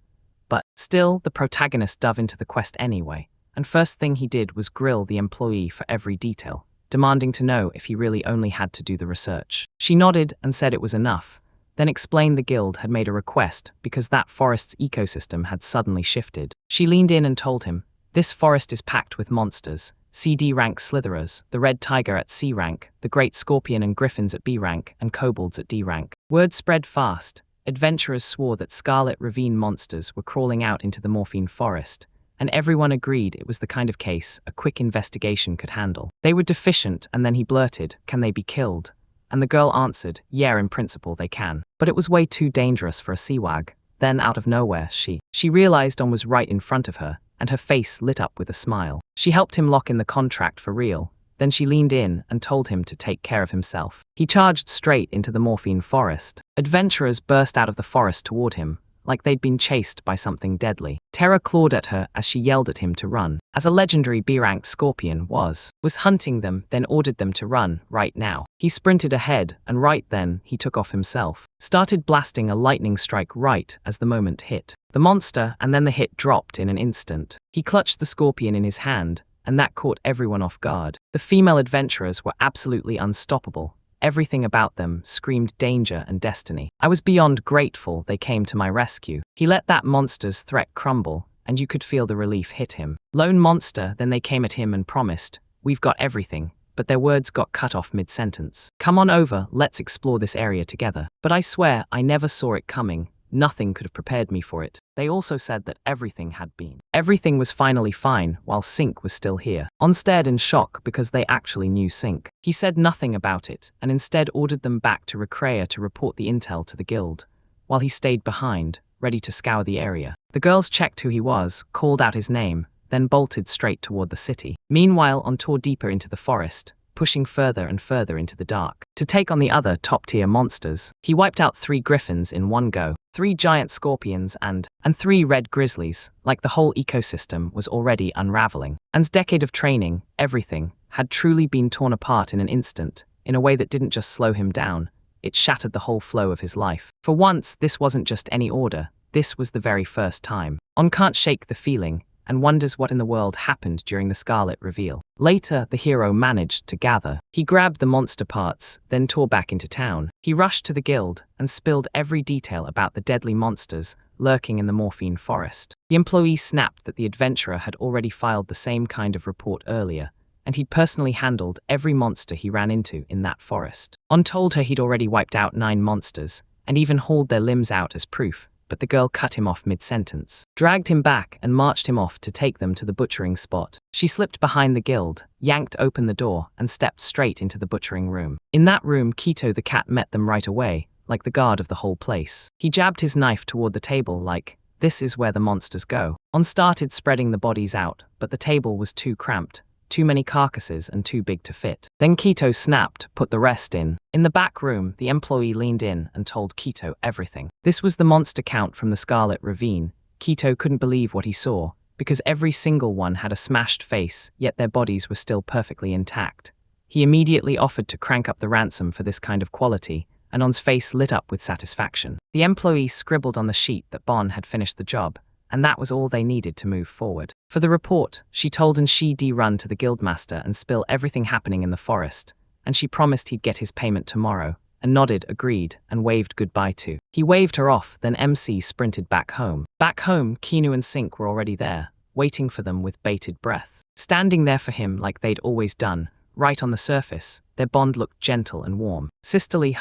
Speaker 1: But still, the protagonist dove into the quest anyway, and first thing he did was grill the employee for every detail, demanding to know if he really only had to do the research. She nodded and said it was enough, then explained the guild had made a request because that forest's ecosystem had suddenly shifted. She leaned in and told him, "This forest is packed with monsters, CD rank slitherers, the red tiger at C rank, the great scorpion and griffins at B rank, and kobolds at D rank." Word spread fast. Adventurers swore that Scarlet Ravine monsters were crawling out into the Morphine Forest, and everyone agreed it was the kind of case a quick investigation could handle. They were deficient, and then he blurted, "Can they be killed?" And the girl answered, "Yeah, in principle they can. But it was way too dangerous for a Seawag." Then, out of nowhere, she realized On was right in front of her, and her face lit up with a smile. She helped him lock in the contract for real, then she leaned in and told him to take care of himself. He charged straight into the Morphine Forest. Adventurers burst out of the forest toward him, like they'd been chased by something deadly. Terror clawed at her as she yelled at him to run, as a legendary B-rank scorpion was hunting them, then ordered them to run, right now. He sprinted ahead, and right then, he took off himself, started blasting a lightning strike right as the moment hit the monster, and then the hit dropped in an instant. He clutched the scorpion in his hand, and that caught everyone off guard. The female adventurers were absolutely unstoppable. Everything about them screamed danger and destiny. I was beyond grateful they came to my rescue. He let that monster's threat crumble, and you could feel the relief hit him. Lone monster, then they came at him and promised, "We've got everything," but their words got cut off mid-sentence. "Come on over, let's explore this area together." But I swear, I never saw it coming. Nothing could have prepared me for it. They also said that everything had been. Everything was finally fine, while Sink was still here. On stared in shock because they actually knew Sink. He said nothing about it, and instead ordered them back to Recrea to report the intel to the guild, while he stayed behind, ready to scour the area. The girls checked who he was, called out his name, then bolted straight toward the city. Meanwhile, On tore deeper into the forest, pushing further and further into the dark. To take on the other top-tier monsters, he wiped out 3 griffins in one go, 3 giant scorpions and 3 red grizzlies, like the whole ecosystem was already unraveling. An's decade of training, everything, had truly been torn apart in an instant, in a way that didn't just slow him down, it shattered the whole flow of his life. For once, this wasn't just any order, this was the very first time. On can't shake the feeling, and wonders what in the world happened during the Scarlet reveal. Later, the hero managed to gather. He grabbed the monster parts, then tore back into town. He rushed to the guild and spilled every detail about the deadly monsters lurking in the Morphine Forest. The employee snapped that the adventurer had already filed the same kind of report earlier, and he'd personally handled every monster he ran into in that forest. On told her he'd already wiped out 9 monsters, and even hauled their limbs out as proof, but the girl cut him off mid-sentence, dragged him back and marched him off to take them to the butchering spot. She slipped behind the guild, yanked open the door, and stepped straight into the butchering room. In that room, Kito the cat met them right away, like the guard of the whole place. He jabbed his knife toward the table like, "This is where the monsters go." On started spreading the bodies out, but the table was too cramped. Too many carcasses and too big to fit. Then Kito snapped, put the rest in. In the back room, the employee leaned in and told Kito everything. This was the monster count from the Scarlet Ravine. Kito couldn't believe what he saw, because every single one had a smashed face, yet their bodies were still perfectly intact. He immediately offered to crank up the ransom for this kind of quality, and On's face lit up with satisfaction. The employee scribbled on the sheet that Bon had finished the job, and that was all they needed to move forward. For the report, she told Nshi run to the guildmaster and spill everything happening in the forest, and she promised he'd get his payment tomorrow, and nodded, agreed, and waved goodbye to. He waved her off, then MC sprinted back home. Back home, Kinu and Sink were already there, waiting for them with bated breath. Standing there for him like they'd always done, right on the surface, their bond looked gentle and warm. Sisterly,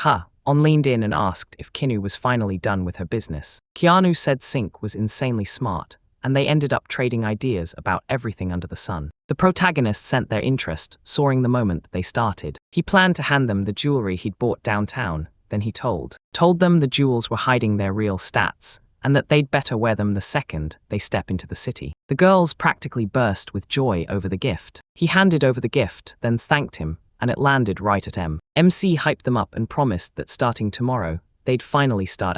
Speaker 1: On leaned in and asked if Kinu was finally done with her business. Keanu said Sink was insanely smart, and they ended up trading ideas about everything under the sun. The protagonist sent their interest, soaring the moment they started. He planned to hand them the jewelry he'd bought downtown, then he told them the jewels were hiding their real stats, and that they'd better wear them the second they step into the city. The girls practically burst with joy over the gift. He handed over the gift, then thanked him, and it landed right at MC hyped them up and promised that starting tomorrow, they'd finally start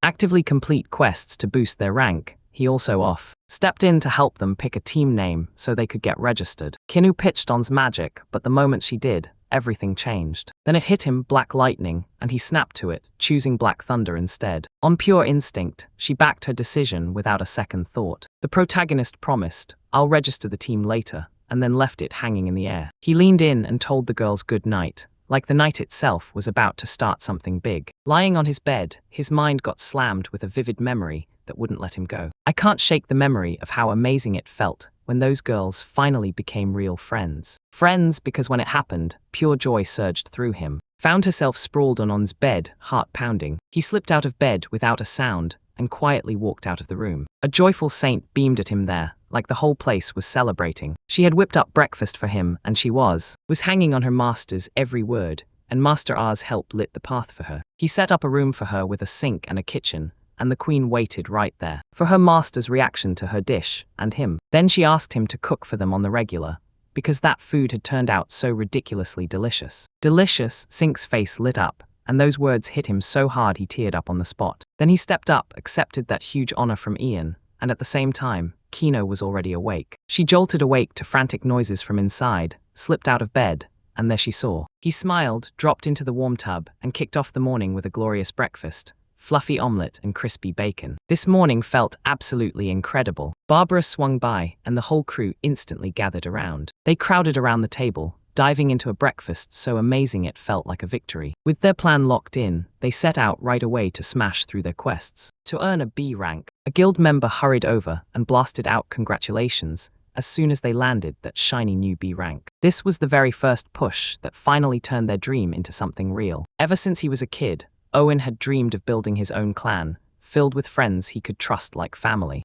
Speaker 1: actively complete quests to boost their rank. He also stepped in to help them pick a team name so they could get registered. Kinu pitched On's magic, but the moment she did, everything changed. Then it hit him, Black Lightning, and he snapped to it, choosing Black Thunder instead. On pure instinct, she backed her decision without a second thought. The protagonist promised, "I'll register the team later," and then left it hanging in the air. He leaned in and told the girls good night, like the night itself was about to start something big. Lying on his bed, his mind got slammed with a vivid memory that wouldn't let him go. I can't shake the memory of how amazing it felt when those girls finally became real friends. Friends because when it happened, pure joy surged through him. Found herself sprawled on On's bed, heart pounding. He slipped out of bed without a sound and quietly walked out of the room. A joyful saint beamed at him there, like the whole place was celebrating. She had whipped up breakfast for him, and she was hanging on her master's every word, and Master R's help lit the path for her. He set up a room for her with a sink and a kitchen, and the queen waited right there for her master's reaction to her dish, and him. Then she asked him to cook for them on the regular, because that food had turned out so ridiculously delicious. Delicious, Sink's face lit up, and those words hit him so hard he teared up on the spot. Then he stepped up, accepted that huge honor from Ian, and at the same time, Kino was already awake. She jolted awake to frantic noises from inside, slipped out of bed, and there she saw. He smiled, dropped into the warm tub, and kicked off the morning with a glorious breakfast, fluffy omelette and crispy bacon. This morning felt absolutely incredible. Barbara swung by, and the whole crew instantly gathered around. They crowded around the table, diving into a breakfast so amazing it felt like a victory. With their plan locked in, they set out right away to smash through their quests. To earn a B rank, a guild member hurried over and blasted out congratulations as soon as they landed that shiny new B rank. This was the very first push that finally turned their dream into something real. Ever since he was a kid, Owen had dreamed of building his own clan, filled with friends he could trust like family.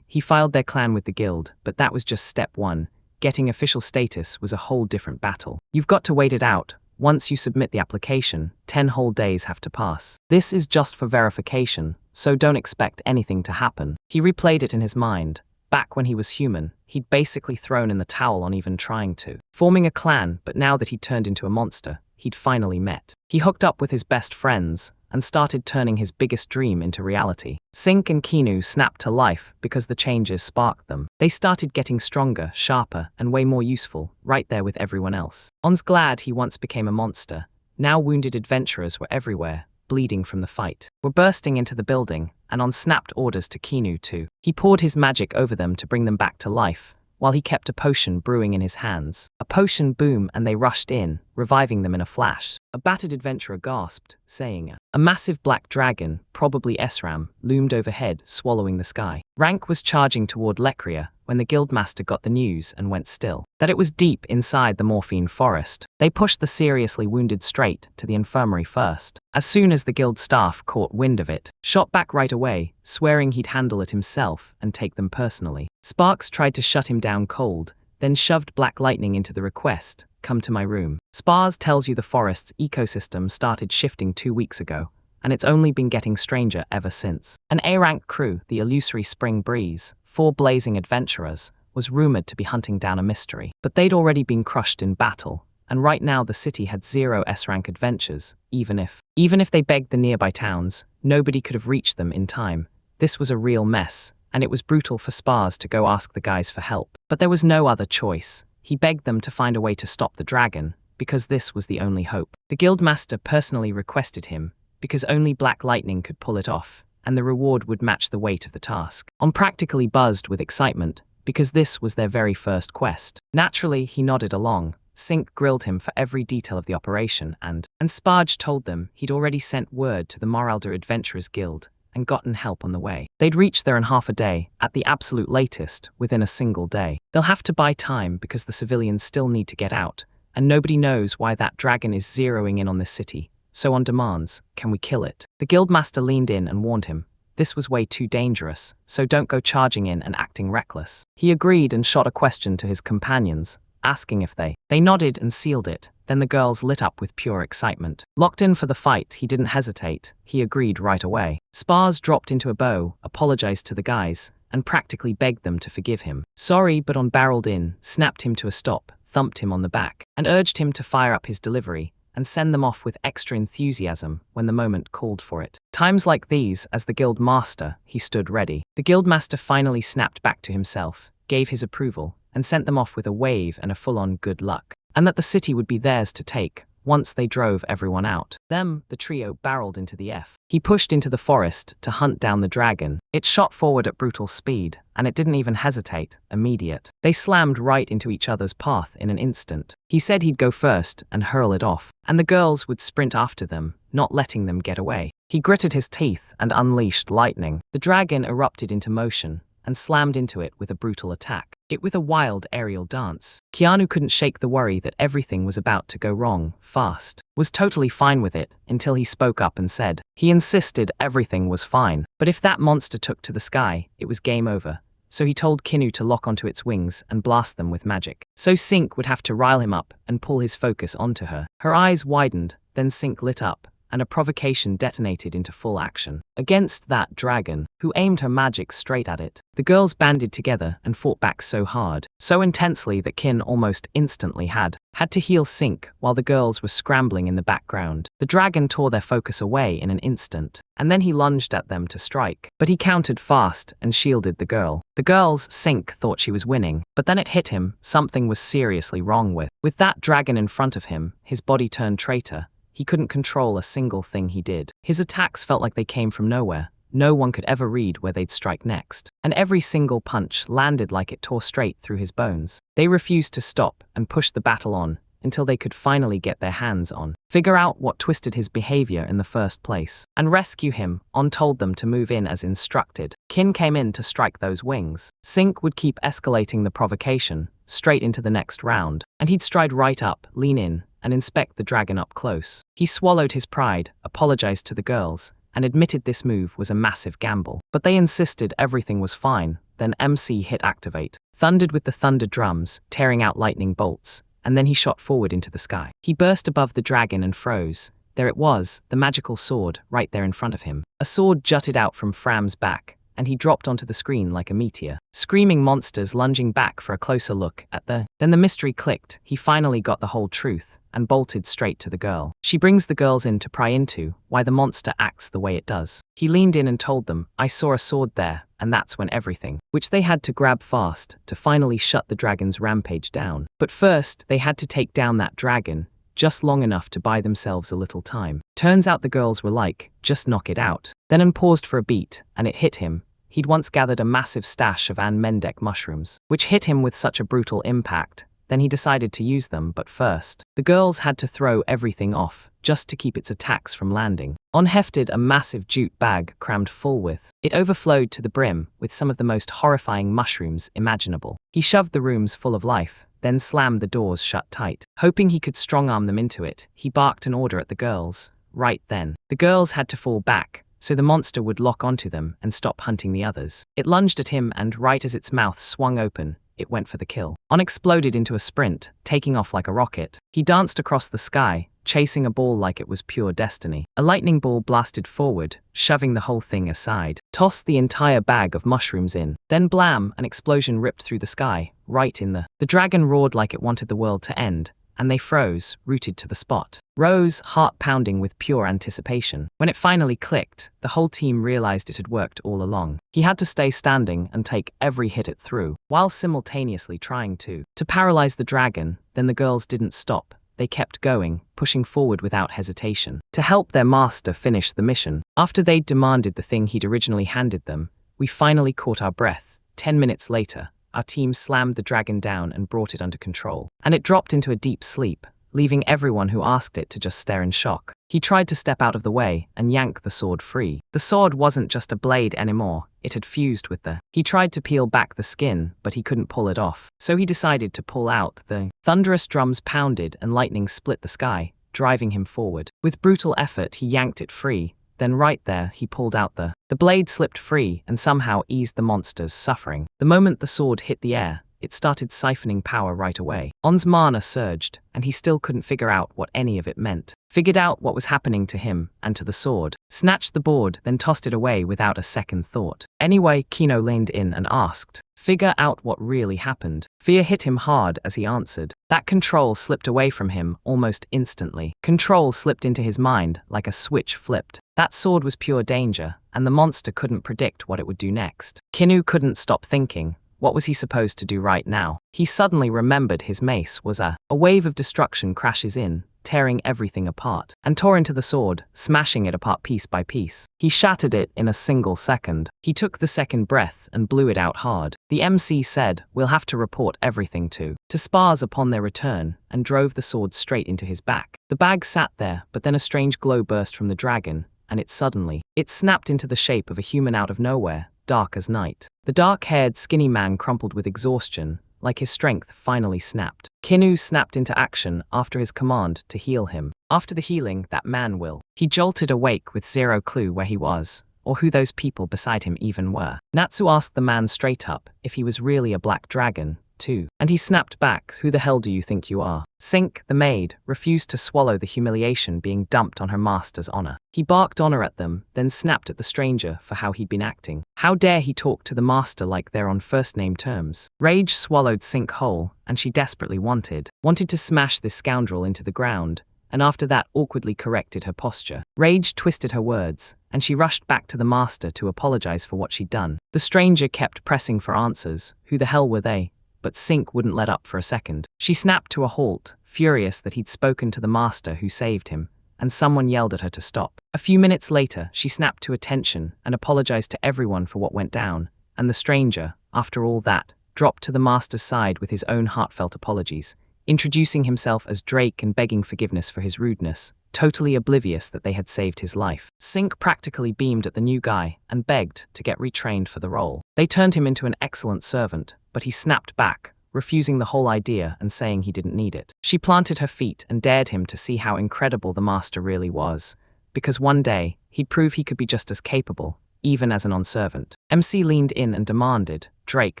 Speaker 1: He filed their clan with the guild, but that was just step one. Getting official status was a whole different battle. You've got to wait it out. Once you submit the application, 10 whole days have to pass. This is just for verification, so don't expect anything to happen. He replayed it in his mind. Back when he was human, he'd basically thrown in the towel on even trying to. Forming a clan, but now that he'd turned into a monster, he'd finally met. He hooked up with his best friends and started turning his biggest dream into reality. Sink and Kinu snapped to life because the changes sparked them. They started getting stronger, sharper, and way more useful, right there with everyone else. On's glad he once became a monster. Now wounded adventurers were everywhere, bleeding from the fight. Were bursting into the building, and On snapped orders to Kinu too. He poured his magic over them to bring them back to life, while he kept a potion brewing in his hands. A potion boom and they rushed in, reviving them in a flash. A battered adventurer gasped, saying, a massive black dragon, probably Esram, loomed overhead, swallowing the sky. Rank was charging toward Lekria, when the guildmaster got the news and went still. That it was deep inside the morphine forest. They pushed the seriously wounded straight to the infirmary first. As soon as the guild staff caught wind of it, shot back right away, swearing he'd handle it himself and take them personally. Sparks tried to shut him down cold, then shoved Black Lightning into the request, "Come to my room." Spars tells you the forest's ecosystem started shifting 2 weeks ago, and it's only been getting stranger ever since. An A-rank crew, the illusory Spring Breeze, 4 blazing adventurers, was rumored to be hunting down a mystery. But they'd already been crushed in battle, and right now the city had 0 S-rank adventures, even if they begged the nearby towns, nobody could have reached them in time. This was a real mess, and it was brutal for Spars to go ask the guys for help. But there was no other choice. He begged them to find a way to stop the dragon, because this was the only hope. The guildmaster personally requested him, because only Black Lightning could pull it off, and the reward would match the weight of the task. On practically buzzed with excitement, because this was their very first quest. Naturally, he nodded along. Sink grilled him for every detail of the operation, and Sparge told them he'd already sent word to the Moralder Adventurers Guild and gotten help on the way. They'd reach there in half a day, at the absolute latest, within a single day. They'll have to buy time because the civilians still need to get out, and nobody knows why that dragon is zeroing in on this city. So on demands, can we kill it? The guildmaster leaned in and warned him. This was way too dangerous, so don't go charging in and acting reckless. He agreed and shot a question to his companions, asking if they nodded and sealed it. Then the girls lit up with pure excitement. Locked in for the fight, he didn't hesitate. He agreed right away. Spars dropped into a bow, apologized to the guys, and practically begged them to forgive him. Sorry, but on barreled in, snapped him to a stop, thumped him on the back, and urged him to fire up his delivery and send them off with extra enthusiasm when the moment called for it. Times like these, as the guild master, he stood ready. The guild master finally snapped back to himself, gave his approval, and sent them off with a wave and a full-on good luck, and that the city would be theirs to take once they drove everyone out. The trio barreled into the F. He pushed into the forest to hunt down the dragon. It shot forward at brutal speed, and it didn't even hesitate, immediate. They slammed right into each other's path in an instant. He said he'd go first and hurl it off, and the girls would sprint after them, not letting them get away. He gritted his teeth and unleashed lightning. The dragon erupted into motion and slammed into it with a brutal attack. It with a wild aerial dance. Keanu couldn't shake the worry that everything was about to go wrong, fast. Was totally fine with it, until he spoke up and said. He insisted everything was fine. But if that monster took to the sky, it was game over. So he told Kinu to lock onto its wings and blast them with magic. So Sink would have to rile him up and pull his focus onto her. Her eyes widened, then Sink lit up, and a provocation detonated into full action. Against that dragon, who aimed her magic straight at it. The girls banded together and fought back so hard, so intensely that Kin almost instantly had to heal Sink while the girls were scrambling in the background. The dragon tore their focus away in an instant, and then he lunged at them to strike. But he countered fast and shielded the girl. The girls, Sink thought she was winning, but then it hit him, something was seriously wrong with that dragon in front of him, his body turned traitor. He couldn't control a single thing he did. His attacks felt like they came from nowhere. No one could ever read where they'd strike next. And every single punch landed like it tore straight through his bones. They refused to stop and pushed the battle on until they could finally get their hands on. Figure out what twisted his behavior in the first place. And rescue him. On told them to move in as instructed. Kin came in to strike those wings. Sink would keep escalating the provocation, straight into the next round. And he'd stride right up, lean in, and inspect the dragon up close. He swallowed his pride, apologized to the girls, and admitted this move was a massive gamble. But they insisted everything was fine. Then MC hit activate, thundered with the thunder drums, tearing out lightning bolts, and then he shot forward into the sky. He burst above the dragon and froze. There it was, the magical sword, right there in front of him. A sword jutted out from Fram's back, and he dropped onto the screen like a meteor. Screaming monsters lunging back for a closer look at Then the mystery clicked. He finally got the whole truth, and bolted straight to the girl. She brings the girls in to pry into why the monster acts the way it does. He leaned in and told them, I saw a sword there, and that's when everything, which they had to grab fast to finally shut the dragon's rampage down. But first, they had to take down that dragon, just long enough to buy themselves a little time. Turns out the girls were like, just knock it out. Then paused for a beat, and it hit him. He'd once gathered a massive stash of Mendek mushrooms, which hit him with such a brutal impact Then he decided to use them, but first, the girls had to throw everything off, just to keep its attacks from landing. On hefted a massive jute bag crammed full with. It overflowed to the brim with some of the most horrifying mushrooms imaginable. He shoved the rooms full of life, then slammed the doors shut tight. Hoping he could strong-arm them into it, he barked an order at the girls. Right then, the girls had to fall back, so the monster would lock onto them and stop hunting the others. It lunged at him and right as its mouth swung open, it went for the kill. On exploded into a sprint, taking off like a rocket. He danced across the sky, chasing a ball like it was pure destiny. A lightning ball blasted forward, shoving the whole thing aside. Tossed the entire bag of mushrooms in. Then blam, an explosion ripped through the sky, right in the dragon roared like it wanted the world to end, and they froze, rooted to the spot. Rose, heart pounding with pure anticipation. When it finally clicked, the whole team realized it had worked all along. He had to stay standing and take every hit it threw, while simultaneously trying to paralyze the dragon. Then the girls didn't stop. They kept going, pushing forward without hesitation, to help their master finish the mission. After they'd demanded the thing he'd originally handed them, we finally caught our breath. 10 minutes later, our team slammed the dragon down and brought it under control, and it dropped into a deep sleep, leaving everyone who asked it to just stare in shock. He tried to step out of the way and yank the sword free. The sword wasn't just a blade anymore, it had fused with the. He tried to peel back the skin, but he couldn't pull it off. So he decided to pull out the. Thunderous drums pounded and lightning split the sky, driving him forward. With brutal effort, he yanked it free. Then right there, he pulled out the blade slipped free and somehow eased the monster's suffering. The moment the sword hit the air, it started siphoning power right away. On's mana surged, and he still couldn't figure out what any of it meant. Figured out what was happening to him and to the sword, snatched the board, then tossed it away without a second thought. Anyway, Kino leaned in and asked, "Figure out what really happened." Fear hit him hard as he answered. That control slipped away from him almost instantly. Control slipped into his mind like a switch flipped. That sword was pure danger, and the monster couldn't predict what it would do next. Kinu couldn't stop thinking. What was he supposed to do right now? He suddenly remembered his mace was a wave of destruction crashes in, tearing everything apart, and tore into the sword, smashing it apart piece by piece. He shattered it in a single second. He took the second breath and blew it out hard. The MC said, "We'll have to report everything to Spars upon their return," and drove the sword straight into his back. The bag sat there, but then a strange glow burst from the dragon, and it snapped into the shape of a human out of nowhere, dark as night. The dark-haired, skinny man crumpled with exhaustion, like his strength finally snapped. Kinu snapped into action after his command to heal him. After the healing, that man will. He jolted awake with zero clue where he was, or who those people beside him even were. Natsu asked the man straight up if he was really a black dragon, too. And he snapped back, "Who the hell do you think you are?" Sink, the maid, refused to swallow the humiliation being dumped on her master's honor. He barked honor at them, then snapped at the stranger for how he'd been acting. How dare he talk to the master like they're on first-name terms? Rage swallowed Sink whole, and she desperately wanted to smash this scoundrel into the ground, and after that awkwardly corrected her posture. Rage twisted her words, and she rushed back to the master to apologize for what she'd done. The stranger kept pressing for answers. Who the hell were they? But Sink wouldn't let up for a second. She snapped to a halt, furious that he'd spoken to the master who saved him, and someone yelled at her to stop. A few minutes later, she snapped to attention and apologized to everyone for what went down, and the stranger, after all that, dropped to the master's side with his own heartfelt apologies, introducing himself as Drake and begging forgiveness for his rudeness, totally oblivious that they had saved his life. Sink practically beamed at the new guy and begged to get retrained for the role. They turned him into an excellent servant, but he snapped back, refusing the whole idea and saying he didn't need it. She planted her feet and dared him to see how incredible the master really was, because one day, he'd prove he could be just as capable, even as an on-servant. MC leaned in and demanded, "Drake,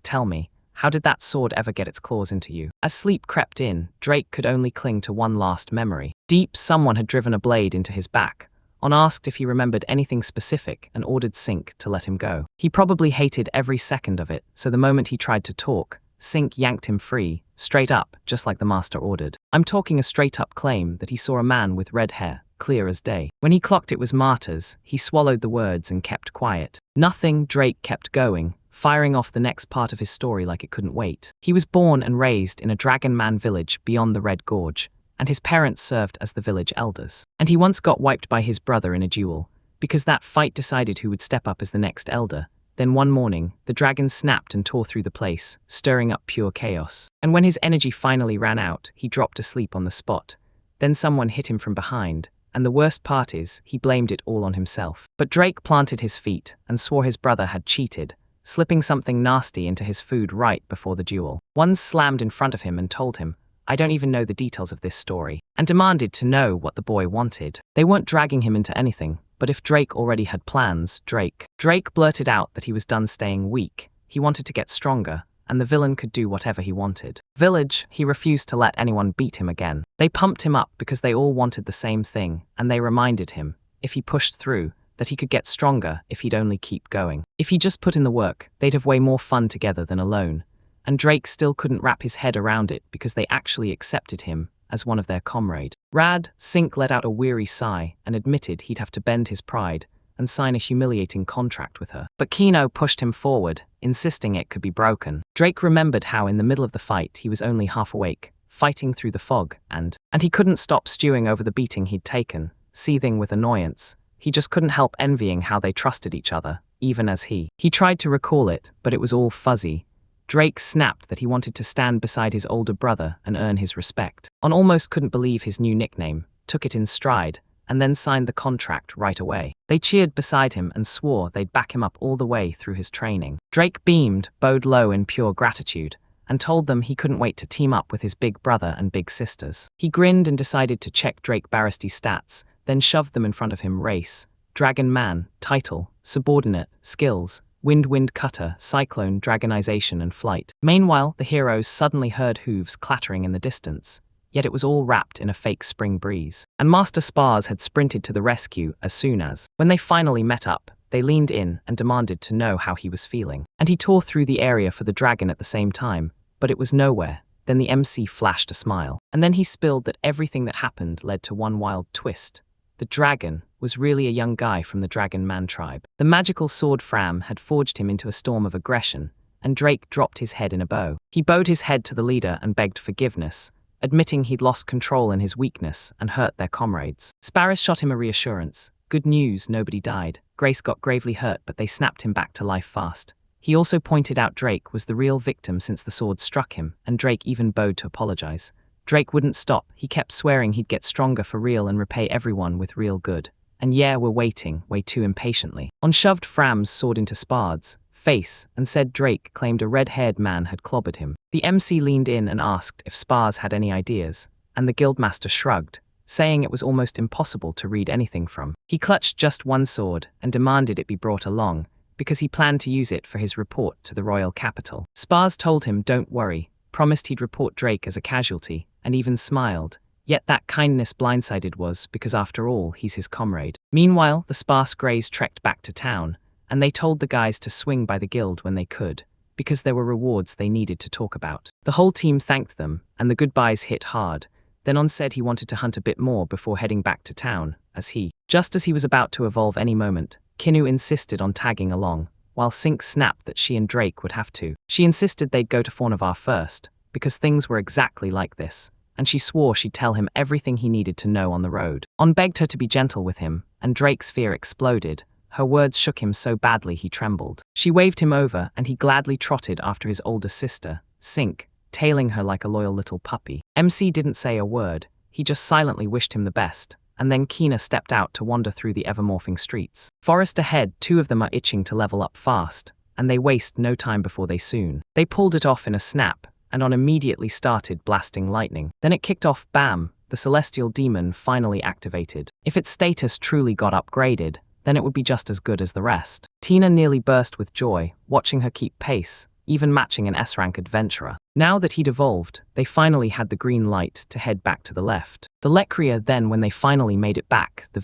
Speaker 1: tell me, how did that sword ever get its claws into you?" As sleep crept in, Drake could only cling to one last memory. Deep, someone had driven a blade into his back. On asked if he remembered anything specific and ordered Sink to let him go. He probably hated every second of it, so the moment he tried to talk, Sink yanked him free, straight up, just like the master ordered. I'm talking a straight-up claim that he saw a man with red hair, clear as day. When he clocked it was martyrs, he swallowed the words and kept quiet. Nothing. Drake kept going, firing off the next part of his story like it couldn't wait. He was born and raised in a Dragon Man village beyond the Red Gorge, and his parents served as the village elders. And he once got wiped by his brother in a duel. Because that fight decided who would step up as the next elder, Then one morning, the dragon snapped and tore through the place, stirring up pure chaos. And when his energy finally ran out, he dropped asleep on the spot. Then someone hit him from behind, and the worst part is, he blamed it all on himself. But Drake planted his feet and swore his brother had cheated, slipping something nasty into his food right before the duel. One slammed in front of him and told him, "I don't even know the details of this story," and demanded to know what the boy wanted. They weren't dragging him into anything, but if Drake already had plans, Drake blurted out that he was done staying weak. He wanted to get stronger, and the villain could do whatever he wanted. Village, he refused to let anyone beat him again. They pumped him up because they all wanted the same thing, and they reminded him, if he pushed through, that he could get stronger if he'd only keep going. If he just put in the work, they'd have way more fun together than alone. And Drake still couldn't wrap his head around it because they actually accepted him as one of their comrade. Sink let out a weary sigh and admitted he'd have to bend his pride and sign a humiliating contract with her. But Kino pushed him forward, insisting it could be broken. Drake remembered how in the middle of the fight he was only half awake, fighting through the fog, and he couldn't stop stewing over the beating he'd taken, seething with annoyance. He just couldn't help envying how they trusted each other, even as he tried to recall it, but it was all fuzzy. Drake snapped that he wanted to stand beside his older brother and earn his respect. On almost couldn't believe his new nickname, took it in stride, and then signed the contract right away. They cheered beside him and swore they'd back him up all the way through his training. Drake beamed, bowed low in pure gratitude, and told them he couldn't wait to team up with his big brother and big sisters. He grinned and decided to check Drake Barristy's stats, then shoved them in front of him: race, Dragon Man, title, subordinate, skills, wind cutter, cyclone, dragonization, and flight. Meanwhile, the heroes suddenly heard hooves clattering in the distance, yet it was all wrapped in a fake spring breeze. And Master Spars had sprinted to the rescue as soon as. When they finally met up, they leaned in and demanded to know how he was feeling. And he tore through the area for the dragon at the same time, but it was nowhere. Then the MC flashed a smile. And then he spilled that everything that happened led to one wild twist. The dragon was really a young guy from the Dragon Man tribe. The magical sword Fram had forged him into a storm of aggression, and Drake dropped his head in a bow. He bowed his head to the leader and begged forgiveness, admitting he'd lost control in his weakness and hurt their comrades. Sparrows shot him a reassurance. Good news, nobody died. Grace got gravely hurt, but they snapped him back to life fast. He also pointed out Drake was the real victim since the sword struck him, and Drake even bowed to apologize. Drake wouldn't stop. He kept swearing he'd get stronger for real and repay everyone with real good. And yeah, we're waiting, way too impatiently. On shoved Fram's sword into Spard's face and said Drake claimed a red-haired man had clobbered him. The MC leaned in and asked if Spars had any ideas, and the guildmaster shrugged, saying it was almost impossible to read anything from. He clutched just one sword and demanded it be brought along, because he planned to use it for his report to the royal capital. Spars told him don't worry, promised he'd report Drake as a casualty, and even smiled. Yet that kindness blindsided was because after all, he's his comrade. Meanwhile, the sparse greys trekked back to town, and they told the guys to swing by the guild when they could, because there were rewards they needed to talk about. The whole team thanked them, and the goodbyes hit hard. Then On said he wanted to hunt a bit more before heading back to town, just as he was about to evolve any moment, Kinu insisted on tagging along, while Sink snapped that she and Drake would have to. She insisted they'd go to Fornavar first, because things were exactly like this, and she swore she'd tell him everything he needed to know on the road. On begged her to be gentle with him, and Drake's fear exploded. Her words shook him so badly he trembled. She waved him over, and he gladly trotted after his older sister, Sink, tailing her like a loyal little puppy. MC didn't say a word, he just silently wished him the best, and then Kina stepped out to wander through the ever-morphing streets. Forest ahead, two of them are itching to level up fast, and they waste no time before they pulled it off in a snap, and On immediately started blasting lightning. Then it kicked off, bam, the celestial demon finally activated. If its status truly got upgraded, then it would be just as good as the rest. Tina nearly burst with joy, watching her keep pace, even matching an S-rank adventurer. Now that he'd evolved, they finally had the green light to head back to the left. The Lecria then, when they finally made it back, the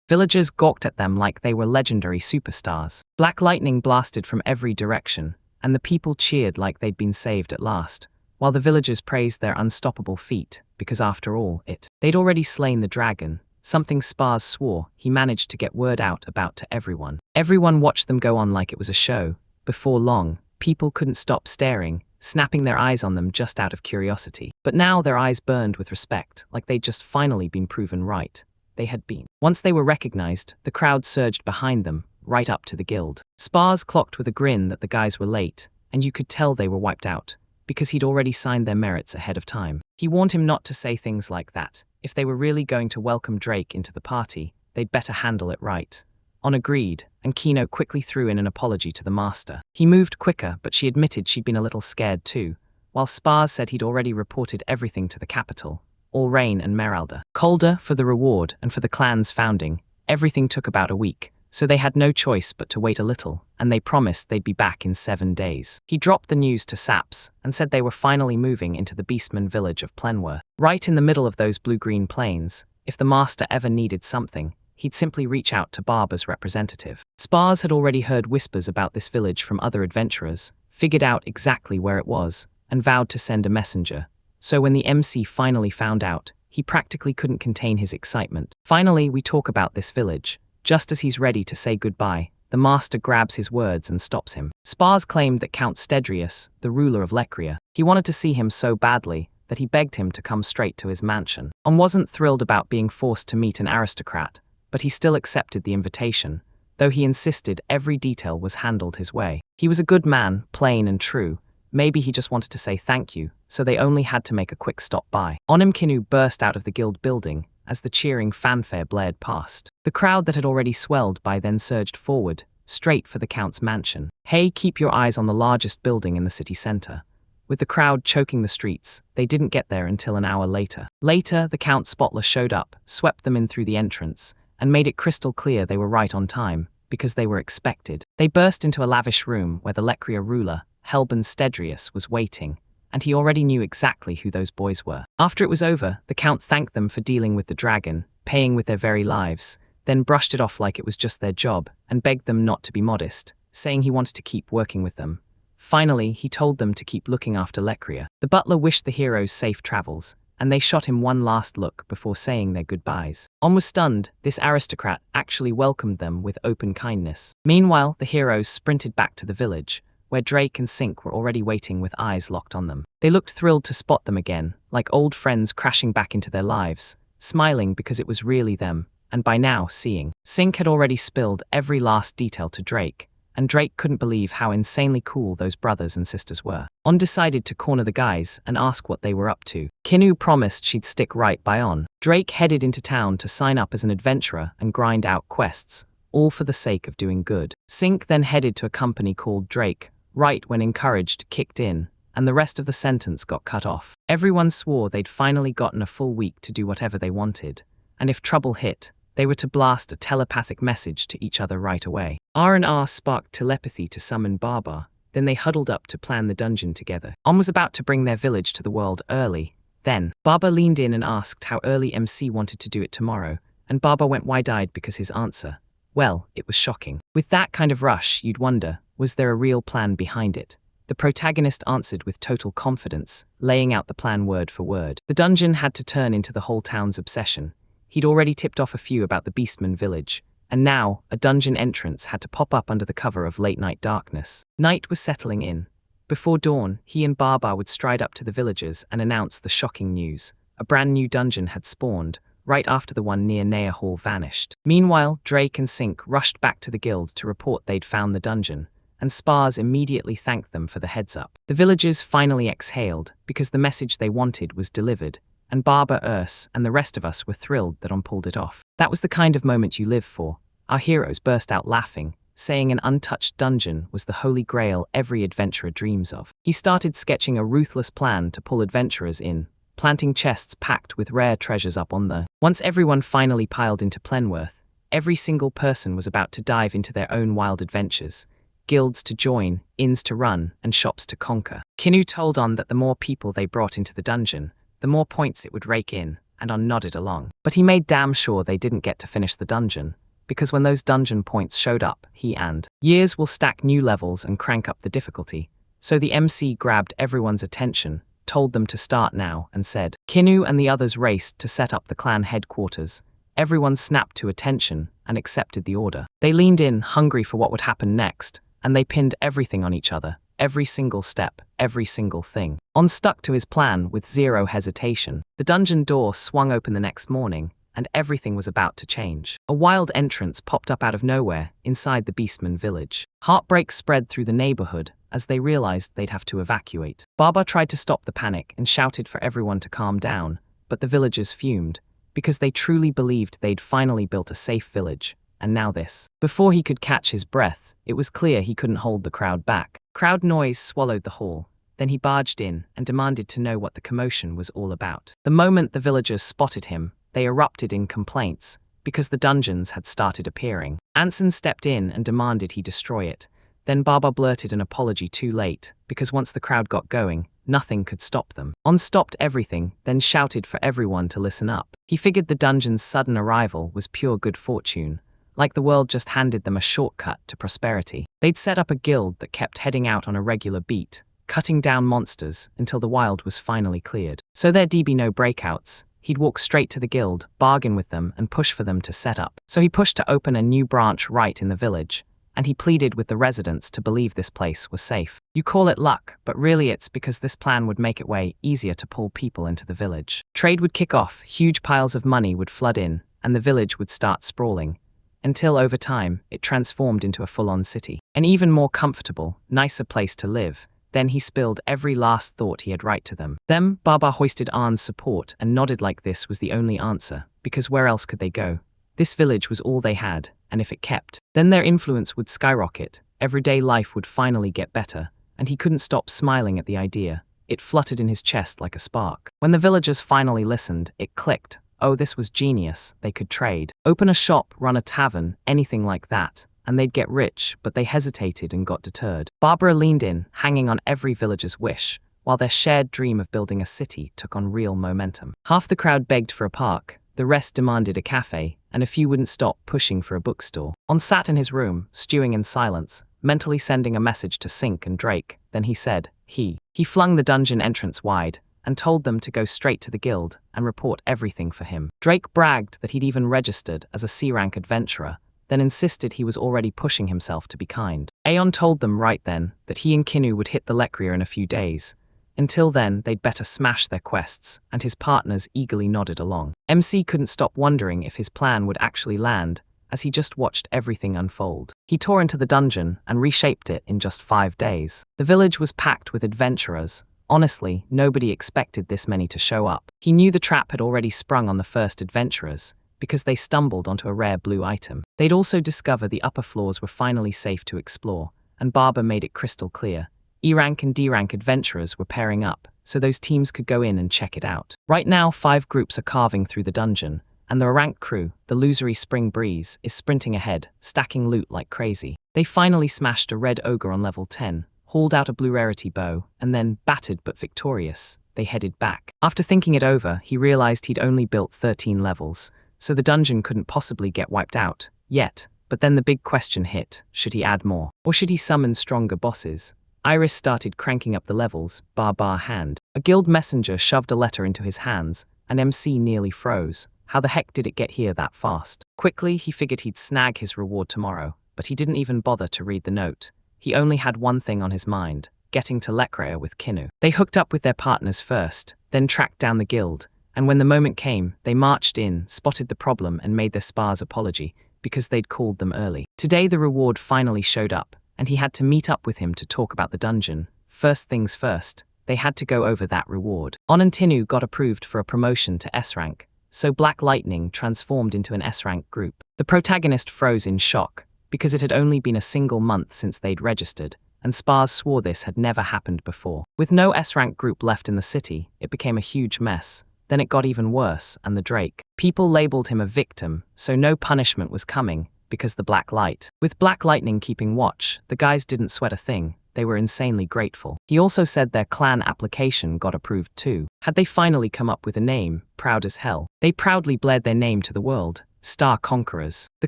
Speaker 1: villagers gawked at them like they were legendary superstars. Black lightning blasted from every direction, and the people cheered like they'd been saved at last, while the villagers praised their unstoppable feat, because after all, they'd already slain the dragon, something Spars swore he managed to get word out about to everyone. Everyone watched them go on like it was a show. Before long, people couldn't stop staring, snapping their eyes on them just out of curiosity. But now their eyes burned with respect, like they'd just finally been proven right. They had been. Once they were recognized, the crowd surged behind them, right up to the guild. Spars clocked with a grin that the guys were late, and you could tell they were wiped out, because he'd already signed their merits ahead of time. He warned him not to say things like that. If they were really going to welcome Drake into the party, they'd better handle it right. On agreed, and Kino quickly threw in an apology to the master. He moved quicker, but she admitted she'd been a little scared too, while Spars said he'd already reported everything to the capital, all Rain and Meralda. Calder, for the reward and for the clan's founding, everything took about a week, so they had no choice but to wait a little, and they promised they'd be back in 7 days. He dropped the news to Saps and said they were finally moving into the Beastman village of Plenworth. Right in the middle of those blue-green plains, if the master ever needed something, he'd simply reach out to Barber's representative. Spars had already heard whispers about this village from other adventurers, figured out exactly where it was, and vowed to send a messenger. So when the MC finally found out, he practically couldn't contain his excitement. Finally, we talk about this village. Just as he's ready to say goodbye, the master grabs his words and stops him. Spars claimed that Count Stedrius, the ruler of Lecria, he wanted to see him so badly that he begged him to come straight to his mansion. On wasn't thrilled about being forced to meet an aristocrat, but he still accepted the invitation, though he insisted every detail was handled his way. He was a good man, plain and true. Maybe he just wanted to say thank you, so they only had to make a quick stop by. Kinu burst out of the guild building as the cheering fanfare blared past. The crowd that had already swelled by then surged forward, straight for the Count's mansion. Hey, keep your eyes on the largest building in the city center. With the crowd choking the streets, they didn't get there until an hour later. Later, the Count Spotless showed up, swept them in through the entrance, and made it crystal clear they were right on time, because they were expected. They burst into a lavish room where the Lecria ruler, Helban Stedrius, was waiting, and he already knew exactly who those boys were. After it was over, the Count thanked them for dealing with the dragon, paying with their very lives, then brushed it off like it was just their job, and begged them not to be modest, saying he wanted to keep working with them. Finally, he told them to keep looking after Lecria. The butler wished the heroes safe travels, and they shot him one last look before saying their goodbyes. On was stunned. This aristocrat actually welcomed them with open kindness. Meanwhile, the heroes sprinted back to the village, where Drake and Sink were already waiting with eyes locked on them. They looked thrilled to spot them again, like old friends crashing back into their lives, smiling because it was really them, and by now seeing. Sink had already spilled every last detail to Drake, and Drake couldn't believe how insanely cool those brothers and sisters were. On decided to corner the guys and ask what they were up to. Kinu promised she'd stick right by On. Drake headed into town to sign up as an adventurer and grind out quests, all for the sake of doing good. Sink then headed to a company called Drake, right when encouraged kicked in, and the rest of the sentence got cut off. Everyone swore they'd finally gotten a full week to do whatever they wanted, and if trouble hit, they were to blast a telepathic message to each other right away. R&R sparked telepathy to summon Barbar, then they huddled up to plan the dungeon together. On was about to bring their village to the world early. Then, Barbar leaned in and asked how early MC wanted to do it tomorrow, and Barbar went wide-eyed because his answer, well, it was shocking. With that kind of rush, you'd wonder, was there a real plan behind it? The protagonist answered with total confidence, laying out the plan word for word. The dungeon had to turn into the whole town's obsession. He'd already tipped off a few about the Beastman village, and now a dungeon entrance had to pop up under the cover of late-night darkness. Night was settling in. Before dawn, he and Barbar would stride up to the villagers and announce the shocking news. A brand new dungeon had spawned, right after the one near Naya Hall vanished. Meanwhile, Drake and Sink rushed back to the guild to report they'd found the dungeon, and Spars immediately thanked them for the heads-up. The villagers finally exhaled, because the message they wanted was delivered, and Barber, Urs, and the rest of us were thrilled that On pulled it off. That was the kind of moment you live for. Our heroes burst out laughing, saying an untouched dungeon was the holy grail every adventurer dreams of. He started sketching a ruthless plan to pull adventurers in, planting chests packed with rare treasures up on the... Once everyone finally piled into Plenworth, every single person was about to dive into their own wild adventures. Guilds to join, inns to run, and shops to conquer. Kinu told On that the more people they brought into the dungeon, the more points it would rake in, and On nodded along. But he made damn sure they didn't get to finish the dungeon, because when those dungeon points showed up, he and years will stack new levels and crank up the difficulty. So the MC grabbed everyone's attention, told them to start now, and said. Kinu and the others raced to set up the clan headquarters. Everyone snapped to attention and accepted the order. They leaned in, hungry for what would happen next, and they pinned everything on each other. Every single step, every single thing. On stuck to his plan with zero hesitation. The dungeon door swung open the next morning, and everything was about to change. A wild entrance popped up out of nowhere inside the Beastman village. Heartbreak spread through the neighborhood as they realized they'd have to evacuate. Baba tried to stop the panic and shouted for everyone to calm down, but the villagers fumed, because they truly believed they'd finally built a safe village. And now this. Before he could catch his breath, it was clear he couldn't hold the crowd back. Crowd noise swallowed the hall. Then he barged in and demanded to know what the commotion was all about. The moment the villagers spotted him, they erupted in complaints, because the dungeons had started appearing. Anson stepped in and demanded he destroy it. Then Baba blurted an apology too late, because once the crowd got going, nothing could stop them. On stopped everything, then shouted for everyone to listen up. He figured the dungeon's sudden arrival was pure good fortune, like the world just handed them a shortcut to prosperity. They'd set up a guild that kept heading out on a regular beat, cutting down monsters until the wild was finally cleared. So there'd be no breakouts. He'd walk straight to the guild, bargain with them, and push for them to set up. So he pushed to open a new branch right in the village, and he pleaded with the residents to believe this place was safe. You call it luck, but really it's because this plan would make it way easier to pull people into the village. Trade would kick off, huge piles of money would flood in, and the village would start sprawling, until over time, it transformed into a full-on city. An even more comfortable, nicer place to live. Then he spilled every last thought he had right to them. Then Baba hoisted Arn's support and nodded like this was the only answer, because where else could they go? This village was all they had, and if it kept, then their influence would skyrocket, everyday life would finally get better, and he couldn't stop smiling at the idea. It fluttered in his chest like a spark. When the villagers finally listened, it clicked. Oh, this was genius. They could trade, open a shop, run a tavern, anything like that, and they'd get rich, but they hesitated and got deterred. Barbara leaned in, hanging on every villager's wish, while their shared dream of building a city took on real momentum. Half the crowd begged for a park, the rest demanded a cafe, and a few wouldn't stop pushing for a bookstore. On sat in his room, stewing in silence, mentally sending a message to Sink and Drake, then he said, He flung the dungeon entrance wide, and told them to go straight to the guild and report everything for him. Drake bragged that he'd even registered as a C-rank adventurer, then insisted he was already pushing himself to be kind. Aeon told them right then that he and Kinu would hit the Lecria in a few days. Until then, they'd better smash their quests, and his partners eagerly nodded along. MC couldn't stop wondering if his plan would actually land, as he just watched everything unfold. He tore into the dungeon and reshaped it in just 5 days. The village was packed with adventurers. Honestly, nobody expected this many to show up. He knew the trap had already sprung on the first adventurers, because they stumbled onto a rare blue item. They'd also discover the upper floors were finally safe to explore, and Barber made it crystal clear. E-rank and D-rank adventurers were pairing up, so those teams could go in and check it out. Right now, 5 groups are carving through the dungeon, and the rank crew, the losery Spring Breeze, is sprinting ahead, stacking loot like crazy. They finally smashed a red ogre on level 10, hauled out a blue rarity bow, and then, battered but victorious, they headed back. After thinking it over, he realized he'd only built 13 levels, so the dungeon couldn't possibly get wiped out, yet. But then the big question hit, should he add more? Or should he summon stronger bosses? Iris started cranking up the levels, bar hand. A guild messenger shoved a letter into his hands, and MC nearly froze. How the heck did it get here that fast? Quickly, he figured he'd snag his reward tomorrow, but he didn't even bother to read the note. He only had one thing on his mind, getting to Lecria with Kinu. They hooked up with their partners first, then tracked down the guild, and when the moment came, they marched in, spotted the problem, and made their sparse apology, because they'd called them early. Today the reward finally showed up, and he had to meet up with him to talk about the dungeon. First things first, they had to go over that reward. On and Tinu got approved for a promotion to S-rank, so Black Lightning transformed into an S-rank group. The protagonist froze in shock, because it had only been a single month since they'd registered, and Spars swore this had never happened before. With no S-rank group left in the city, it became a huge mess. Then it got even worse, and the Drake. People labeled him a victim, so no punishment was coming, because the Black Light. With Black Lightning keeping watch, the guys didn't sweat a thing. They were insanely grateful. He also said their clan application got approved too. Had they finally come up with a name, proud as hell. They proudly blared their name to the world, Star Conquerors. The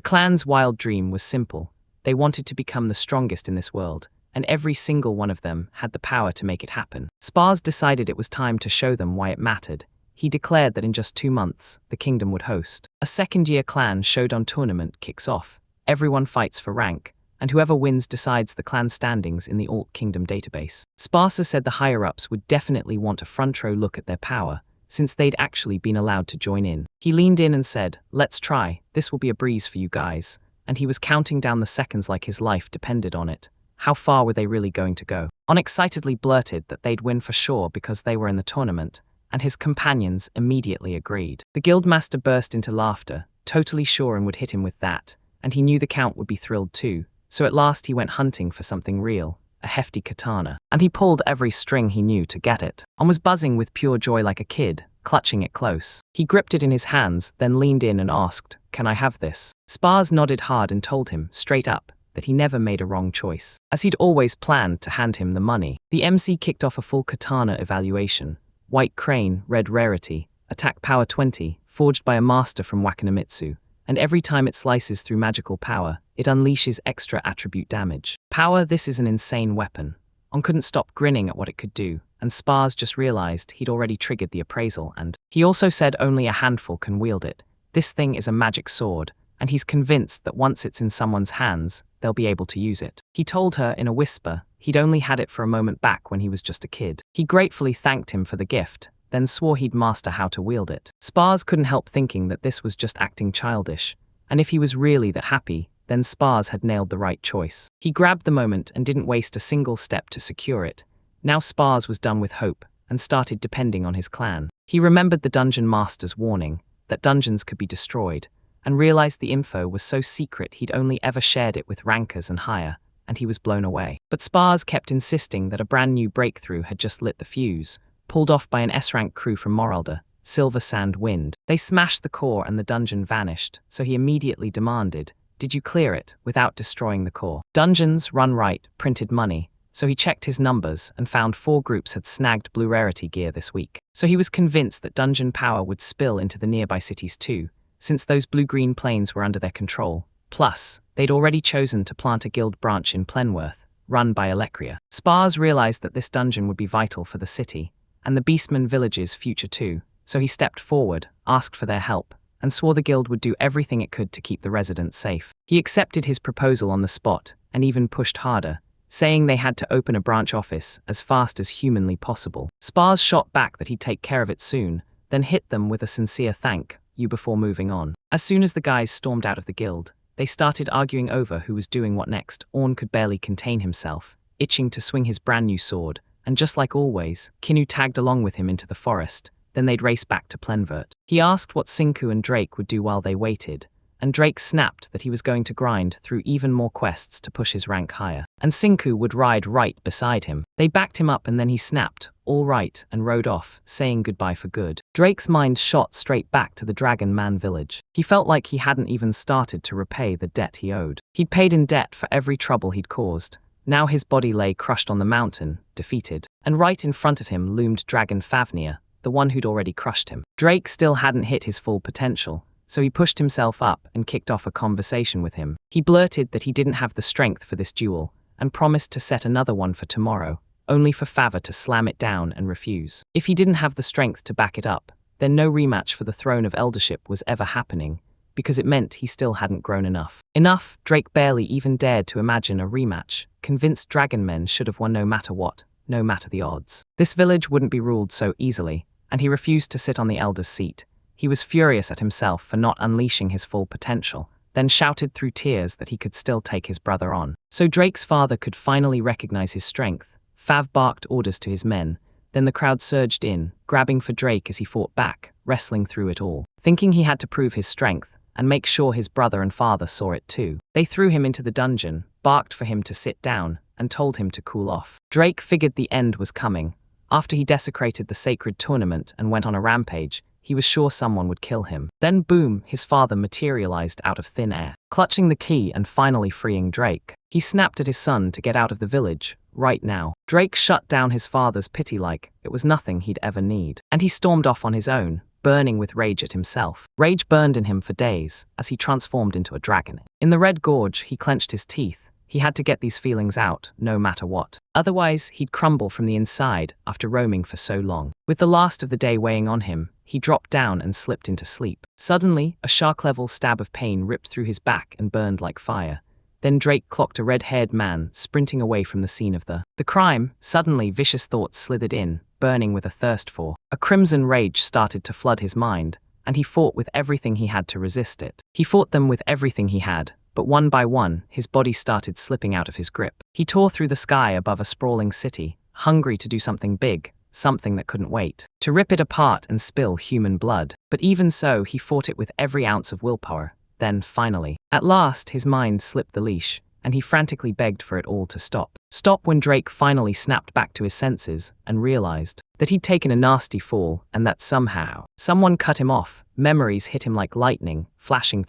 Speaker 1: clan's wild dream was simple. They wanted to become the strongest in this world, and every single one of them had the power to make it happen. Spars decided it was time to show them why it mattered. He declared that in just 2 months, the kingdom would host. A second-year clan showdown tournament kicks off. Everyone fights for rank, and whoever wins decides the clan standings in the Alt Kingdom database. Sparsa said the higher-ups would definitely want a front-row look at their power, since they'd actually been allowed to join in. He leaned in and said, "Let's try, this will be a breeze for you guys," and he was counting down the seconds like his life depended on it. How far were they really going to go? On excitedly blurted that they'd win for sure because they were in the tournament, and his companions immediately agreed. The guildmaster burst into laughter, totally sure and would hit him with that, and he knew the count would be thrilled too, so at last he went hunting for something real, a hefty katana, and he pulled every string he knew to get it, and was buzzing with pure joy like a kid, clutching it close. He gripped it in his hands, then leaned in and asked, "Can I have this?" Spars nodded hard and told him, straight up, that he never made a wrong choice, as he'd always planned to hand him the money. The MC kicked off a full katana evaluation. White crane, red rarity, attack power 20, forged by a master from Wakanamitsu, and every time it slices through magical power, it unleashes extra attribute damage. Power, this is an insane weapon. On couldn't stop grinning at what it could do, and Spars just realized he'd already triggered the appraisal, and he also said only a handful can wield it. This thing is a magic sword, and he's convinced that once it's in someone's hands, they'll be able to use it. He told her in a whisper he'd only had it for a moment back when he was just a kid. He gratefully thanked him for the gift, then swore he'd master how to wield it. Spars couldn't help thinking that this was just acting childish, and if he was really that happy, then Spars had nailed the right choice. He grabbed the moment and didn't waste a single step to secure it. Now Spars was done with hope, and started depending on his clan. He remembered the dungeon master's warning, that dungeons could be destroyed, and realized the info was so secret he'd only ever shared it with rankers and higher, and he was blown away. But Spars kept insisting that a brand new breakthrough had just lit the fuse, pulled off by an S-rank crew from Moralda, Silver Sand Wind. They smashed the core and the dungeon vanished, so he immediately demanded, "Did you clear it without destroying the core?" Dungeons, run right, printed money, so he checked his numbers and found 4 groups had snagged blue rarity gear this week. So he was convinced that dungeon power would spill into the nearby cities too, since those blue-green plains were under their control. Plus, they'd already chosen to plant a guild branch in Plenworth, run by Elecria. Spars realized that this dungeon would be vital for the city, and the Beastman village's future too, so he stepped forward, asked for their help, and swore the guild would do everything it could to keep the residents safe. He accepted his proposal on the spot, and even pushed harder, saying they had to open a branch office as fast as humanly possible. Spars shot back that he'd take care of it soon, then hit them with a sincere thank you before moving on. As soon as the guys stormed out of the guild, they started arguing over who was doing what next. Orn could barely contain himself, itching to swing his brand new sword, and just like always, Kinu tagged along with him into the forest, then they'd race back to Plenvert. He asked what Sinku and Drake would do while they waited, and Drake snapped that he was going to grind through even more quests to push his rank higher, and Sinku would ride right beside him. They backed him up and then he snapped, "All right," and rode off, saying goodbye for good. Drake's mind shot straight back to the Dragon Man village. He felt like he hadn't even started to repay the debt he owed. He'd paid in debt for every trouble he'd caused. Now his body lay crushed on the mountain, defeated, and right in front of him loomed Dragon Favnir, the one who'd already crushed him. Drake still hadn't hit his full potential, so he pushed himself up and kicked off a conversation with him. He blurted that he didn't have the strength for this duel, and promised to set another one for tomorrow, only for Fava to slam it down and refuse. If he didn't have the strength to back it up, then no rematch for the throne of eldership was ever happening, because it meant he still hadn't grown enough. Enough, Drake barely even dared to imagine a rematch, convinced dragon men should have won no matter what, no matter the odds. This village wouldn't be ruled so easily, and he refused to sit on the elder's seat. He was furious at himself for not unleashing his full potential, then shouted through tears that he could still take his brother on. So Drake's father could finally recognize his strength. Fav barked orders to his men, then the crowd surged in, grabbing for Drake as he fought back, wrestling through it all. Thinking he had to prove his strength, and make sure his brother and father saw it too. They threw him into the dungeon, barked for him to sit down, and told him to cool off. Drake figured the end was coming. After he desecrated the sacred tournament and went on a rampage, he was sure someone would kill him. Then boom, his father materialized out of thin air, clutching the key and finally freeing Drake. He snapped at his son to get out of the village, right now. Drake shut down his father's pity like it was nothing he'd ever need, and he stormed off on his own, burning with rage at himself. Rage burned in him for days as he transformed into a dragon. In the Red Gorge, he clenched his teeth. He had to get these feelings out, no matter what. Otherwise, he'd crumble from the inside after roaming for so long. With the last of the day weighing on him, he dropped down and slipped into sleep. Suddenly, a shark-level stab of pain ripped through his back and burned like fire. Then Drake clocked a red-haired man sprinting away from the scene of the crime. Suddenly, vicious thoughts slithered in. burning with a thirst for. A crimson rage started to flood his mind, and he fought with everything he had to resist it. He fought them with everything he had, but one by one, his body started slipping out of his grip. He tore through the sky above a sprawling city, hungry to do something big, something that couldn't wait, to rip it apart and spill human blood. But even so, he fought it with every ounce of willpower. Then, finally, at last, his mind slipped the leash, and he frantically begged for it all to stop. Stop when Drake finally snapped back to his senses and realized that he'd taken a nasty fall and that somehow, someone cut him off. Memories hit him like lightning, flashing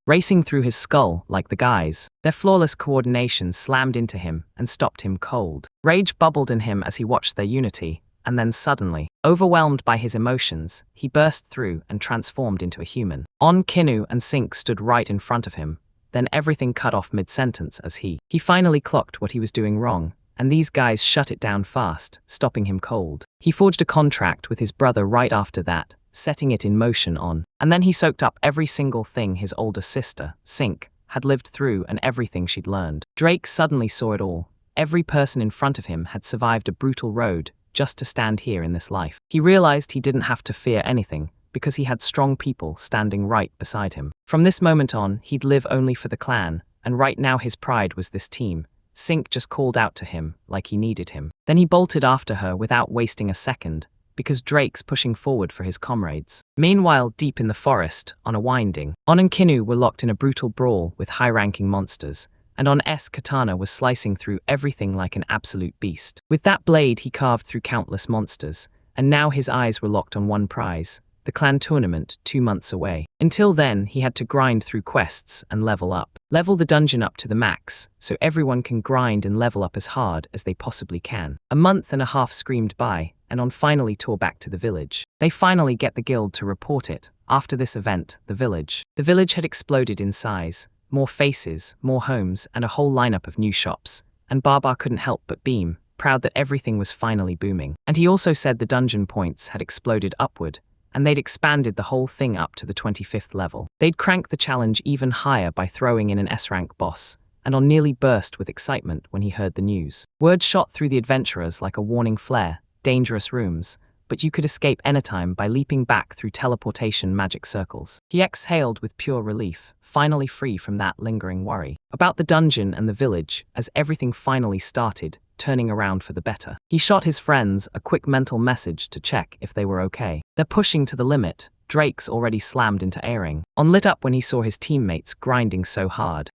Speaker 1: racing through his skull like the guys. Their flawless coordination slammed into him and stopped him cold. Rage bubbled in him as he watched their unity, and then suddenly, overwhelmed by his emotions, he burst through and transformed into a human. Kinu and Sink stood right in front of him. Then everything cut off mid-sentence as he finally clocked what he was doing wrong, and these guys shut it down fast, stopping him cold. He forged a contract with his brother right after that, setting it in motion and then he soaked up every single thing his older sister, Sink, had lived through and everything she'd learned. Drake suddenly saw it all. Every person in front of him had survived a brutal road just to stand here in this life. He realized he didn't have to fear anything, because he had strong people standing right beside him. From this moment on, he'd live only for the clan, and right now his pride was this team. Sink just called out to him like he needed him. Then he bolted after her without wasting a second, because Drake's pushing forward for his comrades. Meanwhile, deep in the forest, on a winding, On and Kinu were locked in a brutal brawl with high-ranking monsters, and On's katana was slicing through everything like an absolute beast. With that blade, he carved through countless monsters, and now his eyes were locked on one prize, the clan tournament 2 months away. Until then, he had to grind through quests and level up. Level the dungeon up to the max, so everyone can grind and level up as hard as they possibly can. A month and a half screamed by, and On finally tore back to the village. They finally get the guild to report it. After this event, the village had exploded in size. More faces, more homes, and a whole lineup of new shops. And Baba couldn't help but beam, proud that everything was finally booming. And he also said the dungeon points had exploded upward, and they'd expanded the whole thing up to the 25th level. They'd cranked the challenge even higher by throwing in an S-rank boss, and On nearly burst with excitement when he heard the news. Word shot through the adventurers like a warning flare, dangerous rooms, but you could escape anytime by leaping back through teleportation magic circles. He exhaled with pure relief, finally free from that lingering worry about the dungeon and the village, as everything finally started turning around for the better. He shot his friends a quick mental message to check if they were okay. They're pushing to the limit. Drake's already slammed into airing. On lit up when he saw his teammates grinding so hard.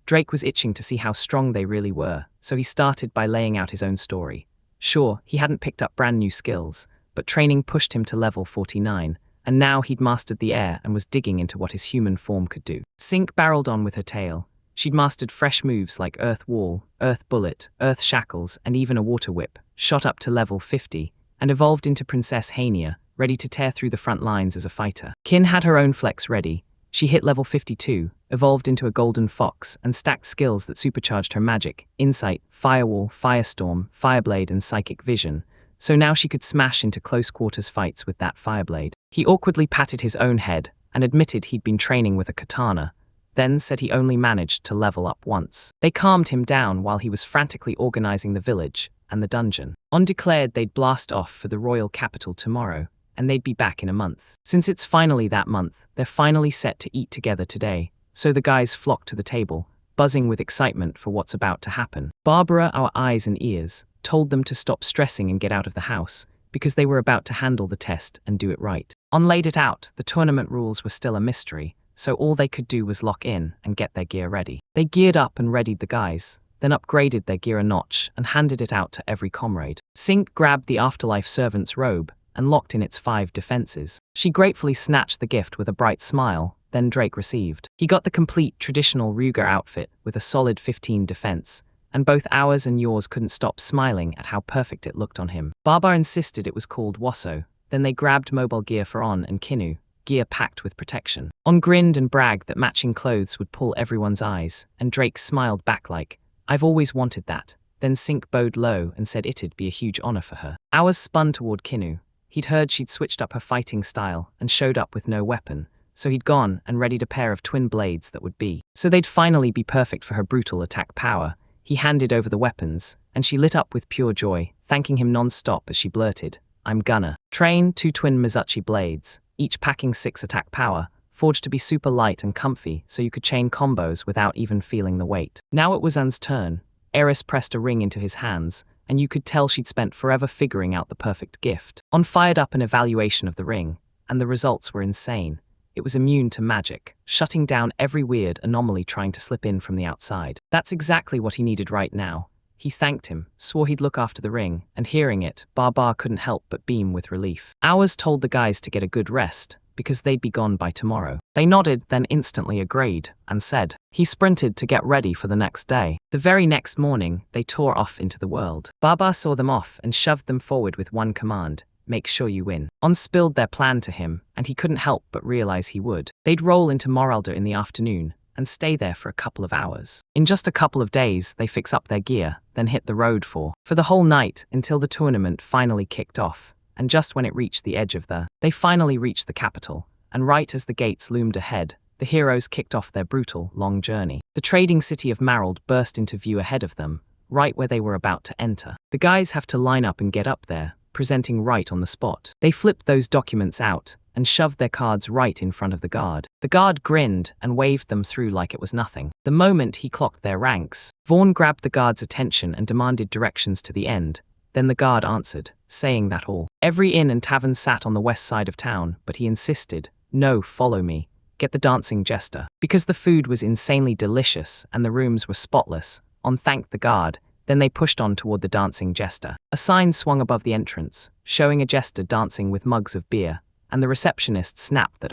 Speaker 1: Drake was itching to see how strong they really were, so he started by laying out his own story. Sure, he hadn't picked up brand new skills, but training pushed him to level 49, and now he'd mastered the air and was digging into what his human form could do. Sink barreled on with her tail. She'd mastered fresh moves like Earth Wall, Earth Bullet, Earth Shackles, and even a Water Whip, shot up to level 50, and evolved into Princess Hania, ready to tear through the front lines as a fighter. Kin had her own flex ready. She hit level 52, evolved into a Golden Fox, and stacked skills that supercharged her magic, Insight, Firewall, Firestorm, Fireblade, and Psychic Vision, so now she could smash into close-quarters fights with that Fireblade. He awkwardly patted his own head and admitted he'd been training with a katana, then said he only managed to level up once. They calmed him down while he was frantically organizing the village and the dungeon. On declared they'd blast off for the royal capital tomorrow, and they'd be back in a month. Since it's finally that month, they're finally set to eat together today, so the guys flocked to the table, buzzing with excitement for what's about to happen. Barbara, our eyes and ears, told them to stop stressing and get out of the house, because they were about to handle the test and do it right. On laid it out, the tournament rules were still a mystery, so all they could do was lock in and get their gear ready. They geared up and readied the guys, then upgraded their gear a notch and handed it out to every comrade. Sink grabbed the Afterlife servant's robe and locked in its 5 defenses. She gratefully snatched the gift with a bright smile, then Drake received. He got the complete traditional Ruger outfit with a solid 15 defense, and both ours and yours couldn't stop smiling at how perfect it looked on him. Baba insisted it was called Wasso, then they grabbed mobile gear for On and Kinu, gear packed with protection. On grinned and bragged that matching clothes would pull everyone's eyes, and Drake smiled back like, "I've always wanted that." Then Sink bowed low and said it'd be a huge honor for her. Ours spun toward Kinu. He'd heard she'd switched up her fighting style and showed up with no weapon, so he'd gone and readied a pair of twin blades that would be. So they'd finally be perfect for her brutal attack power. He handed over the weapons, and she lit up with pure joy, thanking him non-stop as she blurted, "I'm gonna train 2 twin Mizuchi blades, each packing 6 attack power, forged to be super light and comfy so you could chain combos without even feeling the weight." Now it was An's turn. Eris pressed a ring into his hands, and you could tell she'd spent forever figuring out the perfect gift. On fired up an evaluation of the ring, and the results were insane. It was immune to magic, shutting down every weird anomaly trying to slip in from the outside. That's exactly what he needed right now. He thanked him, swore he'd look after the ring, and hearing it, Bar couldn't help but beam with relief. Hours told the guys to get a good rest, because they'd be gone by tomorrow. They nodded, then instantly agreed, and said. He sprinted to get ready for the next day. The very next morning, they tore off into the world. Bar saw them off and shoved them forward with one command: make sure you win. On spilled their plan to him, and he couldn't help but realize he would. They'd roll into Moralda in the afternoon, and stay there for a couple of hours. In just a couple of days, they fix up their gear, then hit the road for the whole night until the tournament finally kicked off. And just when it reached the edge of they finally reached the capital, and right as the gates loomed ahead, the heroes kicked off their brutal, long journey. The trading city of Marald burst into view ahead of them, right where they were about to enter. The guys have to line up and get up there, presenting right on the spot. They flipped those documents out, and shoved their cards right in front of the guard. The guard grinned and waved them through like it was nothing. The moment he clocked their ranks, Vaughn grabbed the guard's attention and demanded directions to the end. Then the guard answered, saying that all. Every inn and tavern sat on the west side of town, but he insisted, "No, follow me. Get the dancing jester." Because the food was insanely delicious and the rooms were spotless, On thanked the guard, then they pushed on toward the dancing jester. A sign swung above the entrance, showing a jester dancing with mugs of beer, and the receptionist snapped that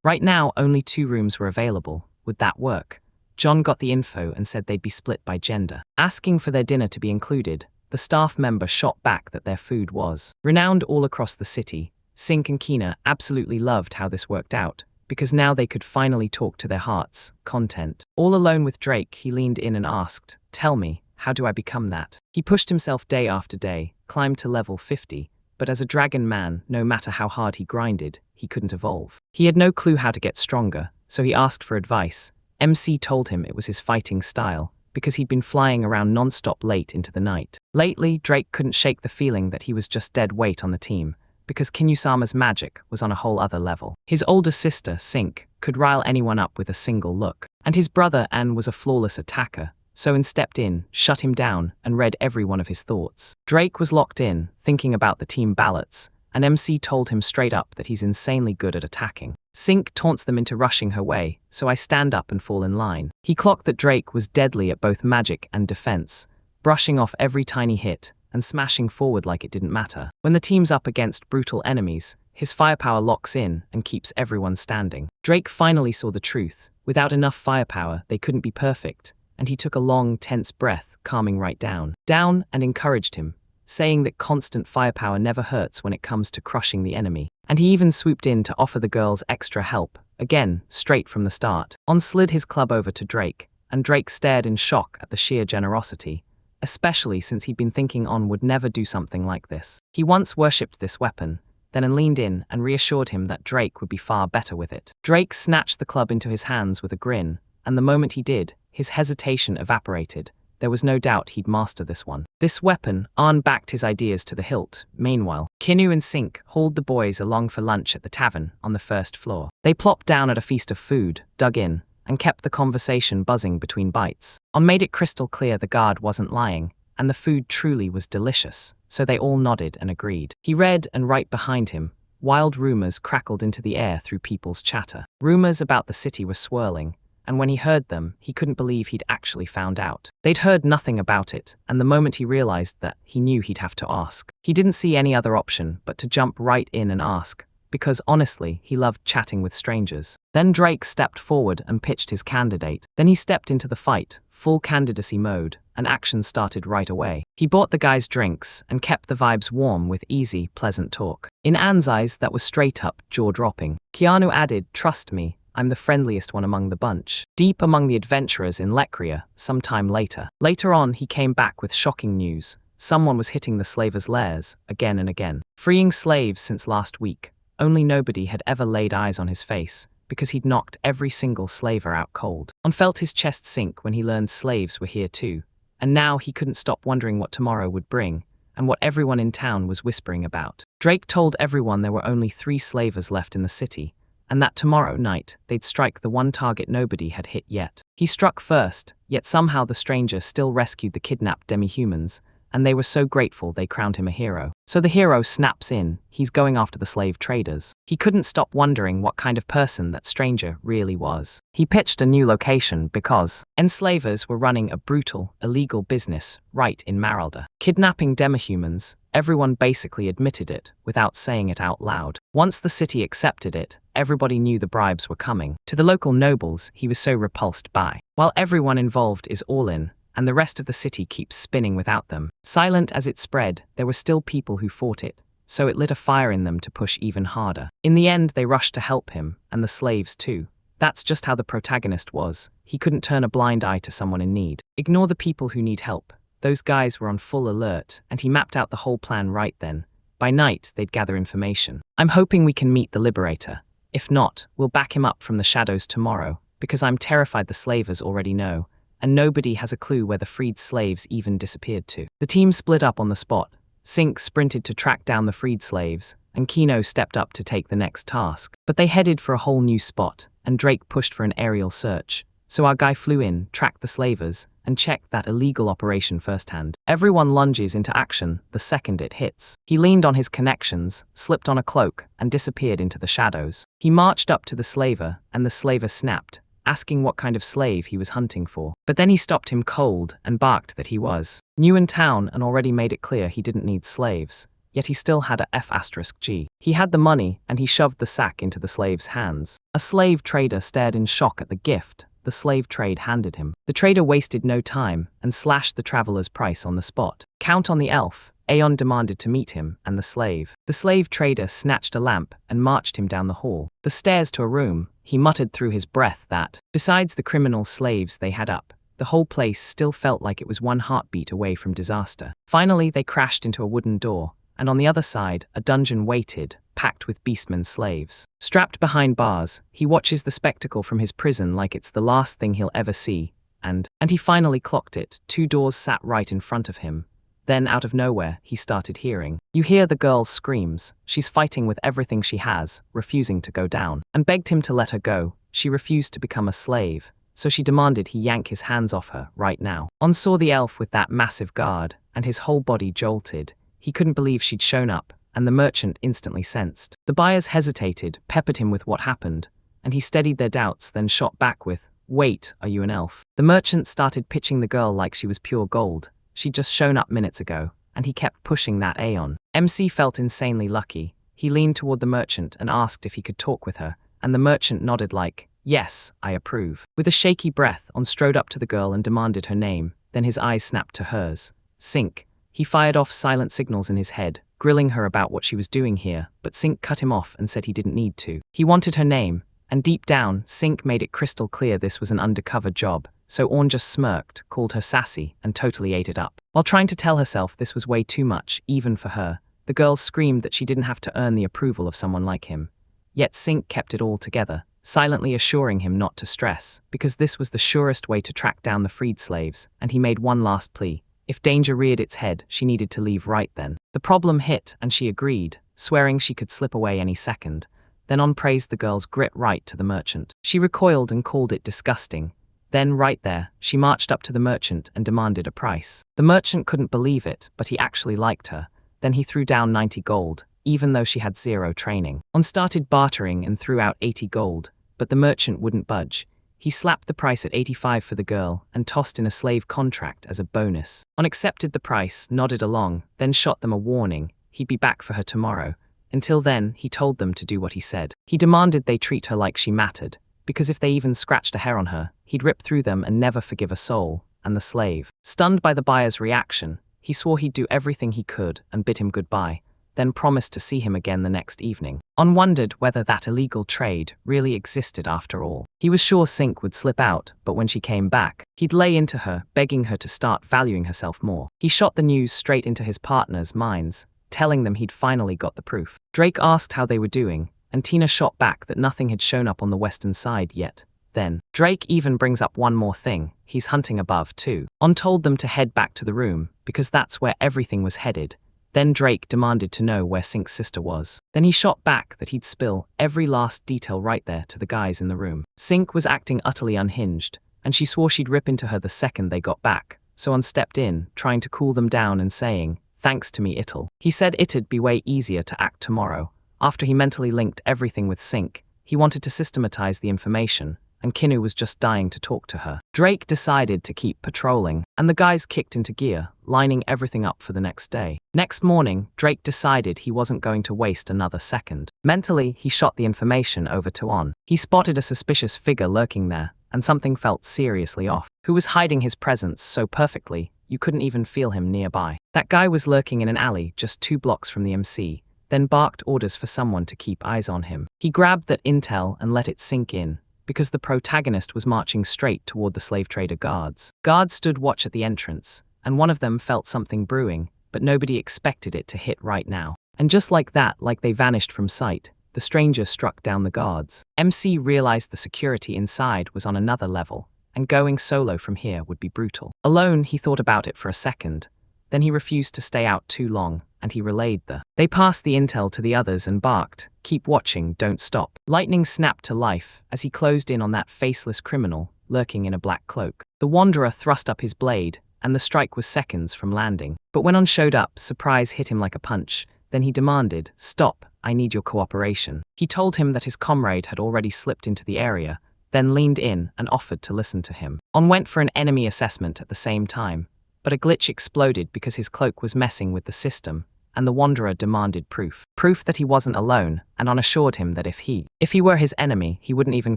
Speaker 1: right now only 2 rooms were available. Would that work? John got the info and said they'd be split by gender. Asking for their dinner to be included, the staff member shot back that their food was renowned all across the city. Sink and Kina absolutely loved how this worked out, because now they could finally talk to their hearts' content. All alone with Drake, he leaned in and asked, "Tell me, how do I become that?" He pushed himself day after day, climbed to level 50, but as a dragon man, no matter how hard he grinded, he couldn't evolve. He had no clue how to get stronger, so he asked for advice. MC told him it was his fighting style, because he'd been flying around non-stop late into the night. Lately, Drake couldn't shake the feeling that he was just dead weight on the team, because Kinusama's magic was on a whole other level. His older sister, Sink, could rile anyone up with a single look, and his brother An was a flawless attacker, so An stepped in, shut him down, and read every one of his thoughts. Drake was locked in, thinking about the team ballots, and MC told him straight up that he's insanely good at attacking. Sink taunts them into rushing her way, so I stand up and fall in line. He clocked that Drake was deadly at both magic and defense, brushing off every tiny hit, and smashing forward like it didn't matter. When the team's up against brutal enemies, his firepower locks in and keeps everyone standing. Drake finally saw the truth. Without enough firepower, they couldn't be perfect, and he took a long, tense breath, calming right down, and encouraged him, saying that constant firepower never hurts when it comes to crushing the enemy. And he even swooped in to offer the girls extra help, again, straight from the start. On slid his club over to Drake, and Drake stared in shock at the sheer generosity, especially since he'd been thinking On would never do something like this. He once worshipped this weapon, then An leaned in and reassured him that Drake would be far better with it. Drake snatched the club into his hands with a grin, and the moment he did, his hesitation evaporated. There was no doubt he'd master this one. This weapon, An backed his ideas to the hilt. Meanwhile, Kinu and Sink hauled the boys along for lunch at the tavern on the first floor. They plopped down at a feast of food, dug in, and kept the conversation buzzing between bites. On made it crystal clear the guard wasn't lying, and the food truly was delicious, so they all nodded and agreed. He read, and right behind him, wild rumors crackled into the air through people's chatter. Rumors about the city were swirling, and when he heard them, he couldn't believe he'd actually found out. They'd heard nothing about it, and the moment he realized that, he knew he'd have to ask. He didn't see any other option but to jump right in and ask, because honestly, he loved chatting with strangers. Then Drake stepped forward and pitched his candidate. Then he stepped into the fight, full candidacy mode, and action started right away. He bought the guys drinks and kept the vibes warm with easy, pleasant talk. In An's eyes, that was straight up, jaw-dropping. Keanu added, "Trust me, I'm the friendliest one among the bunch." Deep among the adventurers in Lekria, sometime later. Later on, he came back with shocking news. Someone was hitting the slavers' lairs, again and again. Freeing slaves since last week. Only nobody had ever laid eyes on his face, because he'd knocked every single slaver out cold. On felt his chest sink when he learned slaves were here too, and now he couldn't stop wondering what tomorrow would bring. and what everyone in town was whispering about. Drake told everyone there were only 3 slavers left in the city, and that tomorrow night they'd strike the one target nobody had hit yet. He struck first, yet somehow the stranger still rescued the kidnapped demi-humans, and they were so grateful they crowned him a hero. So the hero snaps in, he's going after the slave traders. He couldn't stop wondering what kind of person that stranger really was. He pitched a new location because enslavers were running a brutal, illegal business right in Maralda. Kidnapping demihumans, everyone basically admitted it without saying it out loud. Once the city accepted it, everybody knew the bribes were coming. To the local nobles, he was so repulsed by. While everyone involved is all in, and the rest of the city keeps spinning without them. Silent as it spread, there were still people who fought it, so it lit a fire in them to push even harder. In the end, they rushed to help him, and the slaves too. That's just how the protagonist was. He couldn't turn a blind eye to someone in need. Ignore the people who need help. Those guys were on full alert, and he mapped out the whole plan right then. By night, they'd gather information. I'm hoping we can meet the liberator. If not, we'll back him up from the shadows tomorrow, because I'm terrified the slavers already know, and nobody has a clue where the freed slaves even disappeared to. The team split up on the spot. Sink sprinted to track down the freed slaves, and Kino stepped up to take the next task. But they headed for a whole new spot, and Drake pushed for an aerial search. So our guy flew in, tracked the slavers, and checked that illegal operation firsthand. Everyone lunges into action the second it hits. He leaned on his connections, slipped on a cloak, and disappeared into the shadows. He marched up to the slaver, and the slaver snapped, asking what kind of slave he was hunting for. But then he stopped him cold and barked that he was new in town and already made it clear he didn't need slaves. Yet he still had a F***G. He had the money, and he shoved the sack into the slave's hands. A slave trader stared in shock at the gift the slave trade handed him. The trader wasted no time and slashed the traveler's price on the spot. Count on the elf, Aeon demanded to meet him and the slave. The slave trader snatched a lamp and marched him down the hall. The stairs to a room, he muttered through his breath that, besides the criminal slaves they had up, the whole place still felt like it was one heartbeat away from disaster. Finally, they crashed into a wooden door, and on the other side, a dungeon waited, packed with beastmen slaves. Strapped behind bars, he watches the spectacle from his prison like it's the last thing he'll ever see, and he finally clocked it. 2 doors sat right in front of him. Then, out of nowhere, he started hearing. You hear the girl's screams. She's fighting with everything she has, refusing to go down, and begged him to let her go. She refused to become a slave, so she demanded he yank his hands off her right now. On saw the elf with that massive guard, and his whole body jolted. He couldn't believe she'd shown up, and the merchant instantly sensed. The buyers hesitated, peppered him with what happened, and he steadied their doubts, then shot back with, "Wait, are you an elf?" The merchant started pitching the girl like she was pure gold. She'd just shown up minutes ago, and he kept pushing that Aeon. MC felt insanely lucky. He leaned toward the merchant and asked if he could talk with her, and the merchant nodded like, "Yes, I approve." With a shaky breath, On strode up to the girl and demanded her name, then his eyes snapped to hers. Sink. He fired off silent signals in his head, grilling her about what she was doing here, but Sink cut him off and said he didn't need to. He wanted her name, and deep down, Sink made it crystal clear this was an undercover job, so Orn just smirked, called her sassy, and totally ate it up. While trying to tell herself this was way too much, even for her, the girl screamed that she didn't have to earn the approval of someone like him. Yet Sink kept it all together, silently assuring him not to stress, because this was the surest way to track down the freed slaves, and he made one last plea. If danger reared its head, she needed to leave right then. The problem hit, and she agreed, swearing she could slip away any second. Then On praised the girl's grit right to the merchant. She recoiled and called it disgusting. Then, right there, she marched up to the merchant and demanded a price. The merchant couldn't believe it, but he actually liked her. Then he threw down 90 gold, even though she had 0 training. On started bartering and threw out 80 gold, but the merchant wouldn't budge. He slapped the price at 85 for the girl and tossed in a slave contract as a bonus. On accepted the price, nodded along, then shot them a warning. He'd be back for her tomorrow. Until then, he told them to do what he said. He demanded they treat her like she mattered, because if they even scratched a hair on her, he'd rip through them and never forgive a soul. And the slave, stunned by the buyer's reaction, he swore he'd do everything he could and bid him goodbye, then promised to see him again the next evening. On wondered whether that illegal trade really existed after all. He was sure Sink would slip out, but when she came back, he'd lay into her, begging her to start valuing herself more. He shot the news straight into his partner's minds, telling them he'd finally got the proof. Drake asked how they were doing, and Tina shot back that nothing had shown up on the western side yet. Then, Drake even brings up one more thing, he's hunting above too. On told them to head back to the room, because that's where everything was headed, Then Drake demanded to know where Sink's sister was. Then he shot back that he'd spill every last detail right there to the guys in the room. Sink was acting utterly unhinged, and she swore she'd rip into her the second they got back, so On stepped in, trying to cool them down and saying, "Thanks to me, it'll." He said it'd be way easier to act tomorrow. After he mentally linked everything with Sink, he wanted to systematize the information, and Kinu was just dying to talk to her. Drake decided to keep patrolling, and the guys kicked into gear, lining everything up for the next day. Next morning, Drake decided he wasn't going to waste another second. Mentally, he shot the information over to On. He spotted a suspicious figure lurking there, and something felt seriously off. Who was hiding his presence so perfectly, you couldn't even feel him nearby. That guy was lurking in an alley just 2 blocks from the MC, then barked orders for someone to keep eyes on him. He grabbed that intel and let it sink in, because the protagonist was marching straight toward the slave trader guards. Guards stood watch at the entrance, and one of them felt something brewing, but nobody expected it to hit right now. And just like that, like they vanished from sight, the stranger struck down the guards. MC realized the security inside was on another level, and going solo from here would be brutal. Alone, he thought about it for a second. Then he refused to stay out too long, and he relayed They passed the intel to the others and barked, "Keep watching, don't stop." Lightning snapped to life as he closed in on that faceless criminal, lurking in a black cloak. The Wanderer thrust up his blade, and the strike was seconds from landing. But when On showed up, surprise hit him like a punch. Then he demanded, "Stop, I need your cooperation." He told him that his comrade had already slipped into the area, then leaned in and offered to listen to him. On went for an enemy assessment at the same time, but a glitch exploded because his cloak was messing with the system, and the Wanderer demanded proof. Proof that he wasn't alone, and On assured him that if he were his enemy, he wouldn't even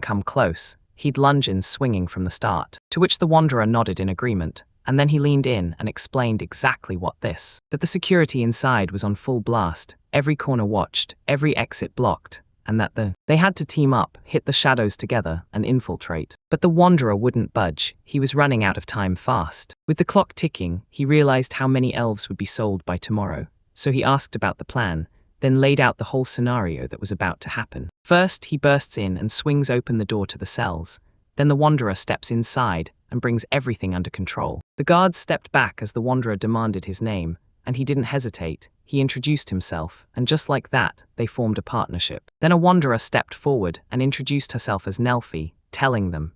Speaker 1: come close. He'd lunge in swinging from the start. To which the Wanderer nodded in agreement, and then he leaned in and explained exactly that the security inside was on full blast, every corner watched, every exit blocked, and that they had to team up, hit the shadows together, and infiltrate. But the Wanderer wouldn't budge. He was running out of time fast. With the clock ticking, he realized how many elves would be sold by tomorrow. So he asked about the plan, then laid out the whole scenario that was about to happen. First, he bursts in and swings open the door to the cells. Then the Wanderer steps inside and brings everything under control. The guards stepped back as the Wanderer demanded his name, and he didn't hesitate. He introduced himself, and just like that, they formed a partnership. Then a Wanderer stepped forward and introduced herself as Nelfi, telling them,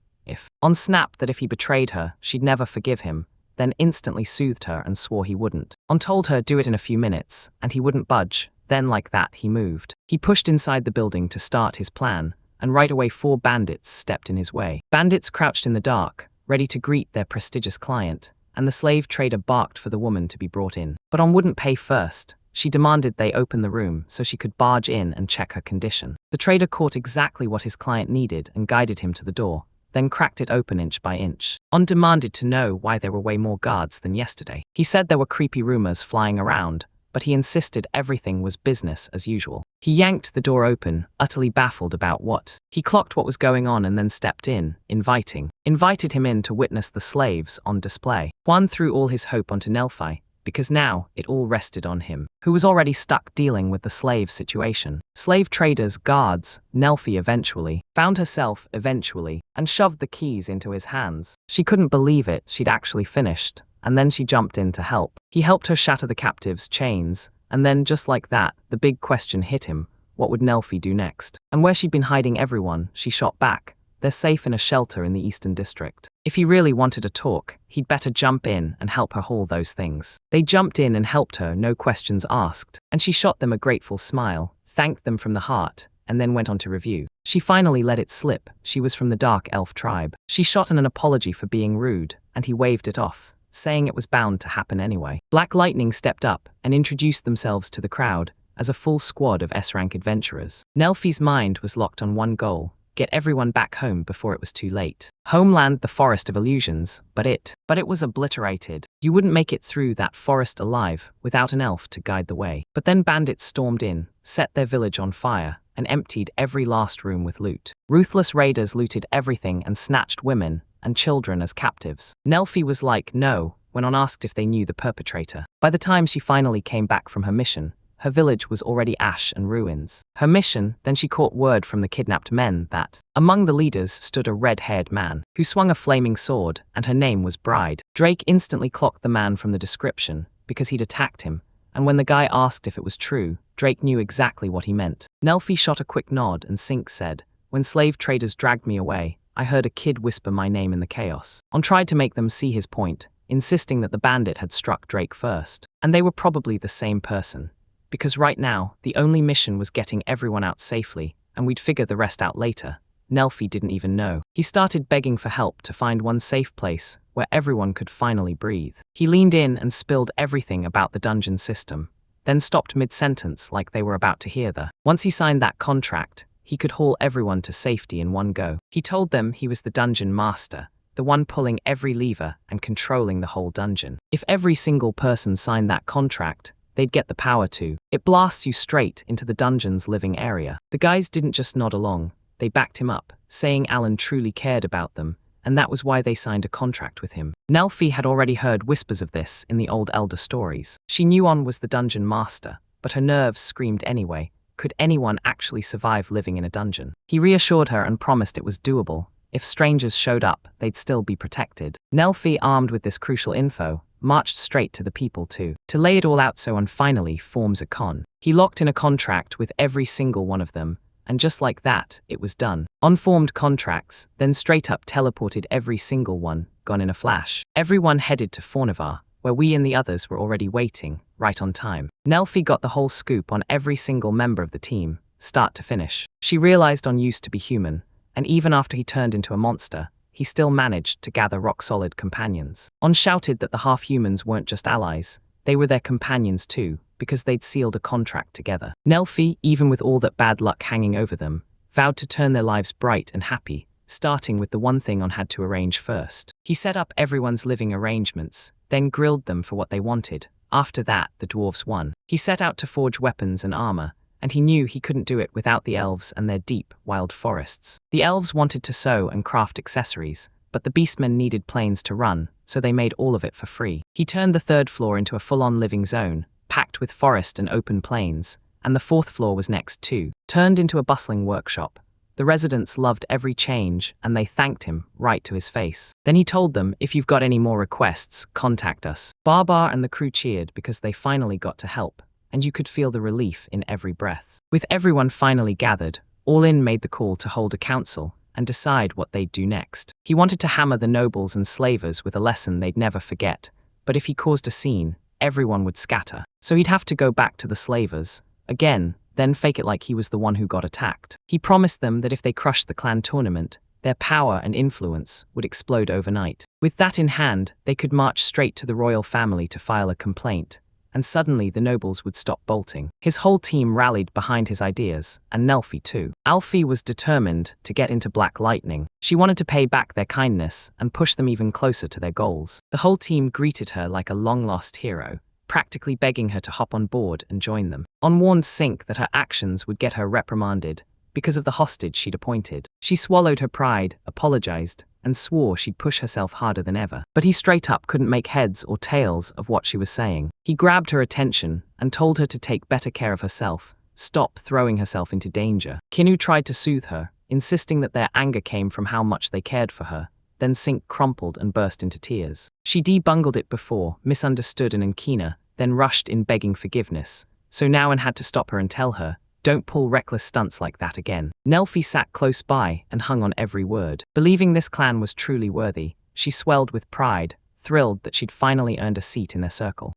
Speaker 1: On snapped that if he betrayed her, she'd never forgive him, then instantly soothed her and swore he wouldn't. On told her do it in a few minutes, and he wouldn't budge. Then like that, he moved. He pushed inside the building to start his plan, and right away 4 bandits stepped in his way. Bandits crouched in the dark, ready to greet their prestigious client, and the slave trader barked for the woman to be brought in. But On wouldn't pay first. She demanded they open the room so she could barge in and check her condition. The trader caught exactly what his client needed and guided him to the door, then cracked it open inch by inch. On demanded to know why there were way more guards than yesterday. He said there were creepy rumors flying around, but he insisted everything was business as usual. He yanked the door open, utterly baffled about what. He clocked what was going on and then stepped in, invited him in to witness the slaves on display. Juan threw all his hope onto Nelfi, because now it all rested on him, who was already stuck dealing with the slave situation. Slave traders, guards, Nelfi eventually, found herself eventually, and shoved the keys into his hands. She couldn't believe it, she'd actually finished, and then she jumped in to help. He helped her shatter the captive's chains, and then just like that, the big question hit him. What would Nelfi do next? And where she'd been hiding everyone, she shot back. They're safe in a shelter in the Eastern District. If he really wanted to talk, he'd better jump in and help her haul those things. They jumped in and helped her, no questions asked, and she shot them a grateful smile, thanked them from the heart, and then went on to review. She finally let it slip. She was from the Dark Elf tribe. She shot an apology for being rude, and he waved it off, saying it was bound to happen anyway. Black Lightning stepped up and introduced themselves to the crowd as a full squad of S-rank adventurers. Nelfi's mind was locked on one goal: get everyone back home before it was too late. Homeland, the Forest of Illusions, but it was obliterated. You wouldn't make it through that forest alive without an elf to guide the way. But then bandits stormed in, set their village on fire, and emptied every last room with loot. Ruthless raiders looted everything and snatched women and children as captives. Nelfi was like, no, when On asked if they knew the perpetrator. By the time she finally came back from her mission, her village was already ash and ruins. Her mission, then she caught word from the kidnapped men that, among the leaders stood a red-haired man, who swung a flaming sword, and her name was Bride. Drake instantly clocked the man from the description, because he'd attacked him, and when the guy asked if it was true, Drake knew exactly what he meant. Nelfi shot a quick nod and Sink said, "When slave traders dragged me away, I heard a kid whisper my name in the chaos." On tried to make them see his point, insisting that the bandit had struck Drake first. And they were probably the same person. Because right now, the only mission was getting everyone out safely, and we'd figure the rest out later. Nelfi didn't even know. He started begging for help to find one safe place where everyone could finally breathe. He leaned in and spilled everything about the dungeon system, then stopped mid-sentence like they were about to hear the. Once he signed that contract, he could haul everyone to safety in one go. He told them he was the dungeon master, the one pulling every lever and controlling the whole dungeon. If every single person signed that contract, they'd get the power to. It blasts you straight into the dungeon's living area. The guys didn't just nod along, they backed him up, saying Alan truly cared about them, and that was why they signed a contract with him. Nelfi had already heard whispers of this in the old elder stories. She knew On was the dungeon master, but her nerves screamed anyway. Could anyone actually survive living in a dungeon? He reassured her and promised it was doable. If strangers showed up, they'd still be protected. Nelfi, armed with this crucial info, marched straight to the people to lay it all out so On finally forms a con. He locked in a contract with every single one of them, and just like that, it was done. On formed contracts, then straight up teleported every single one, gone in a flash. Everyone headed to Fornivar, where we and the others were already waiting, right on time. Nelfi got the whole scoop on every single member of the team, start to finish. She realized On used to be human, and even after he turned into a monster, he still managed to gather rock-solid companions. On shouted that the half-humans weren't just allies, they were their companions too, because they'd sealed a contract together. Nelfi, even with all that bad luck hanging over them, vowed to turn their lives bright and happy, starting with the one thing On had to arrange first. He set up everyone's living arrangements, then grilled them for what they wanted. After that, the dwarves won. He set out to forge weapons and armor, and he knew he couldn't do it without the elves and their deep, wild forests. The elves wanted to sew and craft accessories, but the beastmen needed planes to run, so they made all of it for free. He turned the third floor into a full-on living zone, packed with forest and open plains, and the fourth floor was next too, turned into a bustling workshop. The residents loved every change, and they thanked him right to his face. Then he told them, "If you've got any more requests, contact us." Barbar and the crew cheered because they finally got to help, and you could feel the relief in every breath. With everyone finally gathered, All-In made the call to hold a council and decide what they'd do next. He wanted to hammer the nobles and slavers with a lesson they'd never forget, but if he caused a scene, everyone would scatter. So he'd have to go back to the slavers, again, then fake it like he was the one who got attacked. He promised them that if they crushed the clan tournament, their power and influence would explode overnight. With that in hand, they could march straight to the royal family to file a complaint, and suddenly the nobles would stop bolting. His whole team rallied behind his ideas, and Nelfi too. Alfie was determined to get into Black Lightning. She wanted to pay back their kindness and push them even closer to their goals. The whole team greeted her like a long-lost hero, practically begging her to hop on board and join them. On warned Sink that her actions would get her reprimanded because of the hostage she'd appointed. She swallowed her pride, apologized, and swore she'd push herself harder than ever. But he straight up couldn't make heads or tails of what she was saying. He grabbed her attention and told her to take better care of herself, stop throwing herself into danger. Kinu tried to soothe her, insisting that their anger came from how much they cared for her. Then Sink crumpled and burst into tears. She debungled it before, misunderstood Ankina, then rushed in begging forgiveness. So now An had to stop her and tell her, "Don't pull reckless stunts like that again." Nelfi sat close by and hung on every word. Believing this clan was truly worthy, she swelled with pride, thrilled that she'd finally earned a seat in their circle.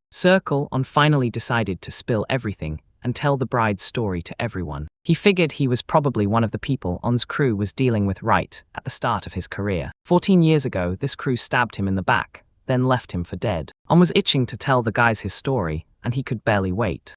Speaker 1: On finally decided to spill everything and tell the bride's story to everyone. He figured he was probably one of the people On's crew was dealing with right at the start of his career. 14 years ago, this crew stabbed him in the back, then left him for dead. On was itching to tell the guys his story, and he could barely wait.